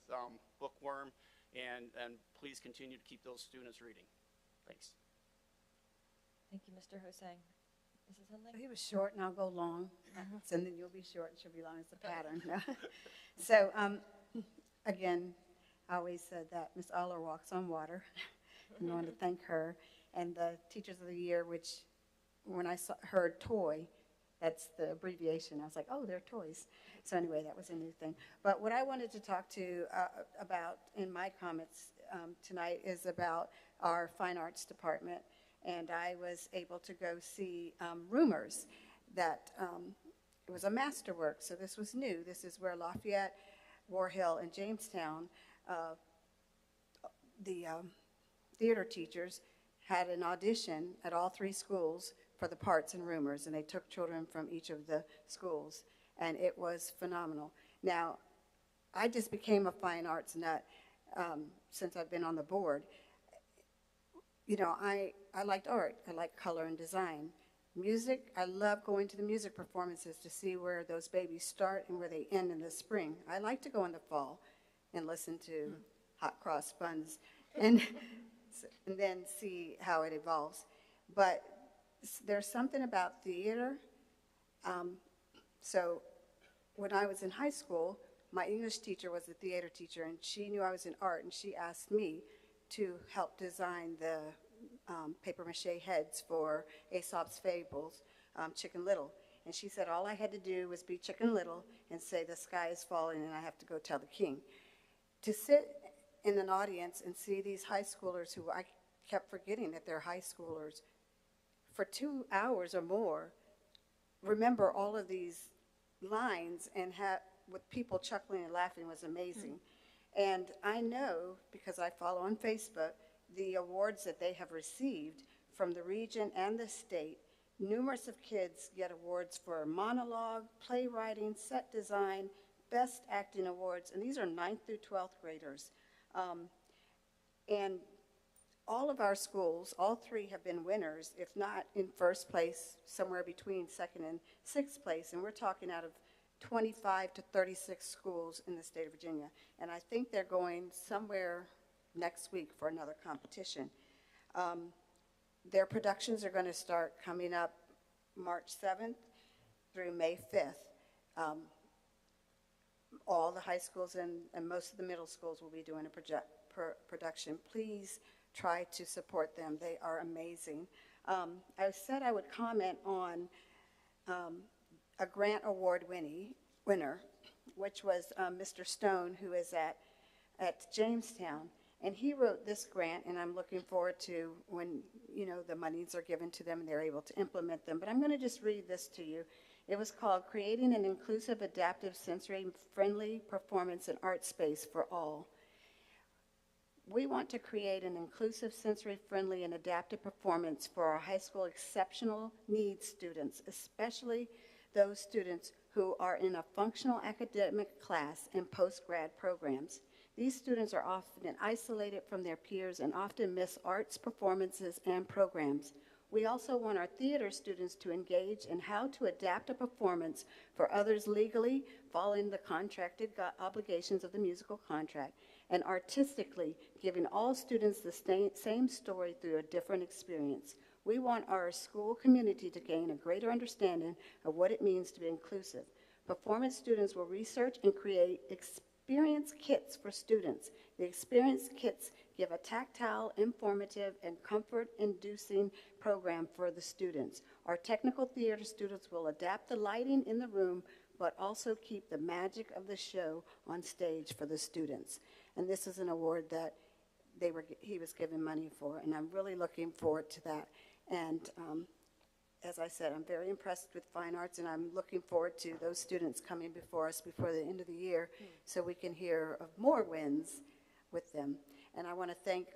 Bookworm, and please continue to keep those students reading. Thanks. Thank you, Mr. Hosang. Mrs. Hundley? He was short, and I'll go long. So then you'll be short, and she'll be long. It's a pattern. So, again, I always said that Miss Aller walks on water, and I want to thank her. And the Teachers of the Year, which when I heard TOY, that's the abbreviation. I was like, oh, they're toys. So anyway, that was a new thing. But what I wanted to talk to about in my comments tonight is about our fine arts department. And I was able to go see Rumors that it was a masterwork. So this was new. This is where Lafayette, War Hill, and Jamestown, the theater teachers had an audition at all 3 schools for the parts in Rumors, and they took children from each of the schools, and it was phenomenal. Now, I just became a fine arts nut since I've been on the board. You know, I liked art. I like color and design. Music, I love going to the music performances to see where those babies start and where they end in the spring. I like to go in the fall and listen to Hot Cross Buns and then see how it evolves. But there's something about theater. So when I was in high school, my English teacher was a theater teacher, and she knew I was in art, and she asked me to help design the paper mache heads for Aesop's Fables, Chicken Little. And she said all I had to do was be Chicken Little and say the sky is falling and I have to go tell the king. To sit in an audience and see these high schoolers who I kept forgetting that they're high schoolers for 2 hours or more, remember all of these lines and with people chuckling and laughing was amazing. And I know, because I follow on Facebook, the awards that they have received from the region and the state. Numerous of kids get awards for monologue, playwriting, set design, best acting awards, and these are 9th through 12th graders. And all of our schools, all 3 have been winners, if not in first place, somewhere between 2nd and 6th place, and we're talking out of 25 to 36 schools in the state of Virginia. And I think they're going somewhere next week for another competition. Their productions are going to start coming up March 7th through May 5th. All the high schools and most of the middle schools will be doing a production. Please try to support them. They are amazing. I said I would comment on a grant award winner, which was Mr. Stone, who is at Jamestown. And he wrote this grant, and I'm looking forward to when, you know, the monies are given to them and they're able to implement them. But I'm going to just read this to you. It was called Creating an Inclusive, Adaptive, Sensory-Friendly Performance and Art Space for All. We want to create an inclusive, sensory-friendly, and adaptive performance for our high school exceptional needs students, especially those students who are in a functional academic class and post-grad programs. These students are often isolated from their peers and often miss arts, performances, and programs. We also want our theater students to engage in how to adapt a performance for others legally, following the contracted obligations of the musical contract, and artistically, giving all students the same story through a different experience. We want our school community to gain a greater understanding of what it means to be inclusive. Performance students will research and create experience kits for students. The experience kits give a tactile, informative, and comfort-inducing program for the students. Our technical theater students will adapt the lighting in the room, but also keep the magic of the show on stage for the students. And this is an award that he was given money for, and I'm really looking forward to that. And as I said, I'm very impressed with fine arts, and I'm looking forward to those students coming before us before the end of the year so we can hear of more wins with them. And I want to thank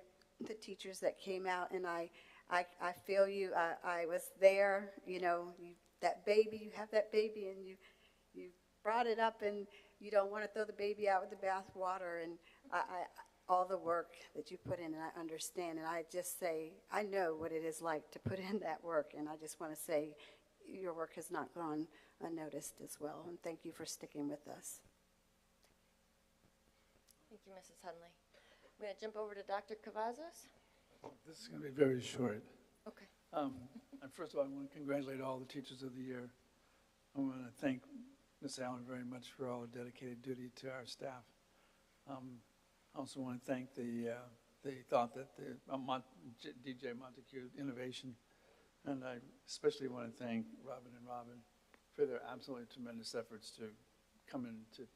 the teachers that came out, and I feel you. I was there. You know, that baby, you have that baby, and you brought it up, and you don't want to throw the baby out with the bathwater, and all the work that you put in, and I understand, and I just say, I know what it is like to put in that work, and I just want to say your work has not gone unnoticed as well, and thank you for sticking with us. Thank you, Mrs. Hunley. I'm going to jump over to Dr. Cavazos. This is going to be very short. Okay. And first of all, I want to congratulate all the teachers of the year. I want to thank Ms. Allen very much for all the dedicated duty to our staff. I also want to thank the thought that the DJ Montecue Innovation, and I especially want to thank Robin and Robin for their absolutely tremendous efforts to come in to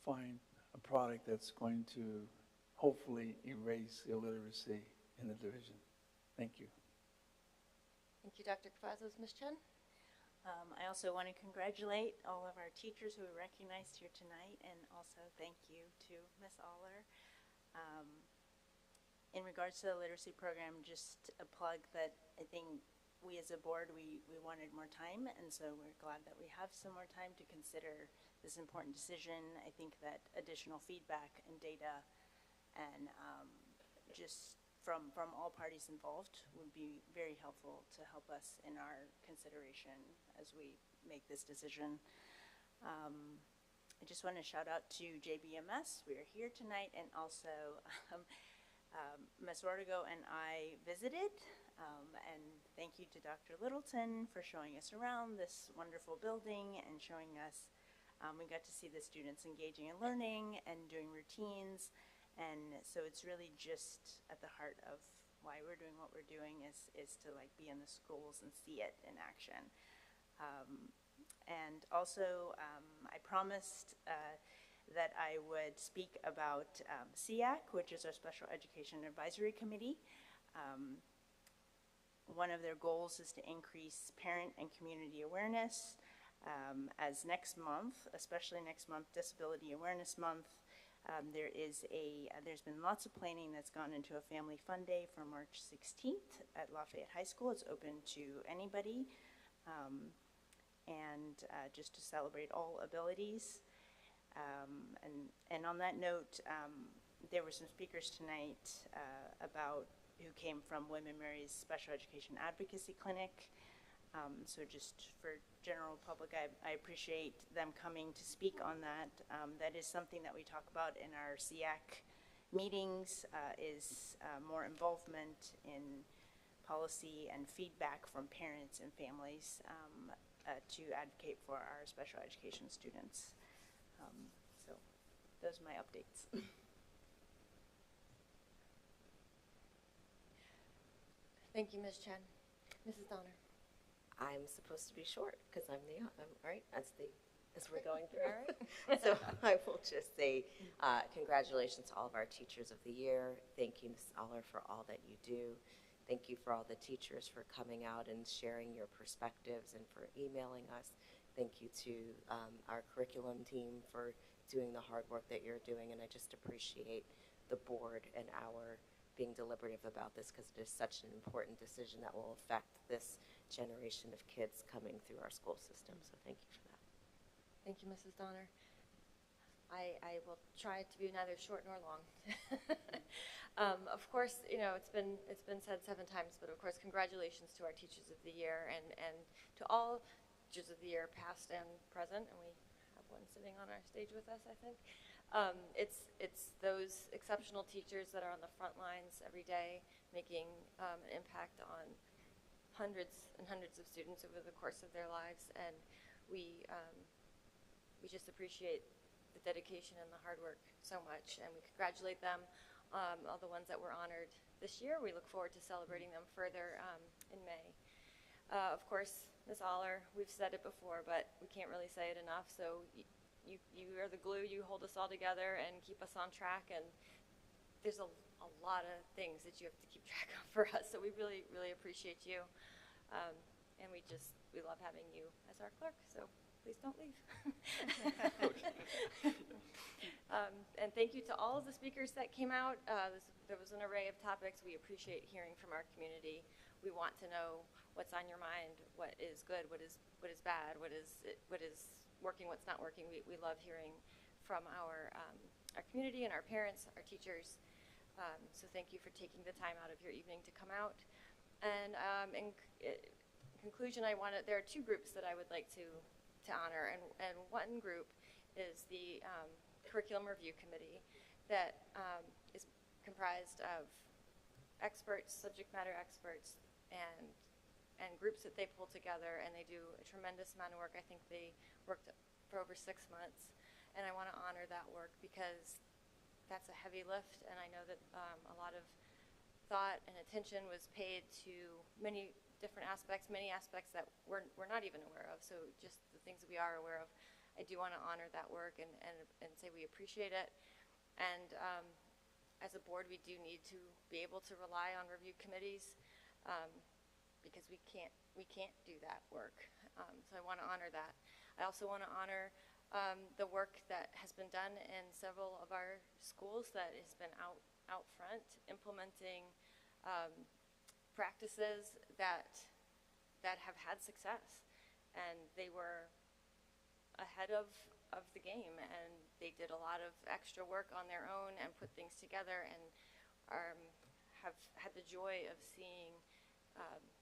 find a product that's going to hopefully erase illiteracy in the division. Thank you. Thank you, Dr. Cavazos. Ms. Chen? I also want to congratulate all of our teachers who were recognized here tonight, and also thank you to Ms. Aller. In regards to the literacy program, just a plug that I think we as a board, we wanted more time, and so we're glad that we have some more time to consider this important decision. I think that additional feedback and data and just from all parties involved would be very helpful to help us in our consideration as we make this decision. I just want to shout out to JBMS. We are here tonight, and also Ms. Ortego and I visited, and thank you to Dr. Littleton for showing us around this wonderful building and showing us, we got to see the students engaging in learning and doing routines. And so it's really just at the heart of why we're doing what we're doing is to like be in the schools and see it in action. And also I promised that I would speak about SEAC, which is our Special Education Advisory Committee. One of their goals is to increase parent and community awareness, as next month, especially next month, Disability Awareness Month. There's been lots of planning that's gone into a Family Fun Day for March 16th at Lafayette High School. It's open to anybody, and just to celebrate all abilities. And on that note, there were some speakers tonight who came from Women Mary's Special Education Advocacy Clinic. So just for general public, I appreciate them coming to speak on that. That is something that we talk about in our SEAC meetings, is more involvement in policy and feedback from parents and families to advocate for our special education students. So those are my updates. Thank you, Ms. Chen. Mrs. Donner. I'm supposed to be short because I'm right. As we're going through. All right. So I will just say congratulations to all of our teachers of the year. Thank you, Ms. Aller, for all that you do. Thank you for all the teachers for coming out and sharing your perspectives and for emailing us. Thank you to our curriculum team for doing the hard work that you're doing, and I just appreciate the board and our being deliberative about this because it is such an important decision that will affect this generation of kids coming through our school system. So thank you for that. Thank you, Mrs. Donner. I will try to be neither short nor long. Of course, you know, it's been said 7 times, but of course, congratulations to our Teachers of the Year and to all Teachers of the Year, past and present, and we have one sitting on our stage with us, I think. It's those exceptional teachers that are on the front lines every day, making an impact on hundreds and hundreds of students over the course of their lives, and we just appreciate the dedication and the hard work so much, and we congratulate them, all the ones that were honored this year. We look forward to celebrating them further in May. Of course, Ms. Aller, we've said it before, but we can't really say it enough, so you are the glue. You hold us all together and keep us on track, and there's a lot of things that you have to keep track of for us, so we really, really appreciate you, and we love having you as our clerk, so please don't leave. And thank you to all of the speakers that came out. There was an array of topics. We appreciate hearing from our community. We want to know what's on your mind, what is good, what is bad, what is working, what's not working. We love hearing from our community and our parents, our teachers. So thank you for taking the time out of your evening to come out. And in conclusion, there are two groups that I would like to honor, and one group is the Curriculum Review Committee that is comprised of experts, subject matter experts, and groups that they pull together, and they do a tremendous amount of work. I think they worked for over 6 months, and I want to honor that work because that's a heavy lift, and I know that a lot of thought and attention was paid to many different aspects, many aspects that we're not even aware of. So just the things that we are aware of, I do want to honor that work and say we appreciate it. And as a board, we do need to be able to rely on review committees because we can't do that work. So I want to honor that. I also want to honor the work that has been done in several of our schools that has been out front implementing practices that have had success, and they were ahead of the game, and they did a lot of extra work on their own and put things together, and have had the joy of seeing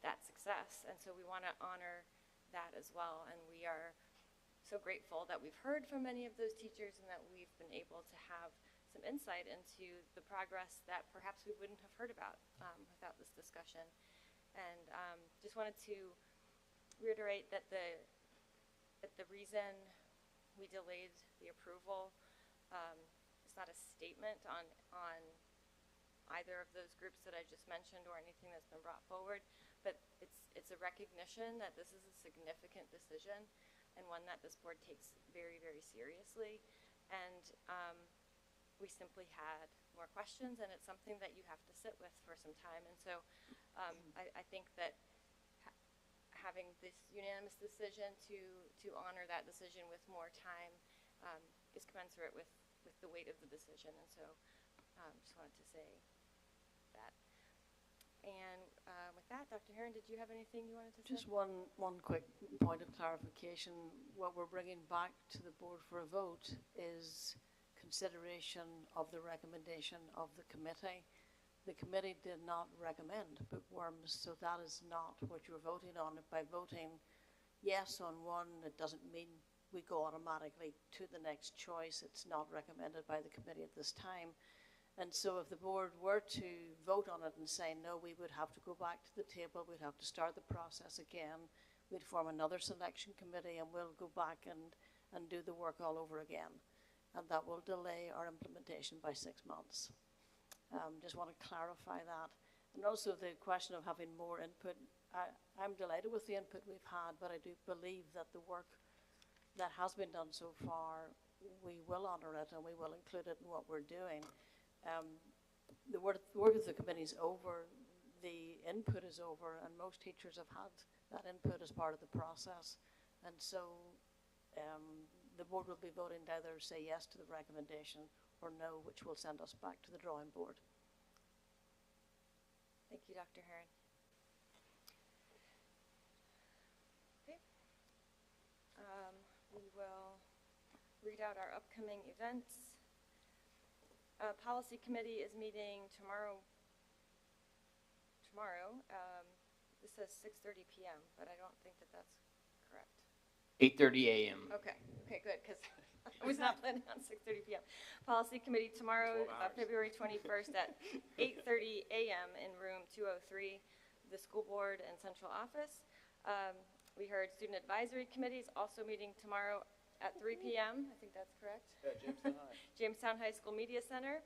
that success. And so we want to honor that as well, and we are so grateful that we've heard from many of those teachers and that we've been able to have some insight into the progress that perhaps we wouldn't have heard about without this discussion. And just wanted to reiterate that the reason we delayed the approval is not a statement on either of those groups that I just mentioned or anything that's been brought forward, but it's a recognition that this is a significant decision and one that this board takes very, very seriously. And we simply had more questions, and it's something that you have to sit with for some time. And so I think that having this unanimous decision to honor that decision with more time is commensurate with the weight of the decision. And so just wanted to say that. And with that, Dr. Herron, did you have anything you wanted to say? Just one quick point of clarification. What we're bringing back to the board for a vote is consideration of the recommendation of the committee. The committee did not recommend bookworms, so that is not what you're voting on. By voting yes on one, it doesn't mean we go automatically to the next choice. It's not recommended by the committee at this time. And so if the board were to vote on it and say no, we would have to go back to the table, we'd have to start the process again, we'd form another selection committee, and we'll go back and do the work all over again. And that will delay our implementation by 6 months. Just want to clarify that. And also the question of having more input. I'm delighted with the input we've had, but I do believe that the work that has been done so far, we will honor it and we will include it in what we're doing. The work of the committee is over, the input is over, and most teachers have had that input as part of the process. And so the board will be voting to either say yes to the recommendation or no, which will send us back to the drawing board. Thank you, Dr. Herron. Okay. We will read out our upcoming events. Policy Committee is meeting tomorrow. This says 6:30 p.m., but I don't think that that's correct. 8:30 a.m. Okay, good, because I was not planning on 6:30 p.m. Policy Committee tomorrow, February 21st at 8:30 a.m. in room 203, the school board and central office. We heard Student Advisory Committee is also meeting tomorrow at 3 p.m. I think that's correct. Yeah, Jamestown High. Jamestown High School Media Center.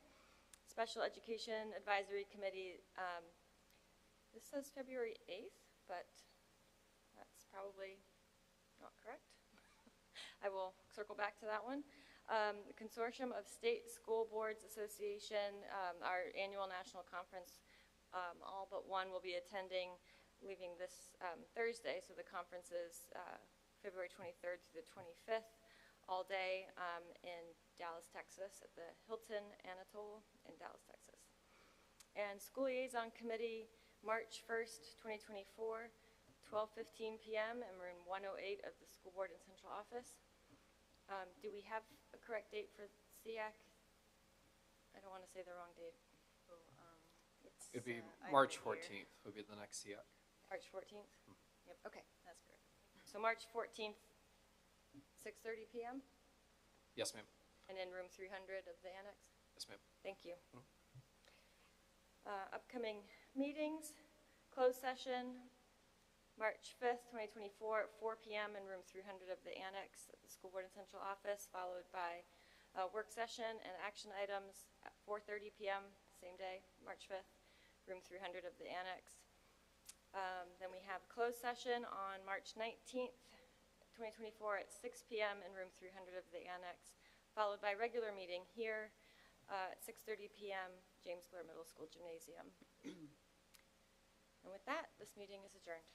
Special Education Advisory Committee. This says February 8th, but that's probably not correct. I will circle back to that one. The Consortium of State School Boards Association, our annual national conference, all but one will be attending, leaving this Thursday, so the conference is February 23rd to the 25th, all day in Dallas, Texas, at the Hilton Anatole in Dallas, Texas. And School Liaison Committee, March 1st, 2024, 12:15 p.m. in room 108 of the School Board and Central Office. Do we have a correct date for SEAC? I don't want to say the wrong date. It'd be March 14th would be the next SEAC. March 14th? Yep, okay, that's correct. So March 14th, 6:30 p.m.? Yes, ma'am. And in room 300 of the annex? Yes, ma'am. Thank you. Upcoming meetings, closed session, March 5th, 2024 at 4 p.m. in room 300 of the annex at the School Board and Central Office, followed by a work session and action items at 4:30 p.m. same day, March 5th, room 300 of the annex. Then we have closed session on March 19th, 2024 at 6 p.m. in room 300 of the annex, followed by regular meeting here at 6:30 p.m. James Blair Middle School Gymnasium. And with that, this meeting is adjourned.